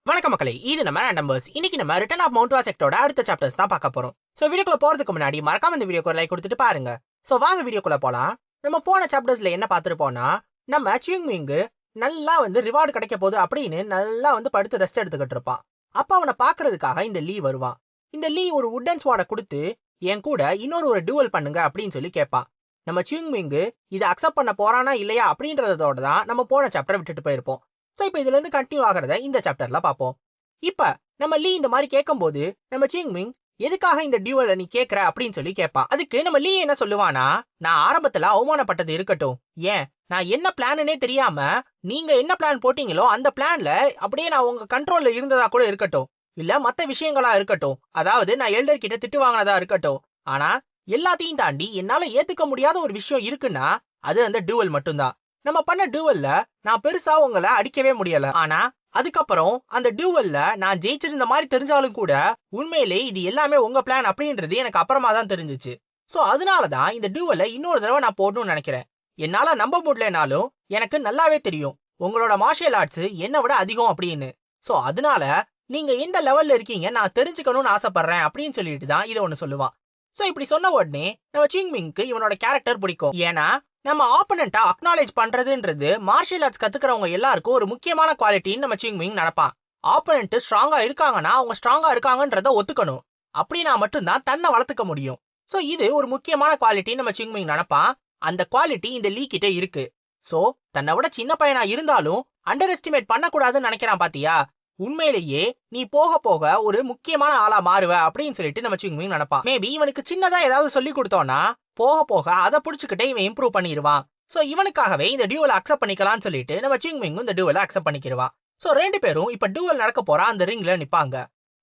வணக்கம் மக்களே, இது நம்ம நம்பர்ஸ். இன்னைக்கு நம்ம ரிட்டர்ன் ஆஃப் மவுண்ட் வாசெக்டோட அடுத்த சாப்டர்ஸ் தான் பார்க்க போறோம். சோ வீடியோக்குள்ள போறதுக்கு முன்னாடி மறக்காம இந்த வீடியோக்கு ஒரு லைக் கொடுத்துட்டு பாருங்க. சோ வாங்க வீடியோக்குள்ள போலாம். நம்ம போன சாப்டர்ஸ்ல என்ன பார்த்திருப்போம்னா, நம்ம சியூங்மிங் நல்லா ரிவார்டு கிடைக்க போகுது அப்படின்னு நல்லா படுத்து ரெஸ்ட் எடுத்துக்கிட்டு இருப்பான். அப்ப அவனை பாக்குறதுக்காக இந்த லீ வருவான். இந்த லீ ஒரு வுட்டன் ஸ்வாட கொடுத்து என் கூட இன்னொரு டியூவல் பண்ணுங்க அப்படின்னு சொல்லி கேட்பான். நம்ம சியூங்மிங் இதை அக்செப்ட் பண்ண போறானா இல்லையா அப்படின்றதோட தான் நம்ம போன சாப்டர் விட்டுட்டு போயிருப்போம். சோ இப்போ இதுல இருந்து கண்டினியூ ஆகிறத இந்த சாப்டர்ல பாப்போம். இப்ப நம்ம லீ இந்த மாதிரி கேட்கும்போது நம்ம சிங்மிங் எதுக்காக இந்த டியூவலை நீ கேட்கற அப்படின்னு சொல்லி கேட்பான். அதுக்கு நம்ம லீ என்ன சொல்லுவானா, நான் ஆரம்பத்துல அவமானப்பட்டது இருக்கட்டும், ஏன் நான் என்ன பிளான்னே தெரியாம நீங்க என்ன பிளான் போட்டீங்களோ அந்த பிளான்ல அப்படியே நான் உங்க கண்ட்ரோல்ல இருந்ததா கூட இருக்கட்டும், இல்ல மத்த விஷயங்களா இருக்கட்டும், அதாவது நான் எல்டர் கிட்ட திட்டு வாங்கினதா இருக்கட்டும், ஆனா எல்லாத்தையும் தாண்டி என்னால ஏத்துக்க முடியாத ஒரு விஷயம் இருக்குன்னா அது அந்த டியூவல் மட்டும்தான். நம்ம பண்ண டியூவல்ல நான் பெருசா உங்களை அடிக்கவே முடியல, ஆனா அதுக்கப்புறம் அந்த டியூவல்ல நான் ஜெயிச்சிருந்த மாதிரி தெரிஞ்சாலும் கூட உண்மையிலே இது எல்லாமே உங்க பிளான் அப்படின்றது எனக்கு அப்புறமா தான் தெரிஞ்சிச்சு. சோ அதனாலதான் இந்த டியூவலை இன்னொரு தடவை நான் போடணும்னு நினைக்கிறேன். என்னால நம்ப முடியலனாலும் எனக்கு நல்லாவே தெரியும் உங்களோட மார்ஷியல் ஆர்ட்ஸ் என்னை விட அதிகம் அப்படின்னு. சோ அதனால நீங்க எந்த லெவல்ல இருக்கீங்க நான் தெரிஞ்சுக்கணும்னு ஆசைப்படுறேன் அப்படின்னு சொல்லிட்டு தான் இதை ஒண்ணு சொல்லுவான். சோ இப்படி சொன்ன உடனே நம்ம சிங்மிங்க்கு இவனோட கேரக்டர் பிடிக்கும். ஏன்னா நம்ம ஆப்பனண்டா அக்னாலேஜ் பண்றதுன்றது மார்ஷியல் ஆர்ட்ஸ் கத்துக்கிறவங்க எல்லாருக்கும் ஒரு முக்கியமான குவாலிட்டின்னு நம்ம சிங்மிங் நினைப்பான். ஆப்பனண்ட் ஸ்ட்ராங்கா இருக்காங்கன்னா அவங்க ஸ்ட்ராங்கா இருக்காங்கன்றத ஒத்துக்கணும், அப்படின்னா மட்டும்தான் தன்னை வளர்த்துக்க முடியும். சோ இது ஒரு முக்கியமான குவாலிட்டி நம்ம சிங்மிங் நினைப்பான். அந்த குவாலிட்டி இந்த லீ கிட்ட இருக்கு. சோ தன்னை விட சின்ன பையனா இருந்தாலும் அண்டர் எஸ்டிமேட் பண்ணக்கூடாதுன்னு நினைக்கிறான் பாத்தியா. உண்மையிலேயே நீ போக போக ஒரு முக்கியமான ஆளா மாறுவ அப்படின்னு சொல்லிட்டு நம்ம சிங்மிங் நினைப்பான். மேபி இவனுக்கு சின்னதா ஏதாவது சொல்லி கொடுத்தோம்னா போக போக அதை புடிச்சுக்கிட்டே இவன் இம்ப்ரூவ் பண்ணிடுவான். சோ இவனுக்காகவே இந்த டியூவலை அக்செப்ட் பண்ணிக்கலாம்னு சொல்லிட்டு நம்ம சிங்மிங் இந்த டியூவலை அக்செப்ட் பண்ணிக்கிடுவான். சோ ரெண்டு பேரும் இப்ப டியூவல் நடக்க போற அந்த ரிங்ல நிப்பாங்க.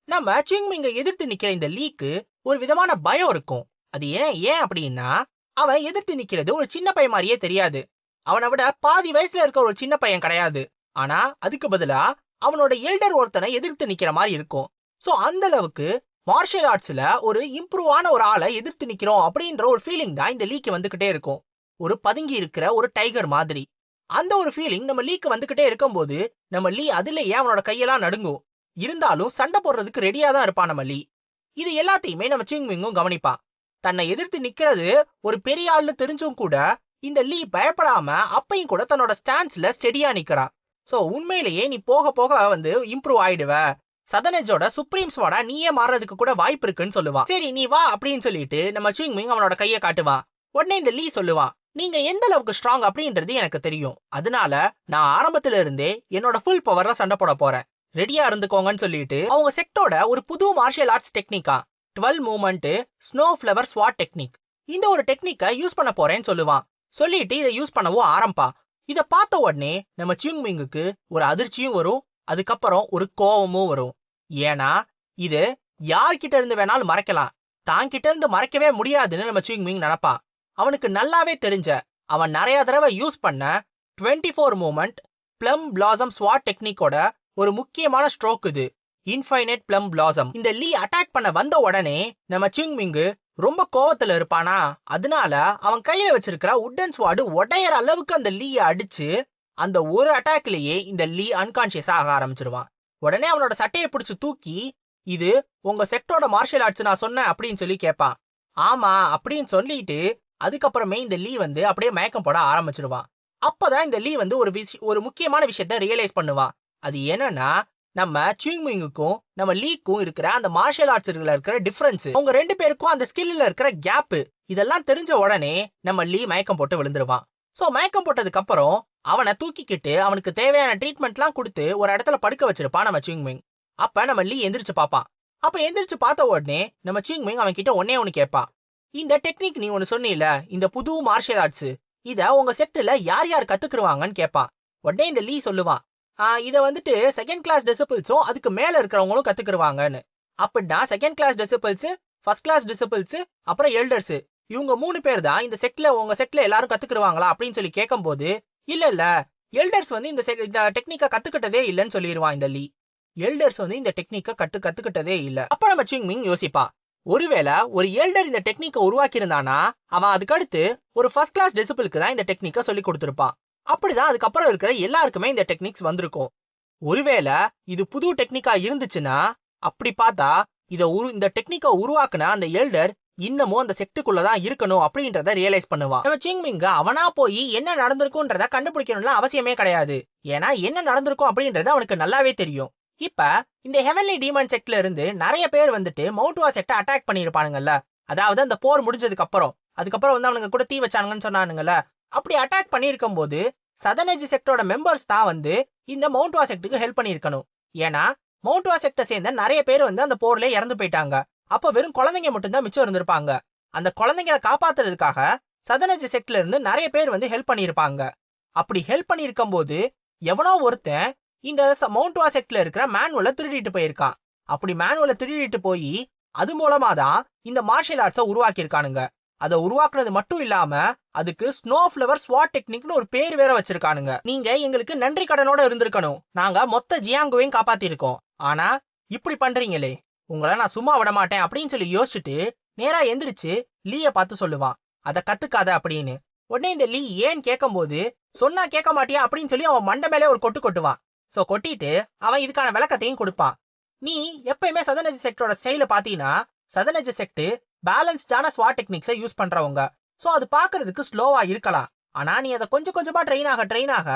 நம்ம சிங்மிங்க எதிர்த்து நிக்கிற இந்த லீக்கு ஒரு விதமான பயம் இருக்கும். அது ஏன் அப்படின்னா அவன் எதிர்த்து நிக்கிறது ஒரு சின்ன பையன் மாதிரியே தெரியாது. அவனை விட பாதி வயசுல இருக்க ஒரு சின்ன பையன் கிடையாது. ஆனா அதுக்கு பதிலா அவனோட எல்டர் ஒருத்தனை எதிர்த்து நிக்கிற மாதிரி இருக்கும். சோ அந்த அளவுக்கு மார்ஷியல் ஆர்ட்ஸ்ல ஒரு இம்ப்ரூவ் ஆன ஒரு ஆளை எதிர்த்து நிக்கிறோம் அப்படின்ற ஒரு ஃபீலிங் தான் இந்த லீக்கு வந்துகிட்டே இருக்கும். ஒரு பதுங்கி இருக்கிற ஒரு டைகர் மாதிரி அந்த ஒரு ஃபீலிங் நம்ம லீக்கு வந்துகிட்டே இருக்கும்போது நம்ம லீ அதுலயே அவனோட கையெல்லாம் நடுங்கும். இருந்தாலும் சண்டை போடுறதுக்கு ரெடியா தான் இருப்பான் நம்ம லீ. இது எல்லாத்தையுமே நம்ம சிங்மிங்கும் கவனிப்பான். தன்னை எதிர்த்து நிக்கிறது ஒரு பெரிய ஆள்னு தெரிஞ்சும் கூட இந்த லீ பயப்படாம அப்பையும் கூட தன்னோட ஸ்டாண்ட்ஸ்ல ஸ்டெடியா நிக்கிறா. சோ உண்மையிலேயே நீ போக போக இம்ப்ரூவ் ஆயிடுவ, சதனேஜோட சுப்ரீம் ஸ்வாடா நீயே மாறதுக்கு கூட வாய்ப்பு இருக்குன்னு சொல்லுவான். சரி நீ வா அப்படின்னு சொல்லிட்டு நம்ம சிங்மிங் அவனோட கையை காட்டுவான். உடனே இந்த லீ சொல்லுவான், நீங்க எந்த அளவுக்கு ஸ்ட்ராங் அப்படின்றது எனக்கு தெரியும், அதனால நான் ஆரம்பத்துல இருந்தே என்னோட ஃபுல் பவர்ல சண்டை போட போறேன், ரெடியா இருந்துக்கோங்கன்னு சொல்லிட்டு அவங்க செக்டோட ஒரு புது மார்ஷியல் ஆர்ட்ஸ் டெக்னிக்கா 12 movement snow flower sword technique, இந்த ஒரு டெக்னிக்கை யூஸ் பண்ண போறேன்னு சொல்லுவான். சொல்லிட்டு இதை யூஸ் பண்ணவும் ஆரம்பா. இதை பார்த்த உடனே நம்ம சிங்மிங்குக்கு ஒரு அதிர்ச்சியும் வரும், அதுக்கப்புறம் ஒரு கோபமும் வரும். ஏன்னா இது யார்கிட்ட இருந்து வேணாலும் மறைக்கலாம், தான் கிட்ட இருந்து மறைக்கவே முடியாதுன்னு நம்ம சிங்மிங் நினைப்பா. அவனுக்கு நல்லாவே தெரிஞ்ச அவன் நிறைய தடவை யூஸ் பண்ண 24 மூவ்மெண்ட் பிளம் பிளாசம் ஸ்வாட் டெக்னிக்கோட ஒரு முக்கியமான ஸ்ட்ரோக் இது, இன்ஃபைனைட் பிளம் பிளாசம். இந்த லீ அட்டாக் பண்ண வந்த உடனே நம்ம சிங்மிங்கு ரொம்ப கோவத்துல இருப்பானா, அதனால அவன் கையில வச்சிருக்கிற வுட்டன் ஸ்வாடு உடையற அளவுக்கு அந்த லீய அடிச்சு அந்த ஒரு அட்டாக்லயே இந்த லீ அன்கான்சியஸா ஆக ஆரம்பிச்சிருவான். உடனே அவனோட சட்டையை பிடிச்சு தூக்கி, இது உங்க செக்டோட மார்ஷியல் ஆர்ட்ஸ் நான் சொன்னேன் அப்படின்னு சொல்லி கேட்பான். ஆமா அப்படின்னு சொல்லிட்டு அதுக்கப்புறமே இந்த லீ அப்படியே மயக்கம் போட ஆரம்பிச்சிருவான். அப்பதான் இந்த லீ ஒரு முக்கியமான விஷயத்த ரியலைஸ் பண்ணுவான். அது என்னன்னா நம்ம சிங்மிங்குக்கும் நம்ம லீக்கும் இருக்கிற அந்த மார்ஷியல் ஆர்ட்ஸ்ல இருக்கிற டிஃபரன்ஸ், அவங்க ரெண்டு பேருக்கும் அந்த ஸ்கில்ல இருக்கிற கேப், இதெல்லாம் தெரிஞ்ச உடனே நம்ம லீ மயக்கம் போட்டு விழுந்துருவான். சோ மயக்கம் போட்டதுக்கு அப்புறம் அவனை தூக்கிக்கிட்டு அவனுக்கு தேவையான ட்ரீட்மெண்ட்லாம் கொடுத்து ஒரு இடத்துல படுக்க வச்சிருப்பான் நம்ம சிங்மிங். அப்ப நம்ம லீ எந்திரிச்சு பாப்பான். அப்ப எந்திரிச்சு பார்த்த உடனே நம்ம சிங்மிங் அவன் கிட்ட ஒன்னு கேட்பான், இந்த டெக்னிக் நீ ஒன்னு சொன்னீல, இந்த புது மார்ஷியல் ஆர்ட்ஸ், இத உங்க செட்ல யார் யார் கத்துக்குருவாங்கன்னு கேட்பான். உடனே இந்த லீ சொல்லுவான், இதை செகண்ட் கிளாஸ் டிசிபிள்ஸும் அதுக்கு மேல இருக்கிறவங்களும் கத்துக்குருவாங்கன்னு. அப்படின்னா second class disciples, first class disciples, அப்புறம் எல்டர்ஸ், இவங்க 3 பேர் தான் இந்த செட்ல உங்க செட்ல எல்லாரும் கத்துக்குருவாங்களா அப்படின்னு சொல்லி கேட்கும்போது, இல்ல எல்டர்ஸ் இந்த டெக்னிக்கை கத்துக்கிட்டதே இல்லைன்னு சொல்லிடுவான் இந்த லீ. எல்டர்ஸ் இந்த டெக்னிக்கை கத்துக்கிட்டதே இல்ல. அப்ப நம்ம சிங்மிங் யோசிப்பா, ஒருவேளை ஒரு எல்டர் இந்த டெக்னிக்கை உருவாக்கி இருந்தானா அவன் அதுக்கு அடுத்து ஒரு ஃபர்ஸ்ட் கிளாஸ் டிசிபிளுக்கு தான் இந்த டெக்னிக்கை சொல்லி கொடுத்திருப்பான். அப்படிதான் அதுக்கப்புறம் இருக்கிற எல்லாருக்குமே இந்த டெக்னிக்ஸ் வந்திருக்கும். ஒருவேளை இது புது டெக்னிக்கா இருந்துச்சுன்னா அப்படி பார்த்தா இந்த டெக்னிக்கை உருவாக்குன அந்த எல்டர் இன்னமும் அந்த செக்டுக்குள்ளதான் இருக்கணும் அப்படின்றத ரியலைஸ் பண்ணுவான். நம்ம சிங்மிங்க அவனா போய் என்ன நடந்திருக்கும்ன்றத கண்டுபிடிக்கணும்ல அவசியமே கிடையாது. ஏன்னா என்ன நடந்திருக்கும் அப்படின்றது அவனுக்கு நல்லாவே தெரியும். இப்ப இந்த ஹெவன்லி டீமன் செக்ட்ல இருந்து நிறைய பேர் வந்துட்டு மவுண்ட் வா செக்ட அட்டாக் பண்ணிருப்பானுங்கல்ல, அதாவது அந்த போர் முடிஞ்சதுக்கு அதுக்கப்புறம் வந்து அவனுங்க கூட தீ வச்சானுங்கன்னு சொன்னானுங்கல்ல. அப்படி அட்டாக் பண்ணிருக்கும் போது சதர்ன் எட்ஜ் செக்டோட மெம்பர்ஸ் தான் வந்து இந்த மவுண்ட் வா செக்டுக்கு ஹெல்ப் பண்ணிருக்கணும். ஏன்னா மவுண்ட் வா செக்ட சேர்ந்த நிறைய பேர் வந்து அந்த போர்ல இறந்து போயிட்டாங்க. அப்ப வெறும் குழந்தைங்க மட்டும்தான் மிச்சம் இருந்திருப்பாங்க. அந்த குழந்தைங்களை காப்பாத்துறதுக்காக சதர்ன் எட்ஜ் செக்ட்ல இருந்து நிறைய பேர் வந்து ஹெல்ப் பண்ணிருப்பாங்க. அப்படி ஹெல்ப் பண்ணிருக்கும் போது எவனோ ஒருத்தன் இந்த மவுண்ட் வா செக்ட்ல இருக்கிற மேனுவலை திருடிட்டு போயிருக்கான். அப்படி மேனுவலை திருடிட்டு போய் அது மூலமா தான் இந்த மார்ஷியல் ஆர்ட்ஸை உருவாக்கியிருக்கானுங்க. அதை உருவாக்குறது மட்டும் இல்லாம அதுக்கு ஸ்னோ ஃபிளவர் ஸ்வாட் டெக்னிக்னு ஒரு பேர் வேற வச்சிருக்கானுங்க. நீங்க எங்களுக்கு நன்றி கடனோட இருந்திருக்கணும், நாங்க மொத்த ஜியாங்குவையும் காப்பாத்திருக்கோம், ஆனா இப்படி பண்றீங்களே, உங்களை நான் சும்மா விட மாட்டேன் அப்படின்னு சொல்லி யோசிச்சுட்டு நேரா எந்திரிச்சு லீய பார்த்து சொல்லுவான், அதை கத்துக்காத அப்படின்னு. உடனே இந்த லீ ஏன் கேட்கும் போது சொன்னா கேட்க மாட்டியா அப்படின்னு சொல்லி அவன் மண்டை மேலே ஒரு கொட்டு கொட்டுவான். சோ கொட்டிட்டு அவன் இதுக்கான விளக்கத்தையும் கொடுப்பான். நீ எப்பயுமே சதர்ன் எட்ஜ் செக்டோட ஸ்டைல பாத்தீங்கன்னா சதர்ன் எட்ஜ் செக்ட் பேலன்ஸ்டான ஸ்வாட் டெக்னிக்ஸை யூஸ் பண்றவங்க. சோ அது பாக்குறதுக்கு ஸ்லோவா இருக்கலாம், ஆனா நீ அதை கொஞ்சம் கொஞ்சமா ட்ரெயின் ஆக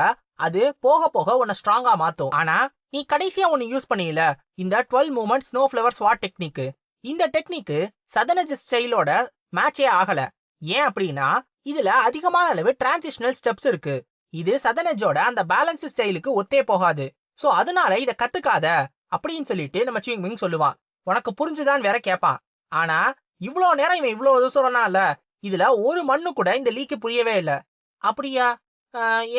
அது போக போக உன்னை ஸ்ட்ராங்கா மாத்தும். ஆனா நீ கடைசியா ஒன்னு யூஸ் பண்ணல, இந்த 12 moment snow flower sword technique. இந்த டெக்னிக் சதர்ன் எட்ஜ் ஸ்டைலோட மேட்சே ஆகல. ஏன் அப்படின்னா இதுல அதிகமான அளவு டிரான்சிஷனல் ஸ்டெப்ஸ் இருக்கு. இது சதர்ன் எட்ஜோட அந்த பேலன்ஸ் ஸ்டைலுக்கு ஒத்தே போகாது. சோ அதனால இத கத்துக்காத அப்படின்னு சொல்லிட்டு நம்ம சிங்மிங் சொல்லுவான். உனக்கு புரிஞ்சுதான் வேற கேட்பான். ஆனா இவ்வளோ நேரம் இவன் இவ்வளவு சொல்றான்ல, இதுல ஒரு மண்ணு கூட இந்த லீக்கு புரியவே இல்லை. அப்படியா,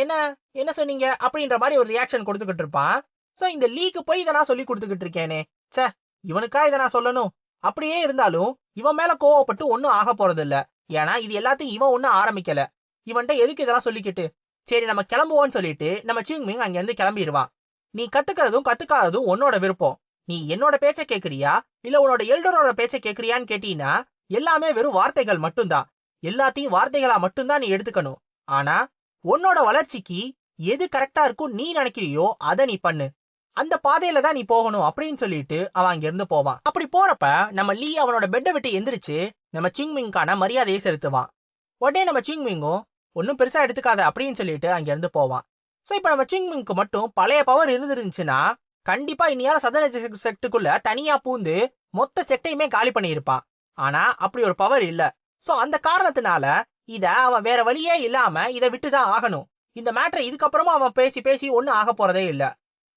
என்ன என்ன சொன்னீங்க அப்படின்ற மாதிரி ஒரு ரியாக்ஷன் கொடுத்துக்கிட்டு இருப்பான். சோ இந்த லீக்கு போய் இதை நான் சொல்லி கொடுத்துக்கிட்டு இருக்கேனே, சே இவனுக்கா இதை நான் சொல்லணும். அப்படியே இருந்தாலும் இவன் மேல கோவப்பட்டு ஒன்னும் ஆக போறது இல்ல. ஏன்னா இது எல்லாத்தையும் இவன் ஒன்னும் ஆரம்பிக்கல. இவன்ட்ட எதுக்கு இதெல்லாம் சொல்லிக்கிட்டு, சரி நம்ம கிளம்புவோம்னு சொல்லிட்டு நம்ம சிங்மிங் அங்க இருந்து கிளம்பிடுவான். நீ கத்துக்கிறதும் கத்துக்காததும் உன்னோட விருப்பம். நீ என்னோட பேச்ச கேக்குறியா இல்ல உன்னோட எல்டரோட பேச்ச கேக்குறியான்னு கேட்டீங்கன்னா எல்லாமே வெறும் வார்த்தைகள் மட்டும்தான். எல்லாத்தையும் வார்த்தைகளா மட்டும்தான் நீ எடுத்துக்கணும். ஆனா உன்னோட வளர்ச்சிக்கு எது கரெக்டா இருக்கும் நீ நினைக்கிறியோ அதை நீ பண்ணு, அந்த பாதையில தான் நீ போகணும் அப்படின்னு சொல்லிட்டு அவன் அங்க இருந்து போவான். அப்படி போறப்ப நம்ம லீ அவனோட பெட்டை விட்டு எந்திரிச்சு நம்ம சிங்மிங்கான மரியாதையை செலுத்துவான். உடனே நம்ம சிங்மிங்கும் ஒன்னும் பெருசா எடுத்துக்காத அப்படின்னு சொல்லிட்டு அங்க இருந்து போவான். சோ இப்ப நம்ம சிங்மிங்க்கு மட்டும் பழைய பவர் இருந்துருந்துச்சுன்னா கண்டிப்பா இனியார சதர்ன் எட்ஜ் செக்டுக்குள்ள தனியா பூந்து மொத்த செக்டையுமே காலி பண்ணியிருப்பான். ஆனா அப்படி ஒரு பவர் இல்ல. சோ அந்த காரணத்தினால இத அவன் வேற வழியே இல்லாம இதை விட்டுதான் ஆகணும். இந்த மேட்டரை இதுக்கப்புறமா அவன் பேசி பேசி ஒன்னும் ஆக போறதே இல்ல.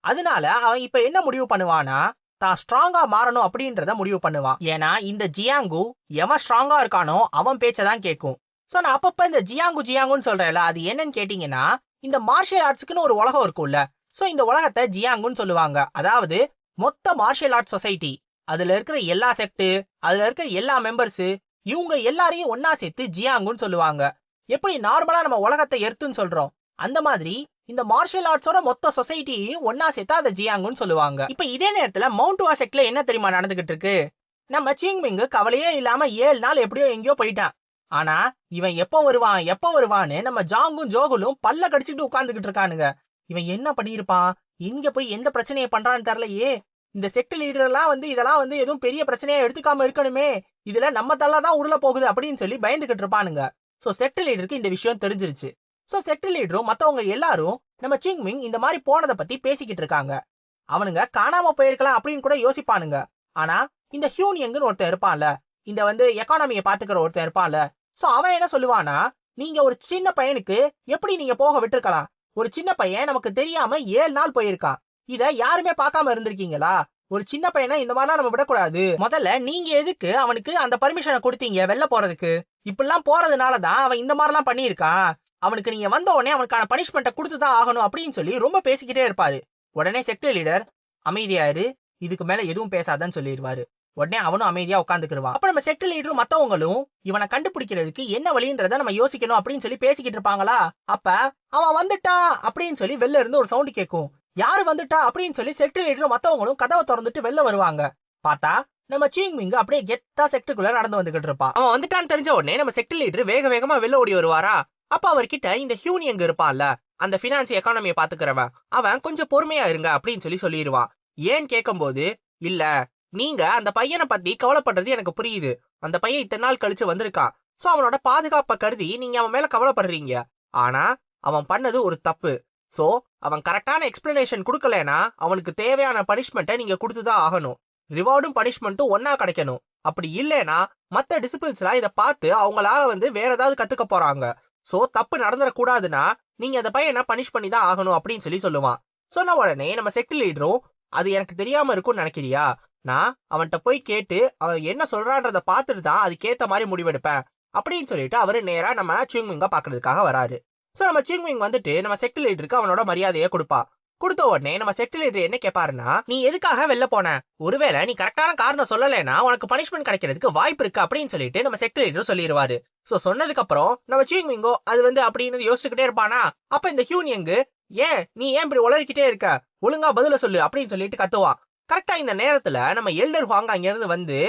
அதனால அவன் இப்ப என்ன முடிவு பண்ணுவானா, தான் ஸ்ட்ராங்கா மாறணும் அப்படின்றத முடிவு பண்ணுவான். ஏன்னா இந்த ஜியாங்கு எவன் ஸ்ட்ராங்கா இருக்கானோ அவன் பேச்சதான் கேட்கும். சோ நான் அப்பப்ப இந்த ஜியாங்குன்னு சொல்றேன்ல, அது என்னன்னு கேட்டீங்கன்னா இந்த மார்ஷியல் ஆர்ட்ஸ்க்குன்னு ஒரு உலகம் இருக்கும்ல. சோ இந்த உலகத்தை ஜியாங்குன்னு சொல்லுவாங்க. அதாவது மொத்த மார்ஷியல் ஆர்ட்ஸ் சொசைட்டி, அதுல இருக்கிற எல்லா செக்ட், அதுல இருக்கிற எல்லா மெம்பர்ஸ், இவங்க எல்லாரையும் ஒன்னா சேர்த்து ஜியாங்குன்னு சொல்லுவாங்க. எப்படி நார்மலா நம்ம உலகத்தை எர்த்துன்னு சொல்றோம், அந்த மாதிரி இந்த மார்ஷியல் ஆர்ட்ஸோட மொத்த சொசைட்டியையும் ஒன்னா சேர்த்தா அதை ஜியாங்குன்னு சொல்லுவாங்க. இப்ப இதே நேரத்துல மவுண்ட் வா செக்ட்ல என்ன தெரியுமா நடந்துகிட்டு இருக்கு, நம்ம சிங்மிங் கவலையே இல்லாம 7 நாள் எப்படியோ எங்கேயோ போயிட்டான். ஆனா இவன் எப்ப வருவான்னு நம்ம ஜாங்கும் ஜோகுலும் பல்ல கடிச்சுட்டு உட்கார்ந்துகிட்டு இருக்கானுங்க. இவன் என்ன பண்ணிருப்பான், இங்க போய் எந்த பிரச்சனையை பண்றான்னு தெரியலையே, இந்த செக்ட் லீடர் எல்லாம் வந்து இதெல்லாம் வந்து எதுவும் பெரிய பிரச்சனையா எடுத்துக்காம இருக்கணுமே, இதுல நம்ம தள்ளதான் உருள போகுது அப்படின்னு சொல்லி பயந்துகிட்டு இருப்பானுங்க. சோ செக்ட் லீடருக்கு இந்த விஷயம் தெரிஞ்சிருச்சு. சோ செக்ட் லீடரும் மத்தவங்க எல்லாரும் நம்ம சிங்மிங் இந்த மாதிரி போனதை பத்தி பேசிக்கிட்டு இருக்காங்க. அவனுங்க காணாம போயிருக்கலாம் அப்படின்னு கூட யோசிப்பானுங்க. ஆனா இந்த ஹியூனியங்னு ஒருத்தன் இருப்பான்ல, இந்த வந்து எக்கானமியை பாத்துக்கிற ஒருத்தன் இருப்பான்ல, சோ அவன் என்ன சொல்லுவானா, நீங்க ஒரு சின்ன பையனுக்கு எப்படி நீங்க போக விட்டுருக்கலாம், ஒரு சின்ன பையன் நமக்கு தெரியாம 7 நாள் போயிருக்கான், இத யாருமே பார்க்காம இருந்திருக்கீங்களா, ஒரு சின்ன பையனை இந்த மாதிரிலாம் நம்ம விடக்கூடாது, முதல்ல நீங்க எதுக்கு அவனுக்கு அந்த பர்மிஷனை கொடுத்தீங்க வெளில போறதுக்கு, இப்படிலாம் போறதுனாலதான் அவன் இந்த மாதிரிலாம் பண்ணியிருக்கான், அவனுக்கு நீங்க வந்த உடனே அவனுக்கான பனிஷ்மெண்ட்டை கொடுத்துதான் ஆகணும் அப்படின்னு சொல்லி ரொம்ப பேசிக்கிட்டே இருப்பாரு. உடனே செக்டர் லீடர் அமைதியாரு, இதுக்கு மேல எதுவும் பேசாதன்னு சொல்லிடுவாரு. உடனே அவனும் அமைதியா உட்காந்துக்கிடுவான். அப்ப நம்ம செக்டர் லீடரும் மத்தவங்களும் இவனை கண்டுபிடிக்கிறதுக்கு என்ன வழின்றத நம்ம யோசிக்கணும் அப்படின்னு சொல்லி பேசிக்கிட்டு இருப்பாங்களா. அப்ப அவன் வந்துட்டா அப்படின்னு சொல்லி வெளில இருந்து ஒரு சவுண்ட் கேட்கும். யாரு வந்துட்டா அப்படின்னு சொல்லி செக்டர் லீடரும் மத்தவங்களும் கதவை திறந்துட்டு வெளில வருவாங்க. பார்த்தா நம்ம சிங்மிங் அப்படியே கெத்தா செக்டுக்குள்ள நடந்து வந்துகிட்டு இருப்பான். அவன் வந்துட்டான்னு தெரிஞ்ச உடனே நம்ம செக்டர் லீடர் வேக வேகமா வெளில ஓடி வருவாரா. அப்ப அவர்கிட்ட இந்த ஹியூன் எங்க இருப்பான்ல, அந்த பினான்ஸ் எக்கானமியை பாத்துக்கிறவன், அவன் கொஞ்சம் பொறுமையா இருங்க அப்படின்னு சொல்லிடுவான். ஏன்னு கேட்கும்போது, இல்ல நீங்க அந்த பையனை பத்தி கவலைப்படுறது எனக்கு புரியுது. அந்த பையன் இத்தனை நாள் கழிச்சு வந்திருக்கான். சோ அவனோட பாதுகாப்பை கருதி நீங்க அவன் மேல கவலைப்படுறீங்க. ஆனா அவன் பண்ணது ஒரு தப்பு. சோ அவன் கரெக்டான எக்ஸ்பிளனேஷன் கொடுக்கலனா அவனுக்கு தேவையான பனிஷ்மெண்ட்டை நீங்க கொடுத்துதான் ஆகணும். ரிவார்டும் பனிஷ்மெண்ட்டும் ஒன்னா கிடைக்கணும். அப்படி இல்லைனா மத்த டிசிபிள்ஸ்லாம் இதை பார்த்து அவங்களால வேற ஏதாவது கத்துக்க போறாங்க. சோ தப்பு நடந்துடக்கூடாதுன்னா நீங்க அந்த பையனை பனிஷ் பண்ணி தான் ஆகணும் அப்படின்னு சொல்லுவான். சொன்ன உடனே நம்ம செக்ட் லீடரும், அது எனக்கு தெரியாம இருக்கும்னு நினைக்கிறியா? நான் அவன்கிட்ட போய் கேட்டு அவன் என்ன சொல்றான்றத பார்த்துட்டு தான் அதுக்கேத்த மாதிரி முடிவெடுப்பேன் அப்படின்னு சொல்லிட்டு அவரு நேரா நம்ம சிங்விங்க பாக்குறதுக்காக வராரு. சோ நம்ம சிங்விங் வந்துட்டு நம்ம செக்ட் லீடருக்கு அவனோட மரியாதையை கொடுப்பா. கொடுத்த உடனே நம்ம செக்ட் லீடர் என்ன கேட்பாருன்னா, நீ எதுக்காக வெளில போன? ஒருவேளை நீ கரெக்டான காரணம் சொல்லலைன்னா உனக்கு பனிஷ்மெண்ட் கிடைக்கிறதுக்கு வாய்ப்பு இருக்கு அப்படின்னு சொல்லிட்டு நம்ம செக்ட் லீடர் சொல்லிடுவாரு. சோ சொன்னதுக்கு அப்புறம் நம்ம சிங்விங்கோ அது அப்படின்னு யோசிச்சுக்கிட்டே இருப்பானா. அப்ப இந்த ஹியூன் யங்கு, நீ ஏன் இப்படி உளறிக்கிட்டே இருக்க, ஒழுங்கா பதில சொல்லு அப்படின்னு சொல்லிட்டு கத்துவான். கரெக்டா இந்த நேரத்துல நம்ம எல்டர் ஹுவாங் அங்க இருந்து வந்து,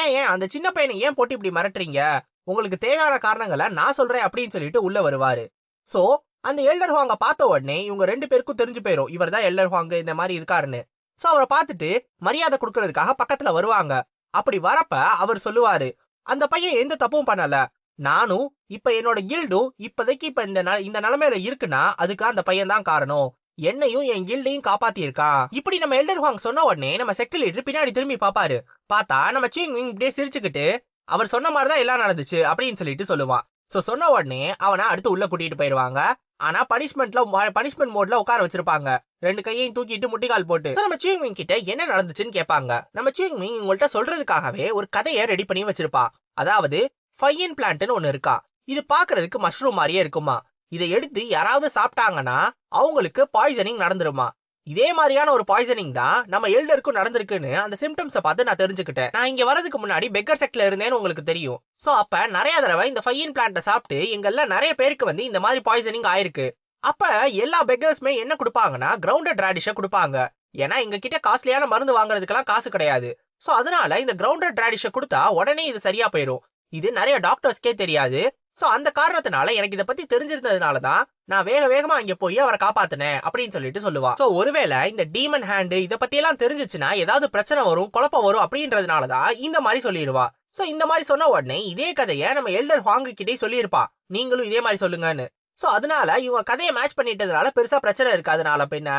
ஏன் அந்த சின்ன பையனை ஏன் போட்டு இப்படி மிரட்டுறீங்க, உங்களுக்கு தேவையான காரணங்களை நான் சொல்றேன் அப்படின்னு சொல்லிட்டு உள்ள வருவாரு. சோ அந்த எல்டர் ஹுவாங்க பார்த்த உடனே இவங்க 2 பேருக்கும் தெரிஞ்சு போயிரும், இவர் தான் எல்டர் ஹுவாங் இந்த மாதிரி இருக்காருன்னு. சோ அவரை பார்த்துட்டு மரியாதை கொடுக்கறதுக்காக பக்கத்துல வருவாங்க. அப்படி வரப்ப அவர் சொல்லுவாரு, அந்த பையன் எந்த தப்பும் பண்ணல. நானும் இப்ப என்னோட கில்டும் இப்போதைக்கு இப்ப இந்த நிலைமையில இருக்குன்னா அதுக்கு அந்த பையன் தான் காரணம். என்னையும் என் கில்டையும் காப்பாத்தி இருக்கான். இப்படி நம்ம எல்டர் ஹுவாங் சொன்ன உடனே நம்ம செக்ட் லீடர் பின்னாடி திரும்பி பாப்பாரு. பார்த்தா நம்ம சிங்விங் இப்படியே சிரிச்சுக்கிட்டு, அவர் சொன்ன மாதிரிதான் எல்லாம் நடந்துச்சு அப்படின்னு சொல்லிட்டு சொல்லுவான். சோ சொன்ன உடனே அவனை அடுத்து உள்ள கூட்டிட்டு போயிருவாங்க. ஆனா பனிஷ்மெண்ட் மோட்ல உட்கார வச்சிருப்பாங்க. 2 கையையும் தூக்கிட்டு முட்டிக்கால் போட்டு. நம்ம சிங்விங் கிட்ட என்ன நடந்துச்சுன்னு கேட்பாங்க. நம்ம சிங்விங் உங்கள்கிட்ட சொல்றதுக்காகவே ஒரு கதையை ரெடி பண்ணி வச்சிருப்பா. அதாவது ஃபைன் பிளான்ட்னு ஒண்ணு இருக்கா. இது பாக்குறதுக்கு மஷ்ரூம் மாதிரியே இருக்குமா. இதை எடுத்து யாராவது சாப்பிட்டாங்கன்னா அவங்களுக்கு பாய்சனிங் நடந்துருமா. இதே மாதிரியான ஒரு பாய்சனிங் தான் நம்ம எல்டருக்கும் நடந்திருக்குன்னு அந்த சிம்டம்ஸை பார்த்து நான் தெரிஞ்சுக்கிட்டேன். நான் இங்க வரதுக்கு முன்னாடி பெக்கர் செக்ட்ல இருந்தேன்னு உங்களுக்கு தெரியும். சோ அப்ப நிறைய தடவை இந்த ஃபைன் பிளான்ட்டை சாப்பிட்டு எங்கெல்ல நிறைய பேருக்கு இந்த மாதிரி பாய்சனிங் ஆயிருக்கு. அப்ப எல்லா பெக்கர்ஸ்மே என்ன கொடுப்பாங்கன்னா கிரவுண்டட் ரேடிஷை கொடுப்பாங்க. ஏன்னா எங்க கிட்ட காஸ்ட்லியான மருந்து வாங்குறதுக்கெல்லாம் காசு கிடையாது. சோ அதனால இந்த கிரவுண்டட் ரேடிஷை கொடுத்தா உடனே இது சரியா போயிடும். இது நிறைய டாக்டர்ஸ்க்கே தெரியாது. சோ அந்த காரணத்தினால எனக்கு இதை பத்தி தெரிஞ்சிருந்ததுனாலதான் நான் வேகமா அங்க போய் அவரை காப்பாத்தினேன் அப்படின்னு சொல்லிட்டு சொல்லுவா. சோ ஒருவேளை இந்த டீமன் ஹேண்ட் இதை பத்தி எல்லாம் தெரிஞ்சிச்சுன்னா ஏதாவது பிரச்சனை வரும், குழப்பம் வரும் அப்படின்றதுனாலதான் இந்த மாதிரி சொல்லிடுவா. சோ இந்த மாதிரி சொன்ன உடனே இதே கதையை நம்ம எல்டர் ஹுவாங் கிட்டே சொல்லியிருப்பா, நீங்களும் இதே மாதிரி சொல்லுங்கன்னு. சோ அதனால இவங்க கதையை மேட்ச் பண்ணிட்டதுனால பெருசா பிரச்சனை இருக்காதுனால பின்ன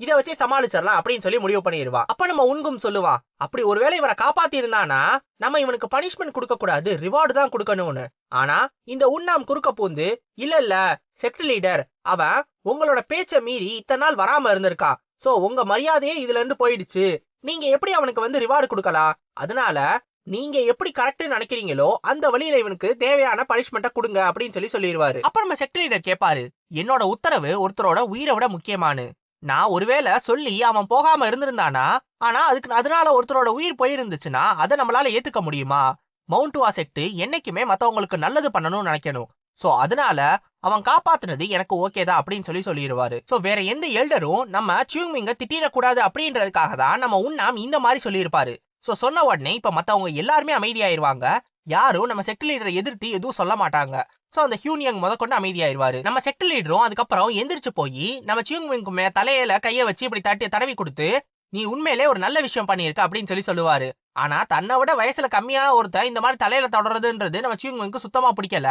இதை வச்சு சமாளிச்சிடலாம் அப்படின்னு சொல்லி முடிவு பண்ணிடுவா. அப்ப நம்ம உன்கும் சொல்லுவா, அப்படி ஒருவேளை இவரை காப்பாத்தி இருந்தானா நம்ம இவனுக்கு பனிஷ்மெண்ட் கொடுக்க கூடாது, ரிவார்டு தான் கொடுக்கணும்னு. ஆனா இந்த உண்ணாம் குறுக்க பூந்து, இல்ல செக்ட் லீடர் அவன் உங்களோட பேச்ச மீறி இத்தனை நாள் வராம இருந்திருக்கா. சோ உங்க மரியாதையே இதுல இருந்து போயிடுச்சு. நீங்க எப்படி அவனுக்கு ரிவார்டு கொடுக்கலாம்? அதனால நீங்க எப்படி கரெக்ட் நினைக்கிறீங்களோ அந்த வழியில இவனுக்கு தேவையான பனிஷ்மெண்ட்டை கொடுங்க அப்படின்னு சொல்லிடுவாரு. அப்ப நம்ம செக்ட் லீடர் கேட்பாரு, என்னோட உத்தரவு ஒருத்தரோட உயிரை விட முக்கியமானு. நான் ஒருவேளை சொல்லி அவன் போகாம இருந்திருந்தானா, ஆனா அதனால ஒருத்தரோட உயிர் போயிருந்துச்சுன்னா அதை நம்மளால ஏத்துக்க முடியுமா? மவுண்ட் செக்ட் என்னைக்குமே மத்தவங்களுக்கு நல்லது பண்ணணும்னு நினைக்கணும். சோ அதனால அவன் காப்பாத்துனது எனக்கு ஓகே தான் அப்படின்னு சொல்லிடுவாரு. சோ வேற எந்த எல்டரும் நம்ம சிங்விங்க திட்டிடக்கூடாது அப்படின்றதுக்காக தான் நம்ம உண்ணாம் இந்த மாதிரி சொல்லியிருப்பாரு. சோ சொன்ன உடனே இப்ப மத்தவங்க எல்லாருமே அமைதியாயிருவாங்க. யாரும் நம்ம செக்ட் லீடரை எதிர்த்து எதுவும் சொல்ல மாட்டாங்க. சோ அந்த ஹியூன் யங் முதற்கொண்டு அமைதியாயிருவாரு. நம்ம செக்ட் லீடரும் அதுக்கப்புறம் எந்திரிச்சு போய் நம்ம சிங்விங்க்கு தலையில கைய வச்சு இப்படி தடவி கொடுத்து, நீ உண்மையிலே ஒரு நல்ல விஷயம் பண்ணியிருக்க அப்படின்னு சொல்லுவாரு. ஆனா தன்னை விட வயசுல கம்மியான ஒருத்தன் இந்த மாதிரி தலையில தொடர்றதுன்றது நம்ம சிங்விங்க்கு சுத்தமா பிடிக்கல.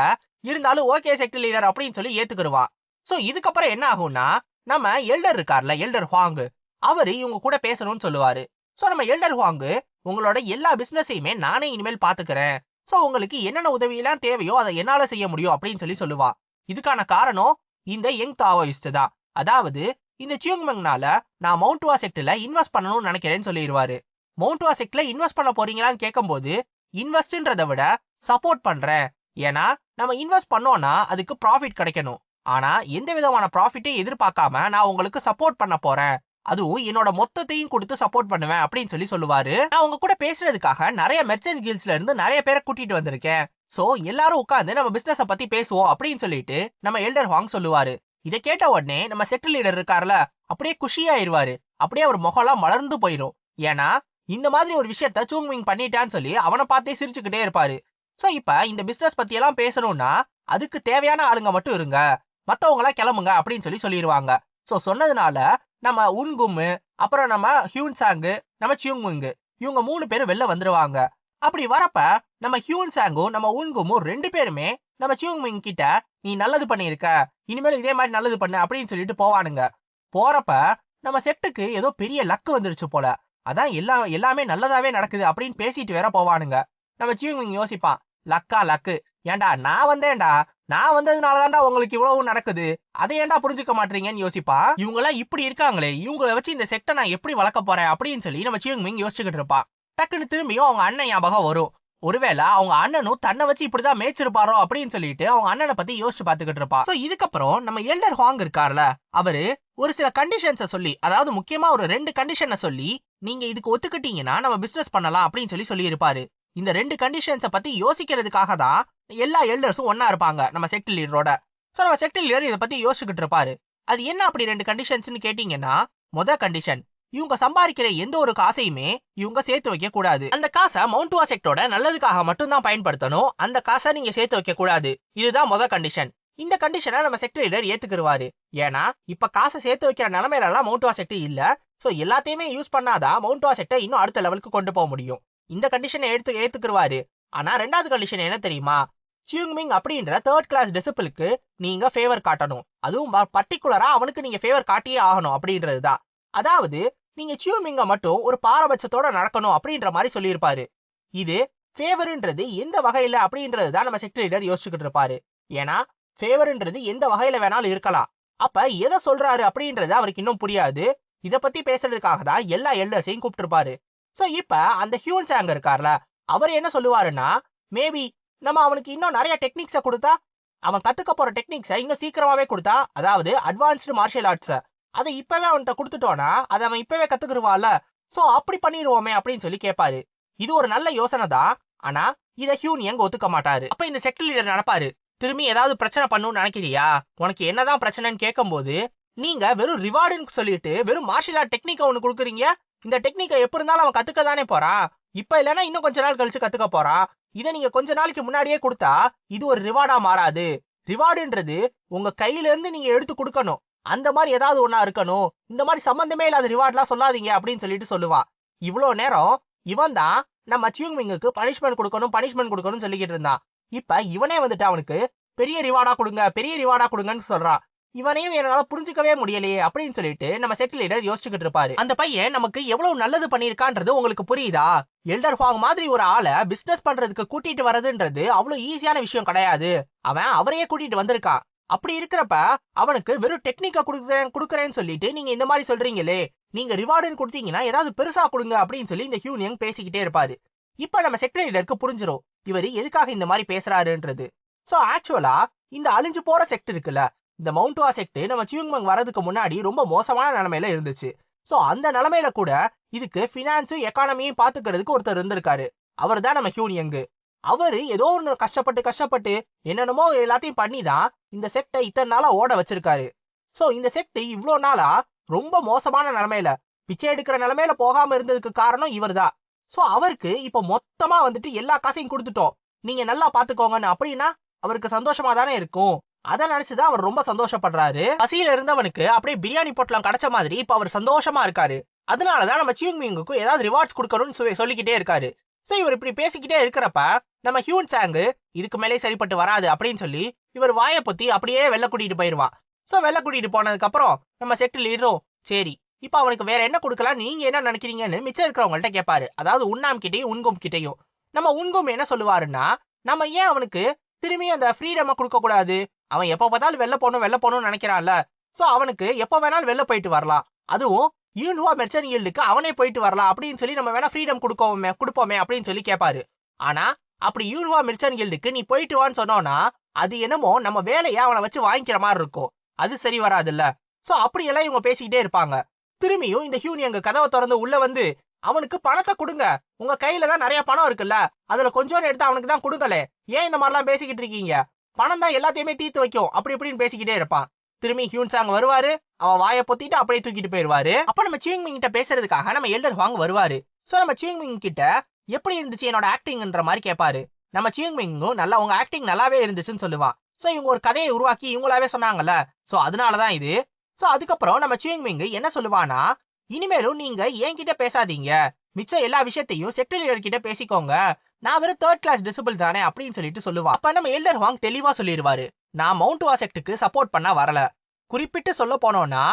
இருந்தாலும் ஓகே செக்ட் லீடர் அப்படின்னு ஏத்துக்குருவா. சோ இதுக்கப்புறம் என்ன ஆகும்னா, நம்ம எல்டர் இருக்கார்ல, எல்டர் ஹுவாங், அவரு இவங்க கூட பேசணும்னு சொல்லுவாரு. சோ நம்ம எல்டர் ஹுவாங், உங்களோட எல்லா பிசினஸையுமே நானே இனிமேல் பாத்துக்கிறேன். சோ உங்களுக்கு என்னென்ன உதவி எல்லாம் தேவையோ அதை என்னால செய்ய முடியும் அப்படின்னு சொல்லுவா. இதுக்கான காரணம் இந்த யங் தாவோயிஸ்ட் தான். அதாவது இந்த சிங்மங்னால நான் மவுண்ட் செக்ட்ல இன்வெஸ்ட் பண்ணணும்னு நினைக்கிறேன்னு சொல்லிடுவாரு. மவுண்ட் செக்ட்ல இன்வெஸ்ட் பண்ண போறீங்களான்னு கேட்கும்போது, இன்வெஸ்ட்ன்றதை விட சப்போர்ட் பண்றேன். ஏன்னா நம்ம இன்வெஸ்ட் பண்ணோம்னா அதுக்கு ப்ராஃபிட் கிடைக்கணும். ஆனா எந்த விதமான ப்ராஃபிட்டையும் எதிர்பார்க்காம நான் உங்களுக்கு சப்போர்ட் பண்ண போறேன். அதுவும் என்னோட மொத்தத்தையும் கொடுத்து சப்போர்ட் பண்ணுவேன் அப்படின்னு சொல்லுவாரு. நான் உங்க கூட பேசுறதுக்காக நிறைய மெர்ச்சன்ட் கில்ஸ்ல இருந்து நிறைய பேரை கூட்டிட்டு வந்திருக்கேன். சோ எல்லாரும் உட்கார்ந்து நம்ம பிசினஸ பத்தி பேசுவோம் அப்படின்னு சொல்லிட்டு நம்ம எல்டர் ஹுவாங் சொல்லுவாரு. இதை கேட்ட உடனே நம்ம செக்ட் லீடர் இருக்கார்ல, அப்படியே குஷியாயிருவாரு. அப்படியே அவர் முகம்லாம் மலர்ந்து போயிடும். ஏன்னா இந்த மாதிரி ஒரு விஷயத்த சிங்விங் பண்ணிட்டான்னு சொல்லி அவனை பார்த்தே சிரிச்சுக்கிட்டே இருப்பாரு. சோ இப்ப இந்த பிசினஸ் பத்தி எல்லாம் பேசணும்னா அதுக்கு தேவையான ஆளுங்க மட்டும் இருங்க, மத்தவங்களா கிளம்புங்க அப்படின்னு சொல்லிடுவாங்க. சோ சொன்னதுனால நம்ம உன்கும், அப்புறம் நம்ம ஹியூன்சாங், நம்ம சியூங்மிங் இவங்க 3 பேரும் வெளில வந்துருவாங்க. அப்படி வரப்ப நம்ம ஹியூன்சாங்கும் நம்ம உன்குமும் 2 பேருமே நம்ம சியூங்மிங் கிட்ட நீ நல்லது பண்ணியிருக்க, இனிமேல் இதே மாதிரி நல்லது பண்ணு அப்படின்னு சொல்லிட்டு போவானுங்க. போறப்ப நம்ம செட்டுக்கு ஏதோ பெரிய லக்கு வந்துருச்சு போல, அதான் எல்லாமே நல்லதாவே நடக்குது அப்படின்னு பேசிட்டு வேற போவானுங்க. நம்ம சியூங்மிங் யோசிப்பான், லக்கு ஏன்டா நான் வந்ததுனாலதான்டா உங்களுக்கு இவ்வளவு நடக்குது, அதை ஏன்டா புரிஞ்சுக்க மாட்டீங்கன்னு யோசிப்பா. இவங்க எல்லாம் இப்படி இருக்காங்களே, இவங்களை வச்சு இந்த செட்டை நான் எப்படி வளர்க்க போறேன் அப்படின்னு சொல்லி நம்ம சியூங்மிங் யோசிச்சுக்கிட்டு இருப்பா. டக்குன்னு திரும்பியும் அவங்க அண்ணன் ஞாபகம் வரும். ஒருவேளை அவங்க அண்ணனும் தன்னை வச்சு இப்படிதான் மேய்ச்சிருப்பாரோ அப்படின்னு சொல்லிட்டு அவங்க அண்ணனை பத்தி யோசிச்சு பாத்துக்கிட்டு இருப்பா. சோ இதுக்கப்புறம் நம்ம எல்டர் ஹுவாங் இருக்கார்ல, அவரு ஒரு சில கண்டிஷன்ஸை சொல்லி, அதாவது முக்கியமா ஒரு 2 கண்டிஷனை சொல்லி, நீங்க இதுக்கு ஒத்துக்கிட்டீங்கன்னா நம்ம பிசினஸ் பண்ணலாம் அப்படின்னு சொல்லி இருப்பாரு. இந்த 2 கண்டிஷன்ஸை பத்தி யோசிக்கிறதுக்காக தான் எல்லா எல்டர்ஸும் ஒன்னா இருப்பாங்க நம்ம செக்ட் லீடரோட. சோ நம்ம செக்ட் லீடர் இதை பத்தி யோசிச்சுக்கிட்டு இருப்பாரு. அது என்ன அப்படி 2 கண்டிஷன்ஸ்னு கேட்டீங்கன்னா, முதல் கண்டிஷன், இவங்க சம்பாதிக்கிற எந்த ஒரு காசையுமே இவங்க சேர்த்து வைக்க கூடாது. அந்த காசை மவுண்ட் செக்டோட நல்லதுக்காக மட்டும் தான் பயன்படுத்தணும், அந்த காசை நீங்க சேர்த்து வைக்க கூடாது. இதுதான் முதல் கண்டிஷன். இந்த கண்டிஷனை நம்ம செக்ட் லீடர் ஏத்துக்குருவாரு. ஏன்னா இப்ப காசை சேர்த்து வைக்கிற நிலைமையில எல்லாம் மவுண்ட் செக்ட் இல்ல. சோ எல்லாத்தையுமே யூஸ் பண்ணாதான் மவுண்ட் செக்டை இன்னும் அடுத்த லெவலுக்கு கொண்டு போக முடியும். இந்த கண்டிஷனை ஏத்துக்குருவாரு. ஆனா 2வது கண்டிஷன் என்ன தெரியுமா, சியூங்மிங் அப்படின்ற 3rd கிளாஸ் டிசிபிளுக்கு நீங்க ஃபேவர் காட்டணும், அதுவும் பர்டிகுலரா அவனுக்கு நீங்க ஃபேவர் காட்டியே ஆகணும் அப்படின்றதுதான். அதாவது நீங்க சியூமிங்க மட்டும் ஒரு பாரபட்சத்தோட நடக்கணும் அப்படின்ற மாதிரி சொல்லியிருப்பாரு. இது ஃபேவர்ன்றது எந்த வகையில அப்படின்றது தான் நம்ம செக்ட் லீடர் யோசிச்சுக்கிட்டு இருப்பாரு. ஏன்னா ஃபேவர்ன்றது எந்த வகையில வேணாலும் இருக்கலாம். அப்ப எதை சொல்றாரு அப்படின்றது அவருக்கு இன்னும் புரியாது. இத பத்தி பேசுறதுக்காக தான் எல்லா எல்டர்ஸையும் கூப்பிட்டுருப்பாரு. சோ இப்ப அந்த ஹியூன்சாங் இருக்கார்ல, அவர் என்ன சொல்லுவாருன்னா, மேபி நம்ம அவனுக்கு இன்னும் நிறைய டெக்னிக்ஸை கொடுத்தா, அவன் கத்துக்க போற டெக்னிக்ஸை இன்னும் சீக்கிரமாவே கொடுத்தா, அதாவது அட்வான்ஸ்டு மார்ஷியல் ஆர்ட்ஸை அதை இப்பவே அவன்கிட்ட கொடுத்துட்டோன்னா அதை அவன் இப்பவே கத்துக்குருவான்ல, சோ அப்படி பண்ணிடுவோமே அப்படின்னு சொல்லி கேட்பாரு. இது ஒரு நல்ல யோசனை தான், ஆனா இதை ஹியூன் ஒத்துக்க மாட்டாரு. அப்ப இந்த செக்ட் லீடர் நினைப்பாரு, திரும்பி ஏதாவது பிரச்சனை பண்ணணும்னு நினைக்கிறியா, உனக்கு என்னதான் பிரச்சனைன்னு கேட்கும்போது, நீங்க வெறும் ரிவார்டுன்னு சொல்லிட்டு வெறும் மார்ஷியல் ஆர்ட் டெக்னிக்கை ஒன்று கொடுக்குறீங்க, இந்த டெக்னிக்கை எப்படி இருந்தாலும் அவன் கத்துக்க தானே போறான், இப்ப இல்லைன்னா இன்னும் கொஞ்ச நாள் கழிச்சு கத்துக்க போறான், இதை நீங்க கொஞ்ச நாளைக்கு முன்னாடியே கொடுத்தா இது ஒரு ரிவார்டா மாறாது. ரிவார்டுன்றது உங்க கையில இருந்து நீங்க எடுத்து கொடுக்கணும், அந்த மாதிரி ஏதாவது ஒன்னா இருக்கணும், இந்த மாதிரி சம்பந்தமே இல்லாத ரிவார்ட்லாம் சொல்லாதீங்க அப்படின்னு சொல்லிட்டு சொல்லுவான். இவ்வளோ நேரம் இவன் தான் நம்ம சியூங்மிங்குக்கு பனிஷ்மெண்ட் கொடுக்கணும்னு சொல்லிக்கிட்டு இருந்தான். இப்ப இவனே வந்துட்டு அவனுக்கு பெரிய ரிவார்டா கொடுங்கன்னு சொல்றான். இவனையும் என்னால புரிஞ்சுக்கவே முடியலையே அப்படின்னு சொல்லிட்டு நம்ம செக்ட் லீடர் யோசிச்சுக்கிட்டு இருப்பாரு. அந்த பையன் நமக்கு எவ்வளவு நல்லது பண்ணிருக்கான்றது உங்களுக்கு புரியுதா? எல்டர் ஹுவாங் மாதிரி ஒரு ஆளை பிசினஸ் பண்றதுக்கு கூட்டிட்டு வரதுன்றது அவ்வளவு ஈஸியான விஷயம் கிடையாது. அவன் அவரையே கூட்டிட்டு வந்திருக்கான். அப்படி இருக்கிறப்ப அவனுக்கு வெறும் டெக்னிக்கா கொடுக்குறேன்னு சொல்லிட்டு நீங்க இந்த மாதிரி சொல்றீங்களே, நீங்க ரிவார்டுன்னு கொடுத்தீங்கன்னா ஏதாவது பெருசா கொடுங்க அப்படின்னு சொல்லி இந்த ஹியூன் பேசிக்கிட்டே இருப்பாரு. இப்ப நம்ம செக்ட் லீடருக்கு புரிஞ்சிரும் இவர் எதுக்காக இந்த மாதிரி பேசுறாருன்றது. சோ ஆக்சுவலா இந்த அழிஞ்சு போற செக்ட் இருக்குல்ல, இந்த மவுண்ட் செக்ட் நம்ம சியூங்மங் வரதுக்கு முன்னாடி ரொம்ப மோசமான நிலைமையில இருந்துச்சு. சோ அந்த நிலைமையில கூட இதுக்கு பினான்ஸ் எக்கானமியும் பாத்துக்கிறதுக்கு ஒருத்தர் இருந்திருக்காரு. அவர் தான் நம்ம ஹியூன். அவரு ஏதோ ஒன்று கஷ்டப்பட்டு என்னென்னமோ எல்லாத்தையும் பண்ணி தான் இந்த செக்டை இத்தனை நாளா ஓட வச்சிருக்காரு. சோ இந்த செக்ட் இவ்வளோ நாளா ரொம்ப மோசமான நிலைமையில பிச்சை எடுக்கிற நிலைமையில போகாம இருந்ததுக்கு காரணம் இவர் தான். சோ அவருக்கு இப்ப மொத்தமா வந்துட்டு எல்லா காசையும் கொடுத்துட்டோம், நீங்க நல்லா பாத்துக்கோங்கன்னு, அப்படின்னா அவருக்கு சந்தோஷமா தானே இருக்கும். அதை நினைச்சுதான் அவர் ரொம்ப சந்தோஷப்படுறாரு. பசியில இருந்தவனுக்கு அப்படியே பிரியாணி பொட்டலம் கிடைச்ச மாதிரி இப்ப அவர் சந்தோஷமா இருக்காரு. அதனாலதான் நம்ம சியூங்மிங்குக்கு ஏதாவது ரிவார்ட்ஸ் கொடுக்கணும்னு சொல்லிக்கிட்டே இருக்காரு. சோ இவர் இப்படி பேசிக்கிட்டே இருக்கிறப்ப நம்ம ஹியூன்சாங் இதுக்கு மேலே சரிப்பட்டு வராது அப்படின்னு சொல்லி இவர் வாயை பொத்தி அப்படியே வெளில கூட்டிட்டு போயிருவான். சோ வெளில கூட்டிட்டு போனதுக்கு அப்புறம் நம்ம செக்ட் லீடரும் சரி இப்ப அவனுக்கு வேற என்ன கொடுக்கலாம் நீங்க என்ன நினைக்கிறீங்கன்னு மிச்சம் இருக்கிறவங்கள்ட்ட கேட்பாரு. அதாவது உன்னாம் கிட்டையும் உன்கும் கிட்டையும். நம்ம உன்கும் என்ன சொல்லுவாருன்னா, நம்ம ஏன் அவனுக்கு திரும்பி அந்த ஃப்ரீடமை கொடுக்க கூடாது, அவன் எப்ப பார்த்தாலும் வெளில போகணும்னு நினைக்கிறான்ல, சோ அவனுக்கு எப்ப வேணாலும் வெளில போயிட்டு வரலாம், அதுவும் யூன்ஹுவா மெர்ச்சன்ட் கில்டுக்கு அவனே போயிட்டு வரலாம் அப்படின்னு சொல்லி நம்ம வேணா ஃப்ரீடம் கொடுப்போமே அப்படின்னு சொல்லி கேட்பாரு. ஆனா அப்படி யூன்ஹுவா மெர்ச்சன்ட் கில்டுக்கு நீ போயிட்டு வான்னு சொன்னோம்னா அது என்னமோ நம்ம வேலையை அவனை வச்சு வாங்கிக்கிற மாதிரி இருக்கும், அது சரி வராதுல்ல. சோ அப்படியெல்லாம் இவங்க பேசிக்கிட்டே இருப்பாங்க. திரும்பியும் இந்த ஹியூன் கதவை திறந்து உள்ள வந்து, அவனுக்கு பணத்தை கொடுங்க, உங்க கையில தான் நிறைய பணம் இருக்குல்ல, அதுல கொஞ்சோன்னு எடுத்து அவனுக்கு தான் கொடுங்கலே, ஏன் இந்த மாதிரிலாம் பேசிக்கிட்டு இருக்கீங்க, பணம் தான் எல்லாத்தையுமே தீர்த்து வைக்கும் அப்படி இப்படின்னு பேசிக்கிட்டே இருப்பான். திரும்பி ஹியூன்சாங் வருவாரு, அவன் வாயை பொத்திட்டு அப்படியே தூக்கிட்டு போயிருவாரு. அப்ப நம்ம சியூங்மிங் கிட்ட பேசுறதுக்காக நம்ம எல்டர் ஹுவாங் வருவாரு. சோ நம்ம சியூங்மிங் கிட்ட எப்படி இருந்துச்சு என்னோட ஆக்டிங்ன்ற மாதிரி கேட்பாரு. நம்ம சியூங்மிங்கும் நல்லா உங்க ஆக்டிங் நல்லாவே இருந்துச்சுன்னு சொல்லுவான். சோ இவங்க ஒரு கதையை உருவாக்கி இவங்களாவே சொன்னாங்கல்ல. சோ அதனாலதான் இது. சோ அதுக்கப்புறம் நம்ம சியூங்மிங் என்ன சொல்லுவானா, இனிமேலும் நீங்க என்கிட்ட பேசாதீங்க, மிச்ச எல்லா விஷயத்தையும் செக்டர் லீடர் கிட்ட பேசிக்கோங்க, நான் வெறும் தேர்ட் கிளாஸ் டிசபிள் தானே அப்படின்னு சொல்லிட்டு சொல்லுவா. அப்ப நம்ம எல்டர் ஹுவாங் தெளிவா சொல்லிடுவாரு, நான் மவுண்ட் வா செக்டுக்கு சப்போர்ட் பண்ண வரல. குறிப்பிட்டு சொல்ல போனோம்னா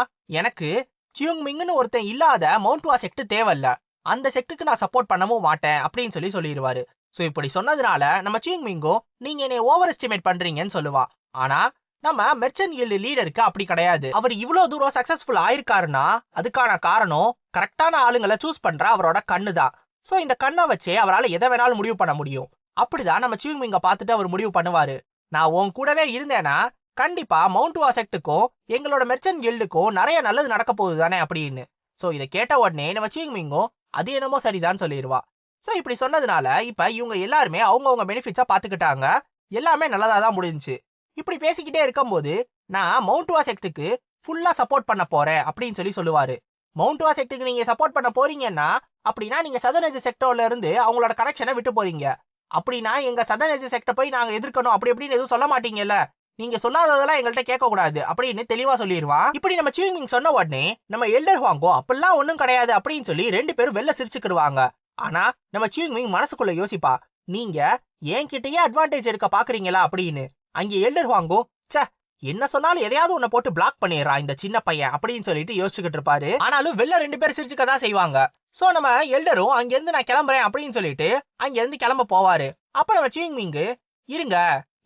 எனக்கு சியூங்மிங்னு ஒருத்தன் இல்லாத மவுண்ட் வா செக்ட் தேவையில்ல, அந்த செக்டுக்கு நான் சப்போர்ட் பண்ணவும் மாட்டேன் அப்படின்னு சொல்லிடுவாரு. சோ இப்படி சொன்னதுனால நம்ம சியூங்மிங்கோ நீங்க என்னை ஓவர் எஸ்டிமேட் பண்றீங்கன்னு சொல்லுவா. ஆனா நம்ம மெர்ச்சன்ட் கில்டு லீடருக்கு அப்படி கிடையாது. அவர் இவ்வளவு தூரம் சக்சஸ்ஃபுல் ஆயிருக்காருன்னா அதுக்கான காரணம் கரெக்டான ஆளுங்களை சூஸ் பண்ற அவரோட கண்ணு தான். சோ இந்த கண்ணை வச்சே அவரால் எதை வேணாலும் முடிவு பண்ண முடியும். அப்படிதான் நம்ம சியூங்மிங்க பார்த்துட்டு அவர் முடிவு பண்ணுவாரு, நான் உன் கூடவே இருந்தேன்னா கண்டிப்பா மவுண்ட் வா செக்டுக்கும் எங்களோட மெர்ச்சன்ட் கில்டுக்கும் நிறைய நல்லது நடக்க போகுது தானே அப்படின்னு. சோ இதை கேட்ட உடனே நம்ம சியூங்மிங்கோ அது என்னமோ சரிதான் சொல்லிடுவா. சோ இப்படி சொன்னதுனால இப்ப இவங்க எல்லாருமே அவங்கவுங்க பெனிஃபிட்ஸா பாத்துக்கிட்டாங்க, எல்லாமே நல்லதா தான் முடிஞ்சுச்சு. இப்படி பேசிக்கிட்டே இருக்கும்போது நான் மவுண்ட் வா செக்டுக்கு ஃபுல்லா சப்போர்ட் பண்ண போறேன் அப்படின்னு சொல்லுவாரு. மவுண்ட் வா செக்டுக்கு நீங்க சப்போர்ட் பண்ண போறீங்கன்னா அப்படின்னா நீங்க சதர்ன் எட்ஜ் செக்டர்ல இருந்து அவங்களோட கனெக்ஷனை விட்டு போறீங்க. அப்படின்னா எங்க சதர்ன் எட்ஜ் செக்டர் போய் நாங்க எதிர்க்கணும் அப்படி அப்படின்னு எதுவும் சொல்ல மாட்டீங்கல்ல, நீங்க சொல்லாததெல்லாம் எங்கள்கிட்ட கேட்க கூடாது அப்படின்னு தெளிவா சொல்லிடுவா. இப்படி நம்ம சியூங்மிங் சொன்ன உடனே நம்ம எல்டர் ஹுவாங்கோ அப்படிலாம் ஒண்ணும் கிடையாது அப்படின்னு சொல்லி ரெண்டு பேரும் வெளில சிரிச்சுக்கிடுவாங்க. ஆனா நம்ம சியூங்மிங் மனசுக்குள்ள யோசிப்பா, நீங்க என்கிட்டயே அட்வான்டேஜ் எடுக்க பாக்குறீங்களா அப்படின்னு. அங்க எல்டர் ஹுவாங்கோ சே என்ன சொன்னாலும் எதையாவது உன்னை போட்டு பிளாக் பண்ணிடுறான் இந்த சின்ன பையன் அப்படின்னு சொல்லிட்டு யோசிச்சுக்கிட்டு இருப்பாரு. ஆனாலும் வெளில ரெண்டு பேரும் சிரிச்சுக்கதான் செய்வாங்க. சோ நம்ம எல்டரும் அங்கிருந்து நான் கிளம்புறேன் அப்படின்னு சொல்லிட்டு அங்கிருந்து கிளம்ப போவாரு. அப்ப நம்ம சியூங்மிங் இருங்க,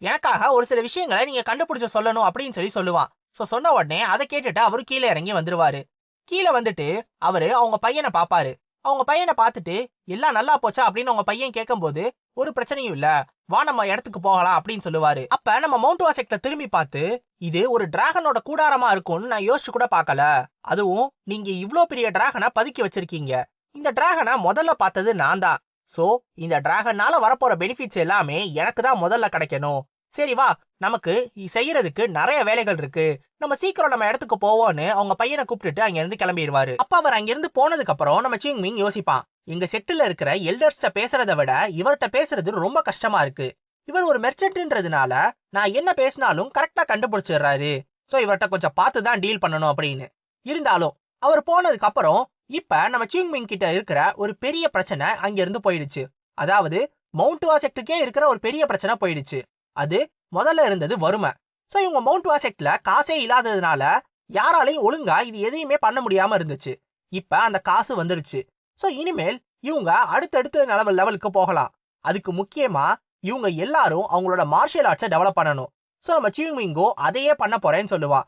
எனக்காக ஒரு சில விஷயங்களை நீங்க கண்டுபிடிச்சு சொல்லணும் அப்படின்னு சொல்லுவான். சோ சொன்ன உடனே அதை கேட்டுட்டு அவரு கீழே இறங்கி வந்துருவாரு. கீழே வந்துட்டு அவரு அவங்க பையனை பாப்பாரு. அவங்க பையனை பார்த்துட்டு எல்லாம் நல்லா போச்சா அப்படின்னு அவங்க பையன் கேட்கும்போது ஒரு பிரச்சனையும் இல்ல, வா நம்ம இடத்துக்கு போகலாம் அப்படின்னு சொல்லுவாரு. அப்ப நம்ம மவுண்ட் வா செக்டர் திரும்பி பார்த்து இது ஒரு டிராகனோட கூடாரமா இருக்கும்னு நான் யோசிச்சு கூட பார்க்கல, அதுவும் நீங்க இவ்ளோ பெரிய டிராகனை பதுக்கி வச்சிருக்கீங்க, இந்த டிராகனை முதல்ல பார்த்தது நான் தான், சோ இந்த டிராகனால வரப்போற பெனிஃபிட்ஸ் எல்லாமே எனக்கு தான் முதல்ல கிடைக்கணும், சரி வா நமக்கு செய்யறதுக்கு நிறைய வேலைகள் இருக்கு, நம்ம சீக்கிரம் நம்ம இடத்துக்கு போவோம்னு அவங்க பையனை கூப்பிட்டுட்டு அங்க இருந்து கிளம்பிடுவாரு. அப்ப அவர் அங்கிருந்து போனதுக்கு அப்புறம் நம்ம சியூங்மிங் யோசிப்பான், எங்க செட்டில் இருக்கிற எல்டர்ஸ்ட பேசுறதை விட இவர்கிட்ட பேசுறது ரொம்ப கஷ்டமா இருக்கு, இவர் ஒரு மெர்ச்சன்ட்ன்றதுனால நான் என்ன பேசினாலும் கரெக்டா கண்டுபிடிச்சிடுறாரு, சோ இவர்கிட்ட கொஞ்சம் பார்த்து தான் டீல் பண்ணணும் அப்படின்னு. இருந்தாலும் அவர் போனதுக்கு அப்புறம் இப்ப நம்ம சியூங்மிங் கிட்ட இருக்கிற ஒரு பெரிய பிரச்சனை அங்க இருந்து போயிடுச்சு. அதாவது மவுண்ட் வா செக்டுக்கே இருக்கிற ஒரு பெரிய பிரச்சனை போயிடுச்சு. அது முதல்ல இருந்தது வறுமை. சோ இவங்க மவுண்ட் வா செக்ட்ல காசே இல்லாததுனால யாராலையும் ஒழுங்கா இது எதையுமே பண்ண முடியாம இருந்துச்சு. இப்ப அந்த காசு வந்துருச்சு. சோ இனிமேல் இவங்க அடுத்தடுத்த லெவலுக்கு போகலாம். அதுக்கு முக்கியமா இவங்க எல்லாரும் அவங்களோட மார்ஷியல் ஆர்ட்ஸை டெவலப் பண்ணணும். சோ நம்ம சியூங்மிங்கோ அதையே பண்ண போறேன்னு சொல்லுவா.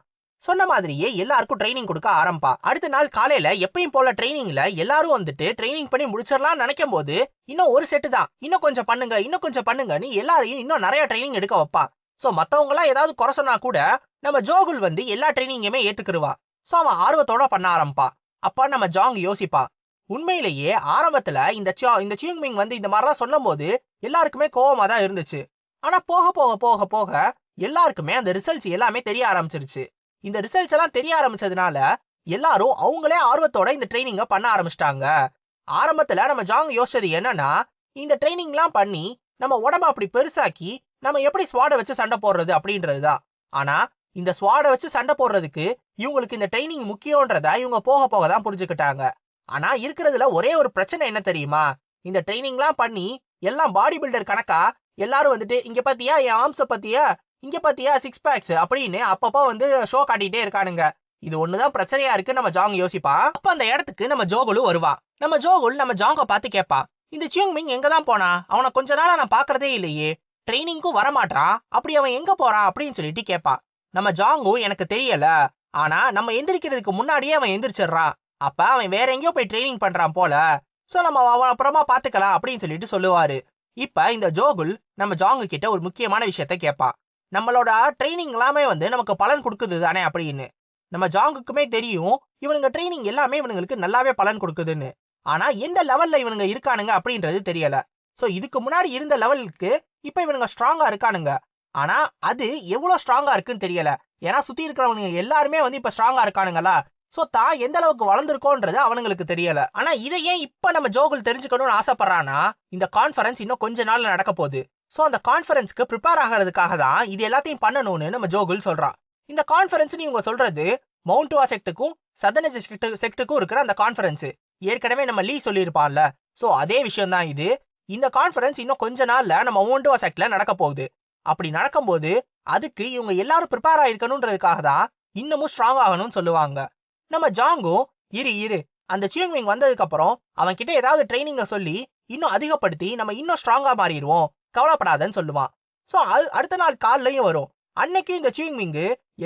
சொன்ன மாதிரியே எல்லாருக்கும் ட்ரைனிங் கொடுக்க ஆரம்பா. அடுத்த நாள் காலையில எப்பயும் போல ட்ரைனிங்ல எல்லாரும் வந்துட்டு ட்ரைனிங் பண்ணி முடிச்சிடலாம் நினைக்கும் போது இன்னும் ஒரு செட்டு தான், இன்னும் கொஞ்சம் பண்ணுங்க இன்னும் கொஞ்சம் பண்ணுங்கன்னு எல்லாரையும் இன்னும் நிறைய ட்ரைனிங் எடுக்க வைப்பா. சோ மத்தவங்க எல்லாம் ஏதாவது குறை சொன்னா கூட நம்ம ஜோகுல் வந்து எல்லா ட்ரைனிங்குமே ஏத்துக்கிடுவா. சோ அவன் ஆர்வத்தோட பண்ண ஆரம்பா. அப்ப நம்ம ஜாங் யோசிப்பா, உண்மையிலேயே ஆரம்பத்துல இந்த சியூங்மிங் வந்து இந்த மாதிரிலாம் சொல்லும் போது எல்லாருக்குமே கோவமா தான் இருந்துச்சு. ஆனா போக போக போக போக எல்லாருக்குமே அந்த ரிசல்ட்ஸ் எல்லாமே தெரிய ஆரம்பிச்சிருச்சு. இந்த ரிசல்ட்ஸ் எல்லாம் தெரிய ஆரம்பிச்சதுனால எல்லாரும் அவங்களே ஆர்வத்தோட இந்த ட்ரைனிங்க பண்ண ஆரம்பிச்சிட்டாங்க. ஆரம்பத்துல நம்ம ஜாங் யோசிச்சது என்னன்னா, இந்த ட்ரைனிங்லாம் பண்ணி நம்ம உடம்ப அப்படி பெருசாக்கி நம்ம எப்படி ஸ்வாட வச்சு சண்டை போடுறது அப்படின்றதுதான். ஆனா இந்த ஸ்வாட வச்சு சண்டை போடுறதுக்கு இவங்களுக்கு இந்த ட்ரைனிங் முக்கியம்ன்றத இவங்க போக போக தான் புரிஞ்சுக்கிட்டாங்க. ஆனா இருக்கிறதுல ஒரே ஒரு பிரச்சனை என்ன தெரியுமா, இந்த ட்ரைனிங்லாம் பண்ணி எல்லாம் பாடி பில்டர் கணக்கா எல்லாரும் வந்துட்டு இங்க பாத்தியா என் ஆர்ம்ஸ பத்தியா, இங்க பாத்தியா சிக்ஸ் பேக்ஸ் அப்படின்னு அப்பப்போ வந்து ஷோ காட்டிட்டே இருக்கானுங்க. இது ஒண்ணுதான் பிரச்சனையா இருக்கு நம்ம ஜாங் யோசிப்பா. அப்ப அந்த இடத்துக்கு நம்ம ஜோகுலு வருவா. நம்ம ஜோகுல் நம்ம ஜாங்க பார்த்து கேட்பா, இந்த சியூங்மிங் எங்க தான் போனா, அவனை கொஞ்ச நாளா நான் பாக்குறதே இல்லையே, ட்ரைனிங்க்கும் வரமாட்டான், அப்படி அவன் எங்க போறான் அப்படின்னு சொல்லிட்டு கேட்பா. நம்ம ஜாங்கும் எனக்கு தெரியல, ஆனா நம்ம எந்திரிக்கிறதுக்கு முன்னாடியே அவன் எந்திரிச்சிடுறான், அப்ப அவன் வேற எங்கேயோ போய் ட்ரைனிங் பண்றான் போல, சோ நம்ம அவன் அப்புறமா பாத்துக்கலாம் அப்படின்னு சொல்லிட்டு சொல்லுவாரு. இப்ப இந்த ஜோகுல் நம்ம ஜாங்கு கிட்ட ஒரு முக்கியமான விஷயத்த கேட்பான், நம்மளோட ட்ரைனிங் எல்லாமே வந்து நமக்கு பலன் கொடுக்குது தானே அப்படின்னு. நம்ம ஜாங்குக்குமே தெரியும் இவனுங்க ட்ரைனிங் எல்லாமே இவனுங்களுக்கு நல்லாவே பலன் கொடுக்குதுன்னு, ஆனா எந்த லெவல்ல இவனுங்க இருக்கானுங்க அப்படின்றது தெரியல. சோ இதுக்கு முன்னாடி இருந்த லெவலுக்கு இப்ப இவனுங்க ஸ்ட்ராங்கா இருக்கானுங்க, ஆனா அது எவ்வளவு ஸ்ட்ராங்கா இருக்குன்னு தெரியல. ஏன்னா சுத்தி இருக்கிறவங்க எல்லாருமே வந்து இப்ப ஸ்ட்ராங்கா இருக்கானுங்களா, சோ தான் எந்த அளவுக்கு வளர்ந்துருக்கோன்றது அவனுங்களுக்கு தெரியல. ஆனா இதை ஏன் இப்ப நம்ம ஜோகுல் தெரிஞ்சுக்கணும்னு ஆசைப்படுறான்னா, இந்த கான்ஃபரன்ஸ் இன்னும் கொஞ்ச நாள்ல நடக்க போகுது. சோ அந்த கான்ஃபரன்ஸ்க்கு ப்ரிப்பேர் ஆகிறதுக்காக தான் இது எல்லாத்தையும் பண்ணணும்னு நம்ம ஜோகுல் சொல்றான். இந்த கான்ஃபரன்ஸ் இவங்க சொல்றது மவுண்ட் செக்டுக்கும் சதர்ன் செக்டுக்கும் இருக்கிற அந்த கான்ஃபரன்ஸ். ஏற்கனவே நம்ம லீ சொல்லியிருப்பான்ல, சோ அதே விஷயம் தான் இது. இந்த கான்ஃபரன்ஸ் இன்னும் கொஞ்ச நாள்ல நம்ம மவுண்ட் செக்ட்ல நடக்க போகுது. அப்படி நடக்கும்போது அதுக்கு இவங்க எல்லாரும் ப்ரிப்பேர் ஆயிருக்கணும்ன்றதுக்காக தான் இன்னமும் ஸ்ட்ராங் ஆகணும்னு சொல்லுவாங்க. நம்ம ஜாங்கும் இரு அந்த சியூங்மிங் வந்ததுக்கு அப்புறம் அவன் கிட்ட ஏதாவது ட்ரைனிங்க சொல்லி இன்னும் அதிகப்படுத்தி நம்ம இன்னும் ஸ்ட்ராங்கா மாறிடுவோம், கவலைப்படாதன்னு சொல்லுவான். சோ அடுத்த நாள் காலையும் வரும். அன்னைக்கு இந்த சியூங்மிங்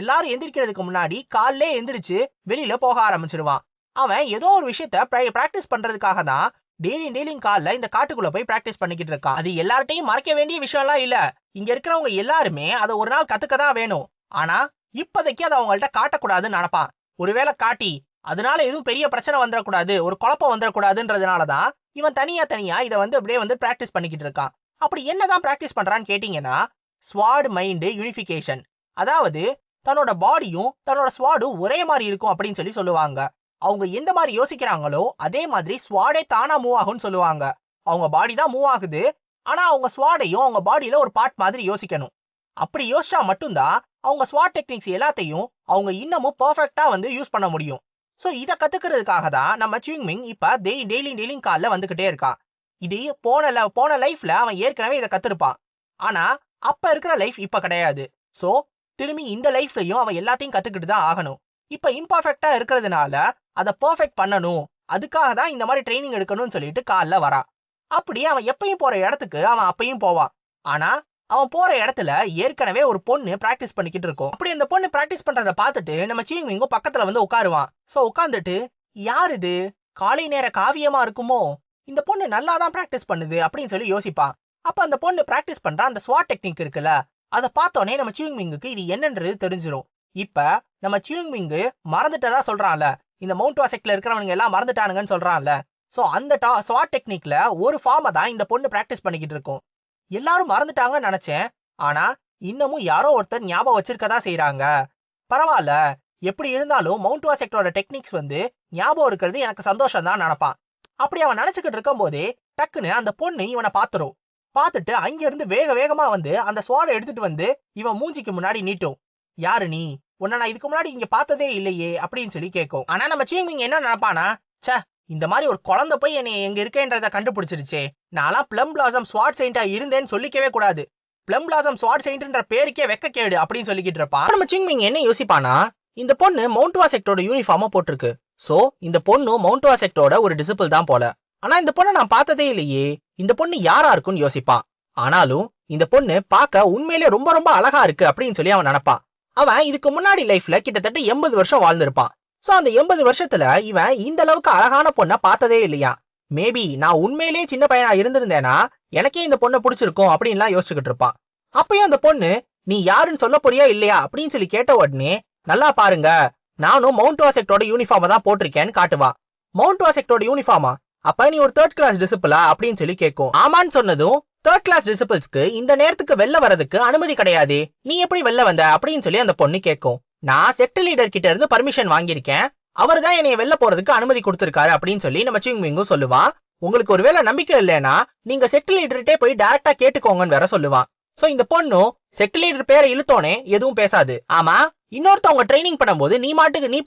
எல்லாரும் எந்திரிக்கிறதுக்கு முன்னாடி காலையிலே எந்திரிச்சு வெளியில போக ஆரம்பிச்சிருவான். அவன் ஏதோ ஒரு விஷயத்த பிராக்டிஸ் பண்றதுக்காக தான் டெய்லியும் காலைல இந்த காட்டுக்குள்ள போய் பிராக்டிஸ் பண்ணிக்கிட்டு இருக்கான். அது எல்லார்ட்டையும் மறைக்க வேண்டிய விஷயம்லாம் இல்ல. இங்க இருக்கிறவங்க எல்லாருமே அதை ஒரு நாள் கத்துக்கதான் வேணும். ஆனா இப்போதைக்கு அதை அவங்கள்ட்ட காட்டக்கூடாதுன்னு நினைப்பான். ஒருவேளை காட்டி அதனால எதுவும் பெரிய பிரச்சனை வந்துடக்கூடாது, ஒரு குழப்பம் வந்துடக்கூடாதுன்றதுனாலதான் இவன் தனியா இதை அப்படியே பிராக்டிஸ் பண்ணிக்கிட்டு இருக்கான். அப்படி என்னதான் பிராக்டிஸ் பண்றான்னு கேட்டீங்கன்னா, ஸ்வாட் மைண்ட் யூனிஃபிகேஷன். அதாவது தன்னோட பாடியும் தன்னோட ஸ்வாடும் ஒரே மாதிரி இருக்கும் அப்படின்னு சொல்லுவாங்க. அவங்க எந்த மாதிரி யோசிக்கிறாங்களோ அதே மாதிரி ஸ்வாடே தானா மூவ் ஆகும்னு சொல்லுவாங்க. அவங்க பாடி தான் மூவ் ஆகுது, ஆனா அவங்க ஸ்வாடையும் அவங்க பாடியில ஒரு பார்ட் மாதிரி யோசிக்கணும். அப்படி யோசிச்சா மட்டும்தான் அவங்க ஸ்வாட் டெக்னிக்ஸ் எல்லாத்தையும் அவங்க இன்னமும் பர்ஃபெக்டா யூஸ் பண்ண முடியும். சோ இதை கத்துக்கிறதுக்காக தான் நம்ம சியூங்மிங் இப்ப டெய்லியும் காலைல வந்துகிட்டே இருக்கான். இது போன லைஃப்ல அவன் ஏற்கனவே இதை கத்துருப்பான். ஆனா அப்ப இருக்கிற லைஃப் இப்ப கிடையாது. சோ திரும்பி இந்த லைஃப்லயும் அவன் எல்லாத்தையும் கத்துக்கிட்டு தான் ஆகணும். இப்ப இம்பர்ஃபெக்டா இருக்கிறதுனால அதை பர்ஃபெக்ட் பண்ணணும், அதுக்காக தான் இந்த மாதிரி ட்ரைனிங் எடுக்கணும்னு சொல்லிட்டு காலைல வரான். அப்படி அவன் எப்பயும் போற இடத்துக்கு அவன் அப்பயும் போவான். ஆனா அவன் போற இடத்துல ஏற்கனவே ஒரு பொண்ணு பிராக்டிஸ் பண்ணிக்கிட்டு இருக்கும். அப்படி அந்த பொண்ணு பிராக்டிஸ் பண்றத பார்த்துட்டு நம்ம சியூங்மிங்கும் பக்கத்துல உட்காருவான். சோ உட்கார்ந்துட்டு, யார் இது, காலை நேர காவியமா இருக்குமோ, இந்த பொண்ணு நல்லா தான் பிராக்டிஸ் பண்ணுது அப்படின்னு யோசிப்பான். அப்ப அந்த பொண்ணு பிராக்டிஸ் பண்ற அந்த ஸ்வாட் டெக்னிக் இருக்குல்ல, அதை பார்த்தோன்னே நம்ம சியூங்மிங்குக்கு இது என்னன்றது தெரிஞ்சிடும். இப்ப நம்ம சியூங்மிங் மறந்துட்டதா சொல்றான்ல, இந்த மவுண்ட் செக்ட்ல இருக்கிறவங்க எல்லாம் மறந்துட்டானுங்கன்னு சொல்றான்ல. சோ அந்த ஸ்வாட் டெக்னிக்ல ஒரு ஃபார்மை தான் இந்த பொண்ணு பிராக்டிஸ் பண்ணிக்கிட்டு இருக்கும். எல்லாரும் மறந்துட்டாங்கன்னு நினைச்சேன், ஆனா இன்னமும் யாரோ ஒருத்தர் ஞாபகம் வச்சிருக்கதா செய்யறாங்க. பரவாயில்ல, எப்படி இருந்தாலும் மவுண்ட் செக்டரோட டெக்னிக்ஸ் ஞாபகம் இருக்கிறது எனக்கு சந்தோஷம் தான் நினைப்பான். அப்படி அவன் நினைச்சுக்கிட்டு இருக்கும் போதே டக்குன்னு அந்த பொண்ணு இவனை பாத்துரும். பார்த்துட்டு அங்கிருந்து வேகமா அந்த ஸ்வாடை எடுத்துட்டு இவன் மூஞ்சிக்கு முன்னாடி நீட்டும். யாரு நீ, உன்னை நான் இதுக்கு முன்னாடி இங்க பார்த்ததே இல்லையே அப்படின்னு கேட்கும். ஆனா நம்ம சியூங்மிங் என்ன நினைப்பானா, சே இந்த மாதிரி ஒரு குழந்தை போய் என்னை எங்க இருக்கேன்றத கண்டுபிடிச்சிருச்சே, நான்லாம் பிளம் பிளாசம் ஸ்வாட் செயின்டா இருந்தேன்னு சொல்லிக்கவே கூடாது, பிளம் பிளாசம் ஸ்வாட் செயின்ட்ன்ற பேருக்கே வெக்க கேடு அப்படின்னு சொல்லிக்கிட்டு இருப்பான். நம்ம சியூங்மிங் என்ன யோசிப்பானா, இந்த பொண்ணு மவுண்ட் செக்டரோட யூனிஃபார்மா போட்டிருக்கு. சோ இந்த பொண்ணு மவுண்ட் செக்டரோட ஒரு டிசிபிள் தான் போல. ஆனா இந்த பொண்ணை நான் பார்த்ததே இல்லையே, இந்த பொண்ணு யாரா இருக்குன்னு யோசிப்பான். ஆனாலும் இந்த பொண்ணு பார்க்க உண்மையிலே ரொம்ப ரொம்ப அழகா இருக்கு அப்படின்னு அவன் நினைப்பான். அவன் இதுக்கு முன்னாடி லைஃப்ல கிட்டத்தட்ட 80 வருஷம் வாழ்ந்திருப்பான். சோ அந்த 80 வருஷத்துல இவன் இந்த அளவுக்கு அழகான பொண்ணை பார்த்ததே இல்லையா. மேபி நான் உண்மையிலேயே சின்ன பையனா இருந்திருந்தேனா எனக்கே இந்த பொண்ணை பிடிச்சிருக்கும் அப்படின்லாம் யோசிச்சுக்கிட்டு இருப்பான். அப்பயும் அந்த பொண்ணு, நீ யாருன்னு சொல்ல போறியா இல்லையா அப்படின்னு கேட்ட உடனே, நல்லா பாருங்க, நானும் மவுண்ட் செக்டரோட யூனிஃபார்மை தான் போட்டிருக்கேன்னு காட்டுவா. மவுண்ட் செக்டரோட யூனிஃபார்மா, அப்ப நீ ஒரு 3rd கிளாஸ் டிசிபிளா அப்படின்னு கேட்கும். ஆமான்னு சொன்னதும், 3rd கிளாஸ் டிசிபிள்ஸ்க்கு இந்த நேரத்துக்கு வெளில வரதுக்கு அனுமதி கிடையாது, நீ எப்படி வெளில வந்த அப்படின்னு அந்த பொண்ணு கேட்கும். நான் செக்ட் லீடர் கிட்ட இருந்து பர்மிஷன் வாங்கியிருக்கேன், அவர் தான் என்னைய வெளில போறதுக்கு அனுமதி கொடுத்திருக்காரு அப்படின்னு நம்ம சியூங்மிங்கும் சொல்லுவான். உங்களுக்கு ஒருவேளை நம்பிக்கை இல்லைன்னா நீங்க செக்ட் லீடர்கிட்டே போய் டைரக்டா கேட்டுக்கோங்கன்னு வேற சொல்லுவான். சோ இந்த பொண்ணும் செக்ட் லீடர் பேரை இழுத்தோனே எதுவும் பேசாது. ஆமா, இன்னொருத்தவங்க ட்ரைனிங் பண்ணும்போது நீ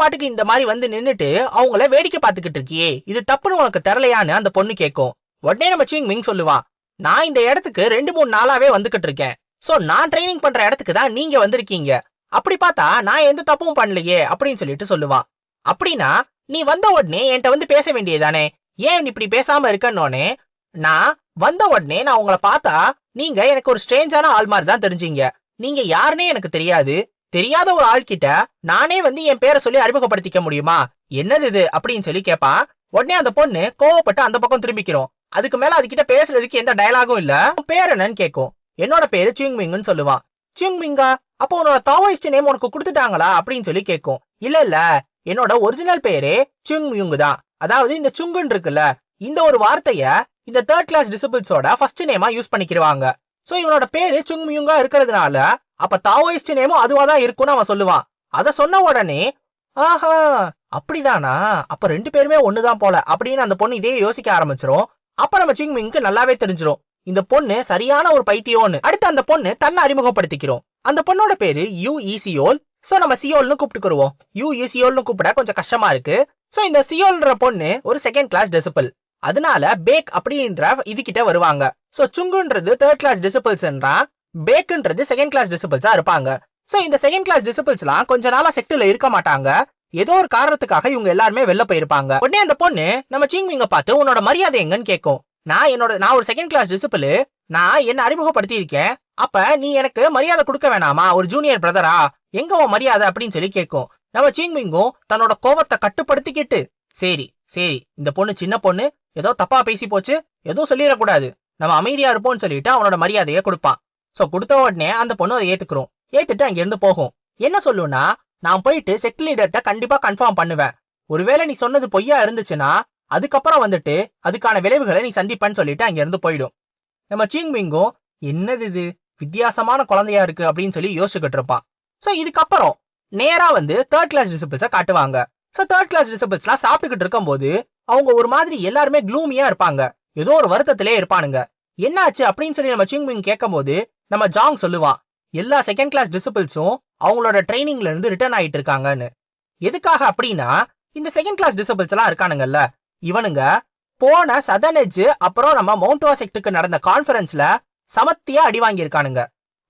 பாட்டுக்கு இந்த மாதிரி நின்னுட்டு அவங்கள வேடிக்கை பார்த்துக்கிட்டு இருக்கியே, இது தப்புன்னு உனக்கு தெரியலையான்னு அந்த பொண்ணு கேட்கும். உடனே நம்ம சியூங்மிங் சொல்லுவான், நான் இந்த இடத்துக்கு 2-3 நாளாவே வந்துகிட்டு இருக்கேன். சோ நான் ட்ரைனிங் பண்ற இடத்துக்கு தான் நீங்க வந்திருக்கீங்க, அப்படி பார்த்தா நான் எந்த தப்பும் பண்ணலையே அப்படின்னு சொல்லுவான். அப்படின்னா நீ வந்த உடனே என்கிட்ட பேச வேண்டியதானே, ஏன் இப்படி பேசாம இருக்கன்னோனே, நான் வந்த உடனே நான் உங்களை பார்த்தா நீங்க எனக்கு ஒரு ஸ்ட்ரேஞ்சான ஆள் மாதிரி தான் தெரிஞ்சீங்க, நீங்க யாருன்னே எனக்கு தெரியாது, தெரியாத ஒரு ஆள் கிட்ட நானே என் பேரை சொல்லி அறிமுகப்படுத்திக்க முடியுமா, என்னது இது அப்படின்னு கேப்பா. உடனே அந்த பொண்ணு கோவப்பட்டு அந்த பக்கம் திரும்பிக்கிறோம். அதுக்கு மேல அதுகிட்ட பேசுறதுக்கு எந்த டயலாகும் இல்ல. பேர் என்னன்னு கேட்கும். என்னோட பேரு சியூங்மிங்னு சொல்லுவான். சியூங்மிங்கா, அப்போ உன்னோட தாவோயிஸ்ட் நேம் உனக்கு கொடுத்துட்டாங்களா அப்படின்னு கேட்கும். இல்ல, என்னோட ஒரிஜினல் பேரே சியூங்மியுங் தான். அதாவது இந்த சுங்குன்னு இருக்குல்ல, இந்த ஒரு வார்த்தைய இந்த 3rd கிளாஸ் டிசிபிள்ஸோட ஃபர்ஸ்ட் நேமா யூஸ் பண்ணிக்கிறாங்க. சோ இவனோட பேரு சுங்மியுங்கா இருக்கிறதுனால அப்ப தாவோயிஸ்ட் நேமும் அதுவா தான் இருக்கும்னு அவன் சொல்லுவான். அத சொன்ன உடனே, ஆஹா அப்படிதானா, அப்ப 2 பேருமே ஒண்ணுதான் போல அப்படின்னு அந்த பொண்ணு இதே யோசிக்க ஆரம்பிச்சிரும். அப்ப நம்ம சிங்மிங்க்கு நல்லாவே தெரிஞ்சிரும், இந்த பொண்ணு சரியான ஒரு பைத்தியோன்னு. அடுத்து அந்த பொண்ணு தன்னை அறிமுகப்படுத்திக்கிறோம். அந்த பொண்ணோட பேரு யூ ஈசியோல். சோ நம்ம சியோல்னு கூப்பிட்டுக்குருவோம். யூ ஈசியோல்னு கூப்பிட கொஞ்சம் கஷ்டமா இருக்கு. சோ இந்த சியோல்ன்ற பொண்ணு ஒரு செகண்ட் கிளாஸ் டிசிபிள். அதனால பேக் அப்படின்ற இதுகிட்ட வருவாங்க. சோ சுங்குன்றது தேர்ட் கிளாஸ் டிசிபிள்ஸ்ன்றா, பேக்ன்றது செகண்ட் கிளாஸ் டிசிபிள்ஸா இருப்பாங்க. சோ இந்த செகண்ட் கிளாஸ் டிசிபிள்ஸ்லாம் கொஞ்ச நாளா செக்ட்ல இருக்க மாட்டாங்க. ஏதோ ஒரு காரணத்துக்காக இவங்க எல்லாருமே வெளில போயிருப்பாங்க. உடனே அந்த பொண்ணு நம்ம சிங்மிங்க பார்த்து உன்னோட மரியாதை எங்கன்னு கேட்கும். நான் ஒரு செகண்ட் கிளாஸ் டிசிபிள், நான் என்ன அறிமுகப்படுத்தி இருக்கேன், அப்ப நீ எனக்கு மரியாதை கொடுக்க வேணாமா, ஒரு ஜூனியர் பிரதரா, எங்க உன் மரியாதை அப்படின்னு சொல்லி கேட்கும். நம்ம சிங்மிங்கும் தன்னோட கோவத்தை கட்டுப்படுத்திக்கிட்டு, சரி சரி இந்த பொண்ணு சின்ன பொண்ணு, ஏதோ தப்பா பேசி போச்சு, எதுவும் சொல்லிடக்கூடாது, நம்ம அமைதியா இருப்போம்னு சொல்லிட்டு அவனோட மரியாதையை கொடுப்பான். சோ கொடுத்த உடனே அந்த பொண்ணு அதை ஏத்துக்கிறோம். ஏத்துட்டு அங்க இருந்து போகும். என்ன சொல்லுன்னா, நான் போயிட்டு செக்ட் லீடர்கிட்ட கண்டிப்பா கன்ஃபார்ம் பண்ணுவேன், ஒருவேளை நீ சொன்னது பொய்யா இருந்துச்சுன்னா அதுக்கப்புறம் வந்துட்டு அதுக்கான விளைவுகளை நீ சந்திப்பன்னு சொல்லிட்டு அங்க இருந்து போயிடும். நம்ம சிங்மிங்கும் என்னது இது வித்தியாசமான குழந்தையா இருக்கு அப்படின்னு சொல்லி யோசிச்சுக்கிட்டு இருப்பான். சோ இதுக்கப்புறம் நேரா வந்து தேர்ட் கிளாஸ் டிசிபிள்ஸை காட்டுவாங்க. சோ தேர்ட் கிளாஸ் டிசிபிள்ஸ்லாம் சாப்பிட்டுக்கிட்டு இருக்கும் போது அவங்க ஒரு மாதிரி எல்லாருமே க்ளூமியா இருப்பாங்க, ஏதோ ஒரு வருத்தத்திலே இருப்பானுங்க. என்னாச்சு அப்படின்னு சொல்லி நம்ம சிங்மிங் கேட்கும் போது நம்ம ஜாங் சொல்லுவான், எல்லா செகண்ட் கிளாஸ் டிசிபிள்ஸும் அவங்களோட ட்ரைனிங்ல இருந்து ரிட்டர்ன் ஆயிட்டு இருக்காங்கன்னு. எதுக்காக அப்படின்னா, இந்த செகண்ட் கிளாஸ் டிசிபிள்ஸ் எல்லாம் இருக்கானுங்கல்ல, இவனுங்க போன சதர்ன் எட்ஜ் அப்புறம் நம்ம மவுண்ட் செக்டுக்கு நடந்த கான்ஃபரன்ஸ்ல சமத்தியா அடி வாங்கியிருக்கானுங்க.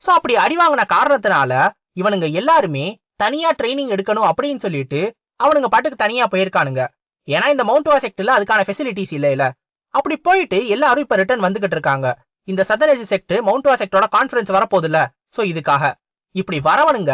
சோ அப்படி அடி வாங்கின காரணத்தினால இவனுங்க எல்லாருமே தனியா ட்ரைனிங் எடுக்கணும் அப்படின்னு சொல்லிட்டு அவனுங்க பாட்டுக்கு தனியா போயிருக்கானுங்க. ஏன்னா இந்த மவுண்ட் செக்ட்ல அதுக்கான ஃபெசிலிட்டிஸ் இல்ல. அப்படி போயிட்டு எல்லாரும் இப்ப ரிட்டர்ன் வந்துகிட்டு இருக்காங்க. இந்த சதர்ன் எட்ஜ் செக்ட் மவுண்ட் செக்டோட கான்ஃபரன்ஸ் வரப்போகுதுல்ல, சோ இதுக்காக இப்படி வரவனுங்க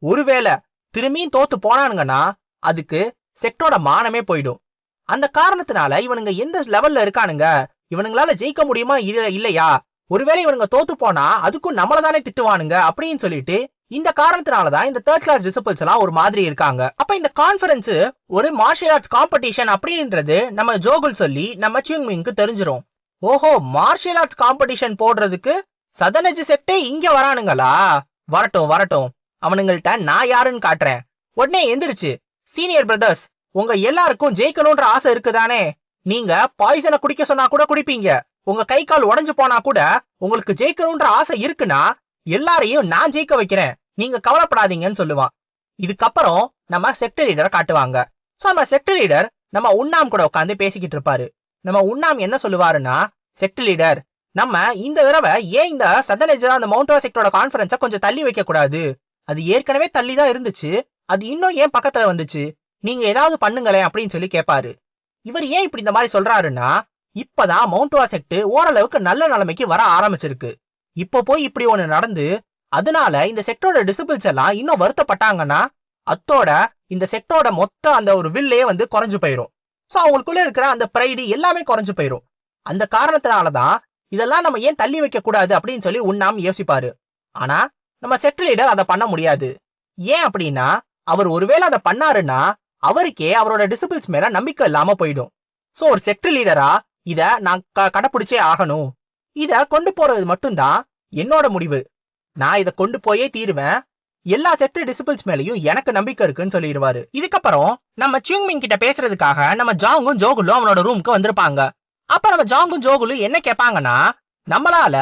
ஒருவேளை திரும்பியும் தோத்து போனானுங்கன்னா அதுக்கு செக்டோட மானமே போயிடும். அந்த காரணத்தினால இவனுங்க எந்த லெவல்ல இருக்கானுங்க, இவனுங்களால ஜெயிக்க முடியுமா இல்லையா, ஒருவேளை இவனுங்க தோத்து போனா அதுக்கும் நம்மளதானே திட்டுவானுங்க அப்படின்னு சொல்லிட்டு இந்த காரணத்தினாலதான் இந்த தேர்ட் கிளாஸ் டிசிபிள்ஸ் எல்லாம் ஒரு மாதிரி இருக்காங்க. அப்ப இந்த கான்ஃபரன்ஸ் ஒரு மார்ஷியல் ஆர்ட்ஸ் காம்படிஷன் அப்படின்றது நம்ம ஜோகுல் சொல்லி நம்ம சிங்மிங்க்கு தெரிஞ்சிரும். ஓஹோ, மார்ஷியல் ஆர்ட்ஸ் காம்படிஷன் போடுறதுக்கு சதர்ன் எட்ஜ் செக்டே இங்க வரானுங்களா, வரட்டும் அவனுங்கள்ட்ட நான் யாருன்னு காட்டுறேன். உடனே எந்திரிச்சு, சீனியர் பிரதர்ஸ், உங்க எல்லாருக்கும் ஜெயிக்கணும்ன்ற ஆசை இருக்குதானே, நீங்க பாய்சனை குடிக்க சொன்னா கூட குடிப்பீங்க, உங்க கை கால் உடஞ்சு போனா கூட உங்களுக்கு ஜெயிக்கணும்ன்ற ஆசை இருக்குன்னா எல்லாரையும் நான் ஜெயிக்க வைக்கிறேன், நீங்க கவலைப்படாதீங்கன்னு சொல்லுவான். இதுக்கப்புறம் நம்ம செக்டர் லீடரை காட்டுவாங்க. சோ நம்ம செக்டர் லீடர் நம்ம உண்ணாம் கூட உட்காந்து பேசிக்கிட்டு இருப்பாரு. நம்ம உண்ணாம் என்ன சொல்லுவாருன்னா, செக்டர் லீடர், நம்ம இந்த தடவை ஏன் இந்த சதர்ன் எட்ஜ் அந்த மவுண்ட் செக்டரோட கான்ஃபரன்ஸை கொஞ்சம் தள்ளி வைக்க கூடாது, அது ஏற்கனவே தள்ளி தான் இருந்துச்சு, அது இன்னும் ஏன் பக்கத்துல வந்துச்சு, நீங்க ஏதாவது பண்ணுங்களேன் அப்படின்னு சொல்லி கேட்பாரு. இவர் ஏன் இப்படி இந்த மாதிரி சொல்றாருன்னா, இப்பதான் மவுண்ட் செக்ட் ஓரளவுக்கு நல்ல நிலைமைக்கு வர ஆரம்பிச்சிருக்கு. இப்ப போய் இப்படி ஒண்ணு நடந்து அதனால இந்த செக்டரோட டிசிபிள்ஸ் எல்லாம் இன்னும் வருத்தப்பட்டாங்கன்னா அத்தோட இந்த செக்டரோட மொத்த அந்த ஒரு வில்லே வந்து குறைஞ்சு போயிரும். சோ அவங்களுக்குள்ள இருக்கிற அந்த பிரைடு எல்லாமே குறைஞ்சு போயிரும். அந்த காரணத்தினாலதான் இதெல்லாம் நம்ம ஏன் தள்ளி வைக்க கூடாது அப்படின்னு சொல்லி உண்ணாம் யோசிப்பாரு. ஆனா நம்ம செக்டர் லீடர் அதை பண்ண முடியாது. ஏன் அப்படின்னா, அவர் ஒருவேளை அதை பண்ணாருன்னா அவருக்கே அவரோட டிசிபிள்ஸ் மேல நம்பிக்கை இல்லாம போயிடும். சோ ஒரு செக்டர் லீடரா இத நான் கடைபிடிச்சே ஆகணும், இத கொண்டு போறது மட்டும்தான் என்னோட முடிவு, நான் இதை கொண்டு போயே தீருவேன், எல்லா செக்டர் டிசிபிள்ஸ் மேலயும் எனக்கு நம்பிக்கை இருக்குன்னு சொல்லிடுவாரு. இதுக்கப்புறம் நம்ம சிங்மிங் கிட்ட பேசுறதுக்காக நம்ம ஜாங்கும் ஜோகுலும் அவனோட ரூமுக்கு வந்திருப்பாங்க. அப்ப நம்ம ஜாங்கும் ஜோகுலும் என்ன கேட்பாங்கன்னா, நம்மளால